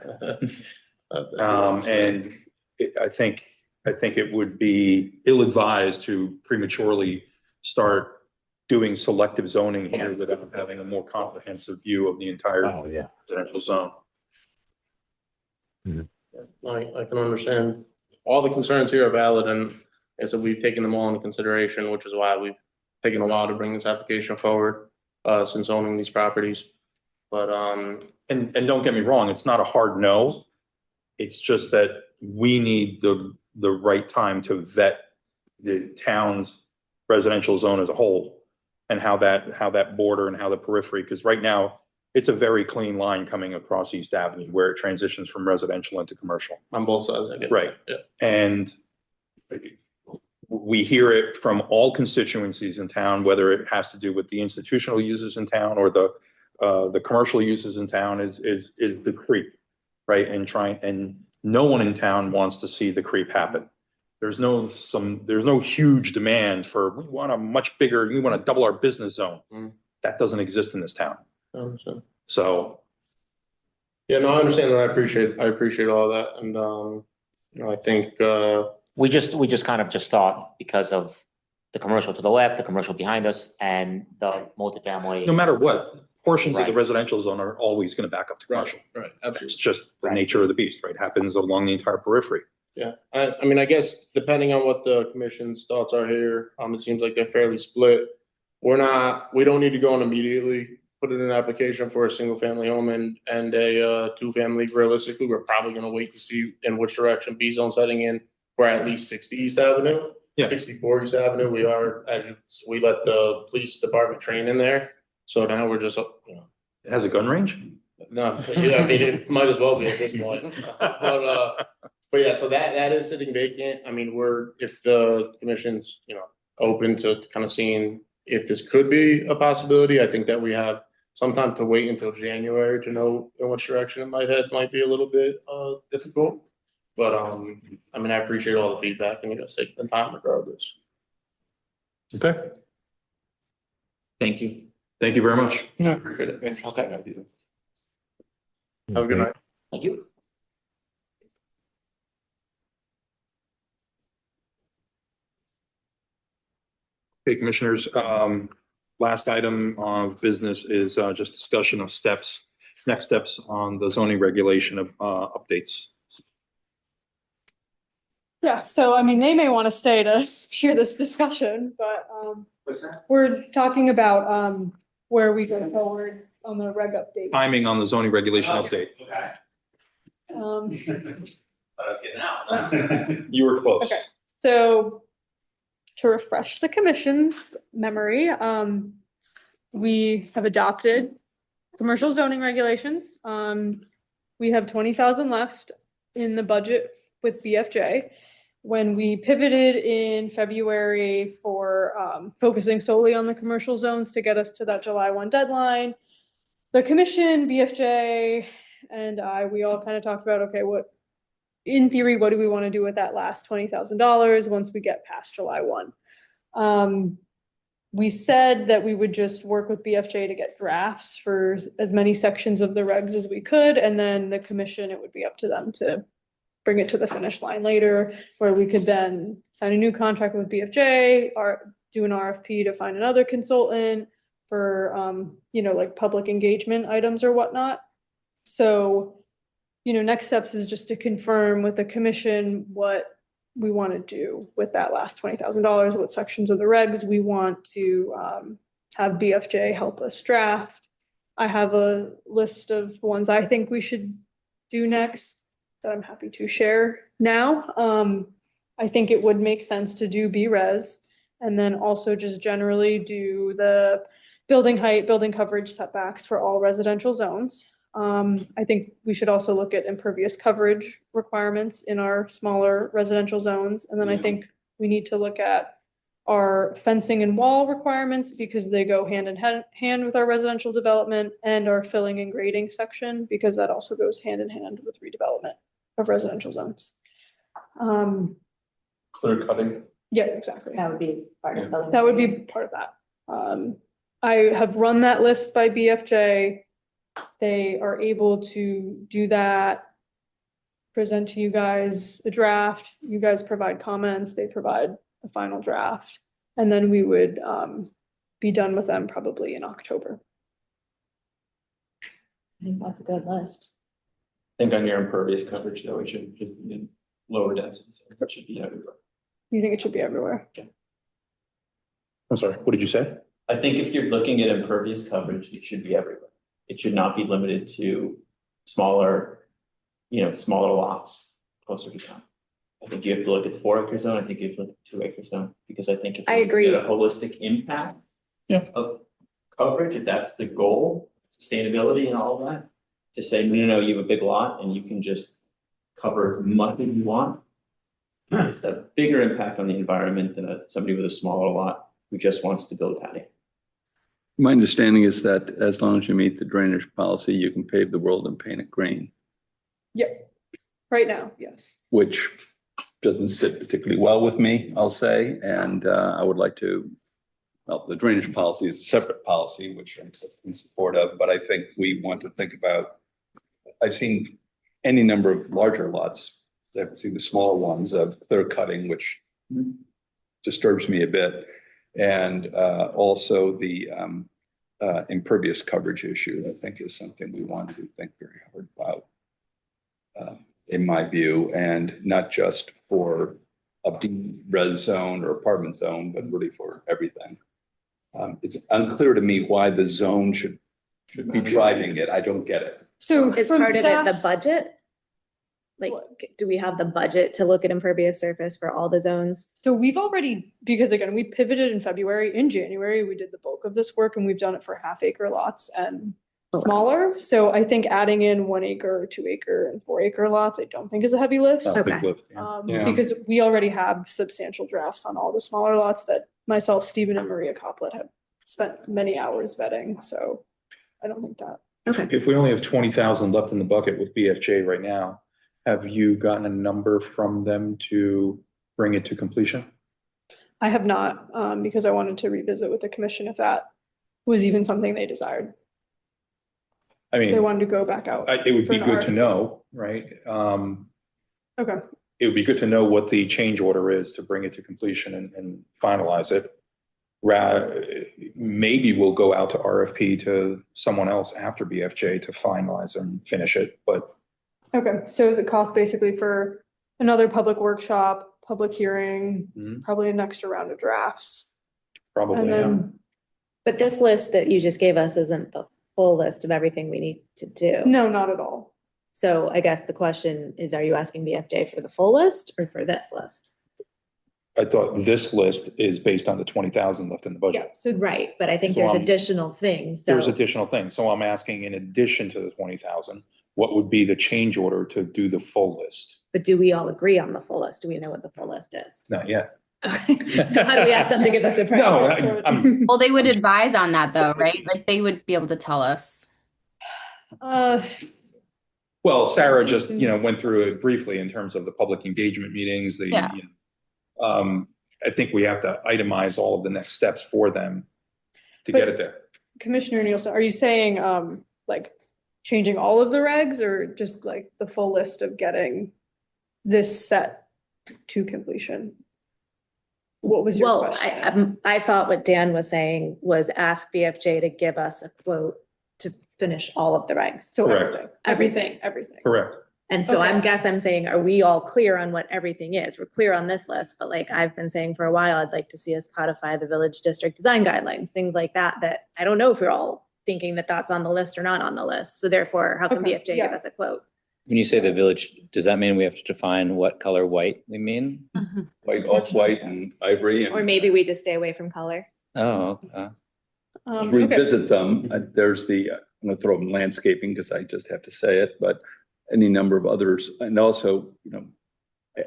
And I think it would be ill-advised to prematurely start doing selective zoning here without having a more comprehensive view of the entire residential zone. I can understand. All the concerns here are valid, and so we've taken them all into consideration, which is why we've taken a while to bring this application forward since owning these properties. But and don't get me wrong, it's not a hard no. It's just that we need the right time to vet the town's residential zone as a whole, and how that border and how the periphery, because right now it's a very clean line coming across East Avenue where it transitions from residential into commercial. On both sides, I get it. Right. Yeah. And we hear it from all constituencies in town, whether it has to do with the institutional uses in town or the commercial uses in town is the creep, right? And no one in town wants to see the creep happen. There's no huge demand for, we want to double our business zone. That doesn't exist in this town. I understand. So. Yeah, no, I understand that. I appreciate all that. And, I think, we just kind of thought, because of the commercial to the left, the commercial behind us, and the multifamily. No matter what, portions of the Right. residential zone are always going to back up to commercial. Right, It's absolutely. just the nature of the beast, right? Happens along the entire periphery. Yeah, I mean, I guess depending on what the commission's thoughts are here, it seems like they're fairly split. We don't need to go in immediately, put in an application for a single family home and a two-family. Realistically, we're probably gonna wait to see in which direction B zone's heading in for at least 60 East Avenue. Yeah. 64 East Avenue, we let the police department train in there. So now we're just, It has a gun range? no, yeah, I mean, it might as well be at this point. But yeah, so that is sitting vacant. I mean, if the commission's, open to kind of seeing if this could be a possibility, I think that we have some time to wait until January to know in which direction it might head. Might be a little bit difficult. But I mean, I appreciate all the feedback and you guys taking the time regardless. Okay. Thank you. Thank you very much. Yeah, appreciate it. Okay. Have a good night. Thank you. Okay, commissioners, last item of business is just discussion of next steps on the zoning regulation of updates. Yeah, so I mean, they may want to stay to hear this discussion, but What's that? we're talking about where we go forward on the reg update. Timing on the zoning regulation update. Okay. Um, I was getting out. You were close. Okay, so to refresh the commission's memory, we have adopted commercial zoning regulations. We have 20,000 left in the budget with BFJ. When we pivoted in February for focusing solely on the commercial zones to get us to that July 1 deadline, the commission, BFJ, and we all kind of talked about, okay, in theory, what do we want to do with that last $20,000 once we get past July 1? We said that we would just work with BFJ to get drafts for as many sections of the regs as we could, and then the commission, it would be up to them to bring it to the finish line later, where we could then sign a new contract with BFJ or do an RFP to find another consultant for, like public engagement items or whatnot. So, next steps is just to confirm with the commission what we want to do with that last $20,000, what sections of the regs we want to have BFJ help us draft. I have a list of ones I think we should do next that I'm happy to share now. I think it would make sense to do BRES and then also just generally do the building height, building coverage setbacks for all residential zones. I think we should also look at impervious coverage requirements in our smaller residential zones. And then I think we need to look at our fencing and wall requirements because they go hand in hand with our residential development, and our filling and grading section because that also goes hand in hand with redevelopment of residential zones. Clear cutting. Yeah, exactly. That would be part of the. That would be part of that. I have run that list by BFJ. They are able to do that, present to you guys a draft. You guys provide comments, they provide a final draft, and then we would be done with them probably in October. I think that's a good list. I think on your impervious coverage, though, it should just be in lower density, so it should be everywhere. You think it should be everywhere? I'm sorry, what did you say? I think if you're looking at impervious coverage, it should be everywhere. It should not be limited to smaller lots closer to town. I think you have to look at the 4 acre zone. I think you have to look at 2 acre zone, because I think if I you agree. get a holistic impact of coverage, if that's the goal, sustainability and all of that, to say, no, you have a big lot and you can just cover as much as you want. It's a bigger impact on the environment than somebody with a smaller lot who just wants to build a patio. My understanding is that as long as you meet the drainage policy, you can pave the world and paint it green, Yep. Right now, yes. which doesn't sit particularly well with me, I'll say. And I would like to, well, the drainage policy is a separate policy, which I'm in support of, but I think we want to think about, I've seen any number of larger lots. I haven't seen the smaller ones of clear cutting, which disturbs me a bit. And also the impervious coverage issue, I think is something we want to think very hard about. In my view, and not just for a res zone or apartment zone, but really for everything. It's unclear to me why the zone should be driving it. I don't get it. So Is from part of it the staff's- budget? Like, do we have the budget to look at impervious surface for all the zones? So we've already, because again, we pivoted in February. In January, we did the bulk of this work and we've done it for 1/2 acre lots and smaller. So I think adding in 1 acre, 2 acre and 4 acre lots, I don't think is a heavy lift. Not a big lift, yeah. Because we already have substantial drafts on all the smaller lots that myself, Stephen and Maria Coplet have spent many hours vetting. So I don't think that. If we only have 20,000 left in the bucket with BFJ right now, have you gotten a number from them to bring it to completion? I have not, because I wanted to revisit with the commission if that was even something they desired. I mean, They wanted to go back out. it would for be an good to RFP. know, right? Okay, It would be good to know what the change order is to bring it to completion and finalize it. Maybe we'll go out to RFP to someone else after BFJ to finalize and finish it, but okay. So the cost basically for another public workshop, public hearing, probably an extra round of drafts. probably, And yeah. then, But this list that you just gave us isn't the full list of everything we need to do. no, not at all. So I guess the question is, are you asking BFJ for the full list or for this list? I thought this list is based on the 20,000 left in the budget. Yeah, so Right, but I think So, there's additional things, so. There's additional things. So I'm asking, in addition to the 20,000, what would be the change order to do the full list? But do we all agree on the full list? Do we know what the full list is? Not yet. So how do we ask them to give us a price? No, I'm, Well, they would advise on that though, right? Like they would be able to tell us. well, Sarah just, went through it briefly in terms of the public engagement meetings, Yeah. I think we have to itemize all of the next steps for them to But- get it there. Commissioner Nielsen, are you saying, like changing all of the regs or just like the full list of getting this set to completion? What was your Well, question? I thought what Dan was saying was ask BFJ to give us a quote to finish all of the regs. So Correct. everything. Correct. And so Okay. I'm saying, are we all clear on what everything is? We're clear on this list, but like I've been saying for a while, I'd like to see us codify the village district design guidelines, things like that, that I don't know if we're all thinking that that's on the list or not on the list. So therefore, how can Okay, BFJ yeah. give us a quote? When you say the village, does that mean we have to define what color white we mean? White, off-white and ivory Or and maybe we just stay away from color. Oh, Okay. revisit them. There's I'm gonna throw in landscaping because I just have to say it, but any number of others. And also,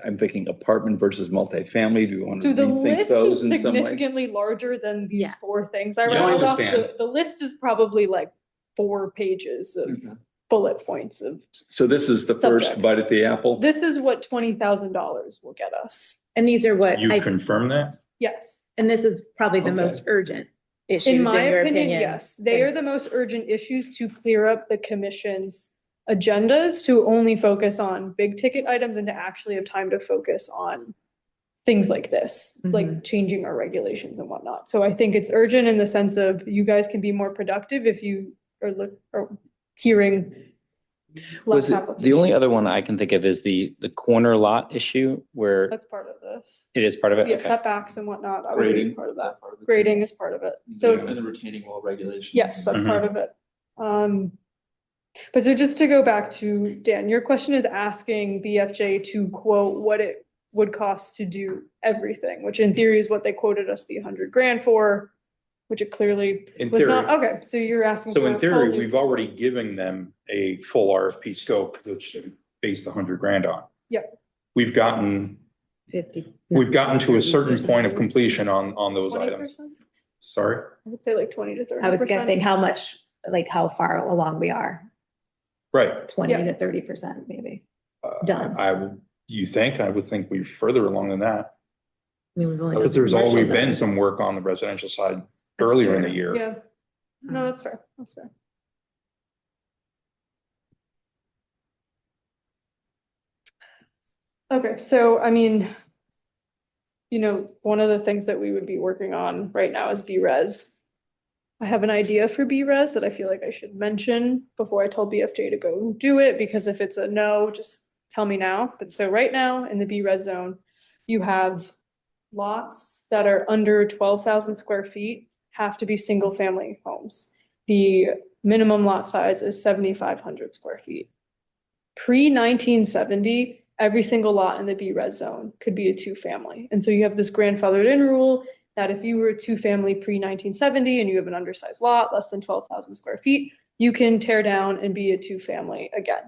I'm thinking apartment versus multifamily. Do you want to So the rethink list those is in some way? significantly larger than these Yeah. 4 things I Yeah, I rattled off. understand. The list is probably like 4 pages of bullet points of, So this is the first Subjects. bite at the apple? this is what $20,000 will get us. And these are what You I, confirm that? Yes. and this is probably the Okay. most urgent issues In in my your opinion, opinion. yes. They are the most urgent issues to clear up the commission's agendas to only focus on big ticket items and to actually have time to focus on things like this, like changing our regulations and whatnot. So I think it's urgent in the sense of you guys can be more productive if you are hearing less was it, the applications. only other one I can think of is the corner lot issue where That's part of this. it is part of it. Yeah, Okay. setbacks and whatnot, that would be Grading. part of that. Part of it. Grading is part of it. So And the retaining wall regulations. yes, that's Mhm. part of it. But so just to go back to Dan, your question is asking BFJ to quote what it would cost to do everything, which in theory is what they quoted us the $100,000 for, which it clearly In was not. theory. Okay, so you're asking. So for in a theory, full- we've already given them a full RFP scope, which they based $100,000 on. Yep. We've gotten to a certain point of completion on those items. 20%? Sorry? I would say like 20 to 30%. I was guessing how much, like how far along we are, Right. 20 Yeah. to 30% maybe. Done. You think? I would think we're further along than that. I mean, we've only. Because done there's commercial always been zoning. some work on the residential side That's earlier in the true. year. Yeah. No, that's fair. That's fair. Okay, so I mean, one of the things that we would be working on right now is VRES. I have an idea for B-Res that I feel like I should mention before I tell BFJ to go do it, because if it's a no, just tell me now. But so right now in the B-Res zone, you have lots that are under 12,000 square feet have to be single family homes. The minimum lot size is 7,500 square feet. Pre-1970, every single lot in the B-Res zone could be a two-family. And so you have this grandfathered in rule that if you were a two-family pre-1970 and you have an undersized lot, less than 12,000 square feet, you can tear down and be a two-family again.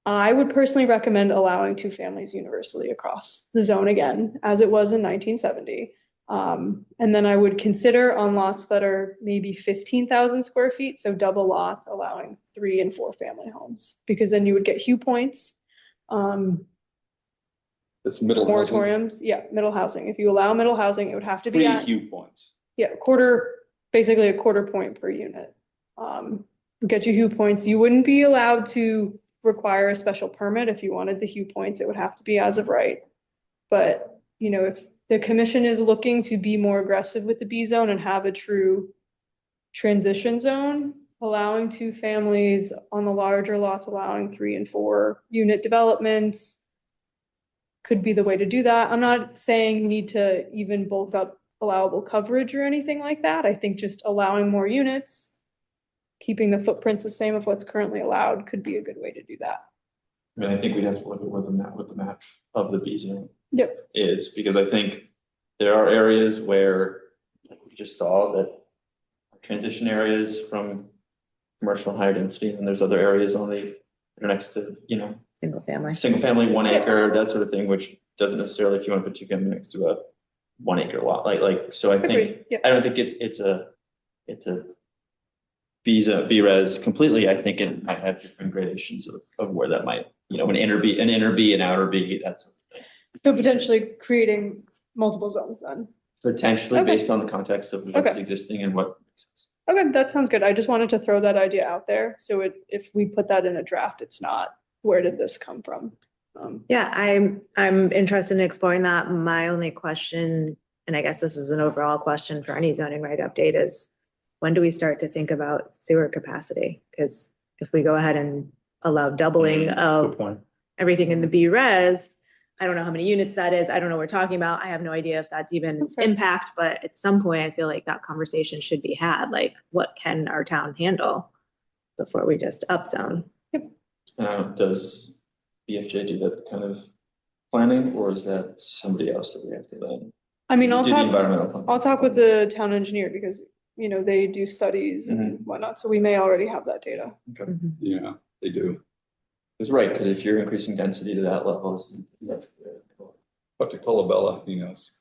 I would personally recommend allowing two families universally across the zone again, as it was in 1970. And then I would consider on lots that are maybe 15,000 square feet, so double lots, allowing 3 and 4 family homes, because then you would get Hugh points. That's middle housing. Moratoriums, yeah, middle housing. If you allow middle housing, it would have to be at, Hugh points. yeah, basically a quarter point per unit. Get you Hugh points. You wouldn't be allowed to require a special permit if you wanted the Hugh points. It would have to be as of right. But, you know, if the commission is looking to be more aggressive with the B zone and have a true transition zone, allowing two families on the larger lots, allowing 3 and 4 unit developments could be the way to do that. I'm not saying you need to even bulk up allowable coverage or anything like that. I think just allowing more units, keeping the footprints the same of what's currently allowed could be a good way to do that. I mean, I think we'd have to look at what the map of the B zone Yep. is, because I think there are areas where, like we just saw, that transition areas from commercial and higher density, and there's other areas on the, that are next to, you know, single family, 1 acre, that sort of thing, which doesn't necessarily, if you want to put two family next to a 1 acre lot, so I think, Agreed. Yep. I don't think it's a B-res completely. I think it might have different gradations of where that might, you know, an inner B, an outer B, that sort of thing. So potentially creating multiple zones then. Potentially Okay. based on the context of what's Okay. existing and what makes sense. Okay, that sounds good. I just wanted to throw that idea out there. So if we put that in a draft, it's not, where did this come from? Yeah, I'm interested in exploring that. My only question, and I guess this is an overall question for any zoning reg update, is when do we start to think about sewer capacity? Because if we go ahead and allow doubling of everything in the B-res, I don't know how many units that is. I don't know what we're talking about. I have no idea if that's even impact, but at some point I feel like that conversation should be had. Like, what can our town handle before we just upzone? Does BFJ do that kind of planning, or is that somebody else that we have to then? I mean, do the environmental plan? I'll talk with the town engineer because, you know, they do studies and whatnot. So we may already have that data. Okay. Yeah, they do. That's right, because if you're increasing density to that level, it's. But to Colabella, he knows.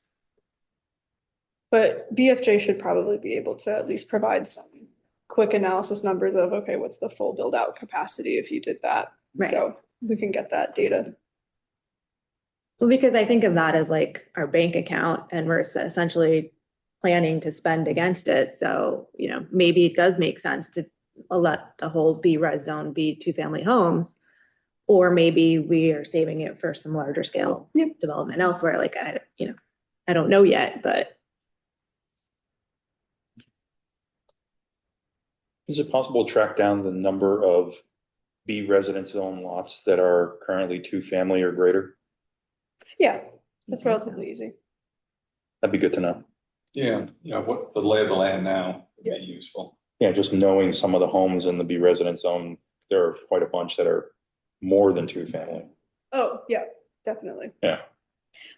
But BFJ should probably be able to at least provide some quick analysis numbers of, okay, what's the full build out capacity if you did that? Right. So we can get that data. Well, because I think of that as like our bank account and we're essentially planning to spend against it. So, you know, maybe it does make sense to let the whole B-res zone be two family homes. Or maybe we are saving it for some larger scale development elsewhere. Like, I don't know yet, but. Is it possible to track down the number of B residence zone lots that are currently two family or greater? Yeah, that's relatively easy. That'd be good to know. Yeah, what the lay of the land now would be useful. Yeah, just knowing some of the homes in the B residence zone, there are quite a bunch that are more than two family. Oh, yeah, definitely. Yeah.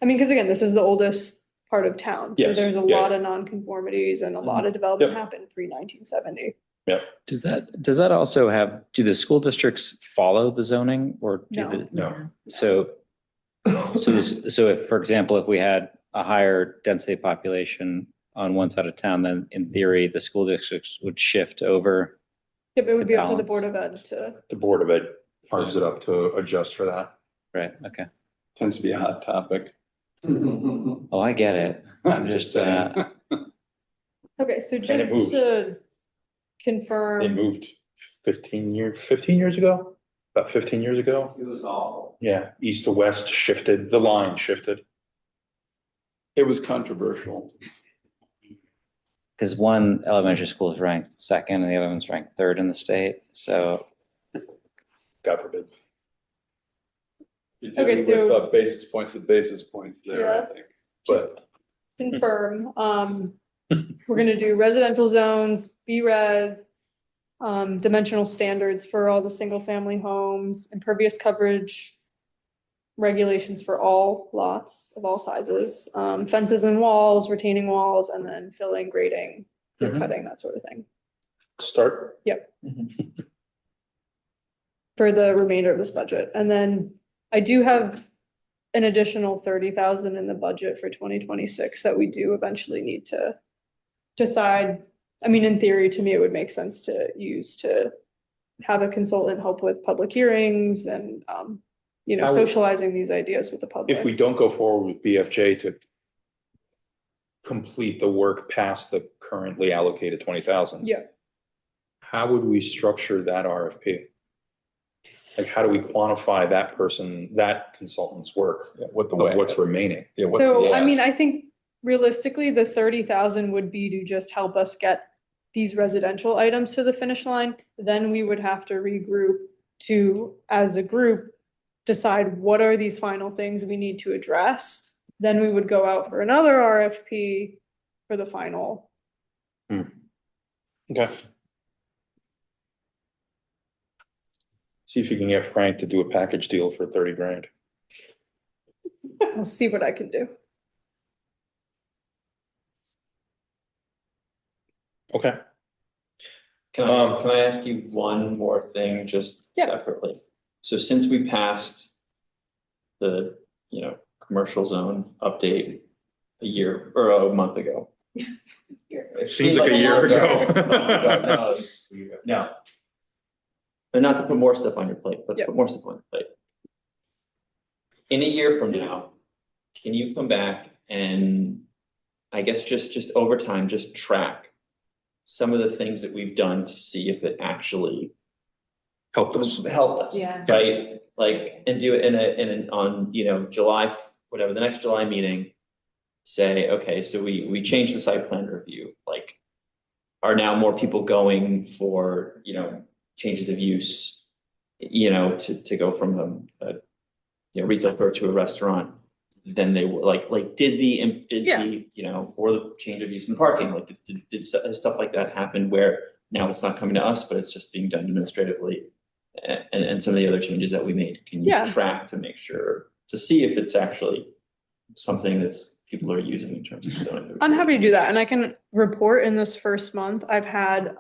I mean, because again, this is the oldest part of town. So Yes, there's a yeah. lot of nonconformities and a lot of development happened pre-1970. Yeah. Does that also do the school districts follow the zoning or do No. So if, for example, if we had a higher density population on one side of town, then in theory, the school districts would shift over. Yep, it would be up to the balance. Board of Ed to. The Board of Ed carves it up to adjust for that. Right, okay. Tends to be a hot topic. Oh, I get it. I'm just saying. Okay, so it just moves. to confirm. They moved 15 years ago, about 15 years ago. It was all. Yeah, east to west shifted, the line shifted. It was controversial. because one elementary school is ranked second and the other one's ranked third in the state. So God forbid. You're Okay, dealing with so- basis points with basis points there, I Yeah. think. But confirm, we're gonna do residential zones, B-res, dimensional standards for all the single-family homes, impervious coverage regulations for all lots of all sizes, fences and walls, retaining walls, and then filling, grading, clear Mhm. cutting, that sort of thing. Start. Yep. For the remainder of this budget. And then I do have an additional 30,000 in the budget for 2026 that we do eventually need to decide. I mean, in theory, to me, it would make sense to use to have a consultant help with public hearings and, How would- socializing these ideas with the public. If we don't go forward with BFJ to complete the work past the currently allocated 20,000. Yeah. How would we structure that RFP? Like, how do we quantify that consultant's work? what the of way, what's remaining? yeah, what So, the I mean, ask. I think realistically, the 30,000 would be to just help us get these residential items to the finish line. Then we would have to regroup to, as a group, decide what are these final things we need to address. Then we would go out for another RFP for the final. Okay. See if you can get Frank to do a package deal for 30 grand. I'll see what I can do. Okay. Can I ask you one more thing just separately? So since we passed the, commercial zone update a year or a month ago. It seems like a year ago. No. And not to put more stuff on your plate, but to put more stuff on your plate. In a year from now, can you come back and I guess just over time, just track some of the things that we've done to see if it actually helped us. Yeah. Right? Like, and do it on, July, whatever, the next July meeting, say, okay, so we changed the site plan review, like, are now more people going for, changes of use, to go from a retail store to a restaurant, then they were like did the, for the change of use in the parking, like did stuff like that happen where now it's not coming to us, but it's just being done administratively, and some of the other changes that we made, can you track to make sure, to see if it's actually something that's people are using in terms of zoning? I'm happy to do that. And I can report in this first month, I've had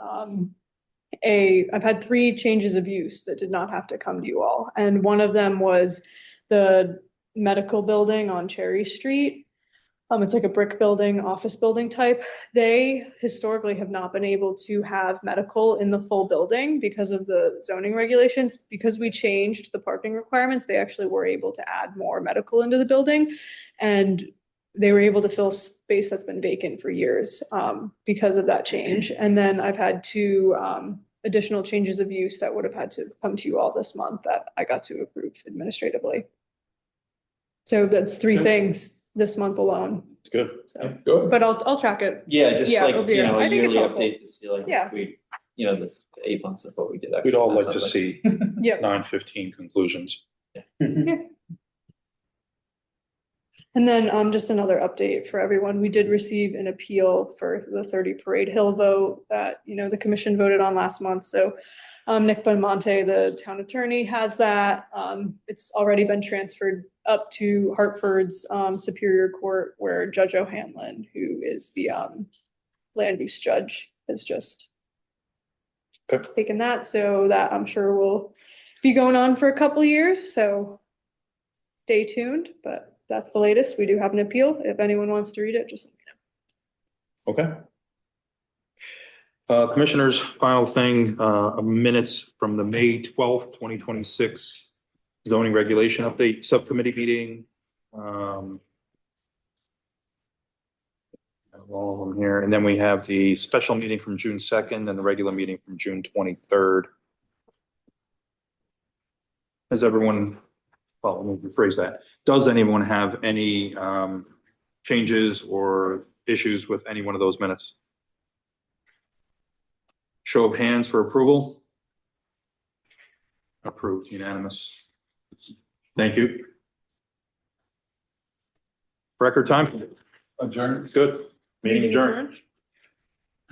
3 changes of use that did not have to come to you all. And one of them was the medical building on Cherry Street. It's like a brick building, office building type. They historically have not been able to have medical in the full building because of the zoning regulations. Because we changed the parking requirements, they actually were able to add more medical into the building. And they were able to fill space that's been vacant for years because of that change. And then I've had 2 additional changes of use that would have had to come to you all this month that I got to approve administratively. So that's 3 things this month alone. It's good. So, good. but I'll track it. Yeah, just it'll be- a I think it's yearly helpful. update to see like, Yeah. if we, the 8 months of what we did. We'd all actually like to pass see Yep. 9/15 conclusions. And then just another update for everyone. We did receive an appeal for the 30 Parade Hill vote that, the commission voted on last month. So Nick Bonmonte, the town attorney, has that. It's already been transferred up to Hartford's Superior Court, where Judge O'Hanlon, who is the land use judge, has just taken that. So that I'm sure will be going on for a couple years. So stay tuned, but that's the latest. We do have an appeal. If anyone wants to read it, just let me know. Okay. Commissioners, final thing, minutes from the May 12th, 2026 zoning regulation update subcommittee meeting. All of them here. And then we have the special meeting from June 2nd and the regular meeting from June 23rd. Has everyone, well, let me rephrase that. Does anyone have any changes or issues with any one of those minutes? Show of hands for approval. Approved, unanimous. Thank you. Record time? Adjourned. It's good. Meeting adjourned.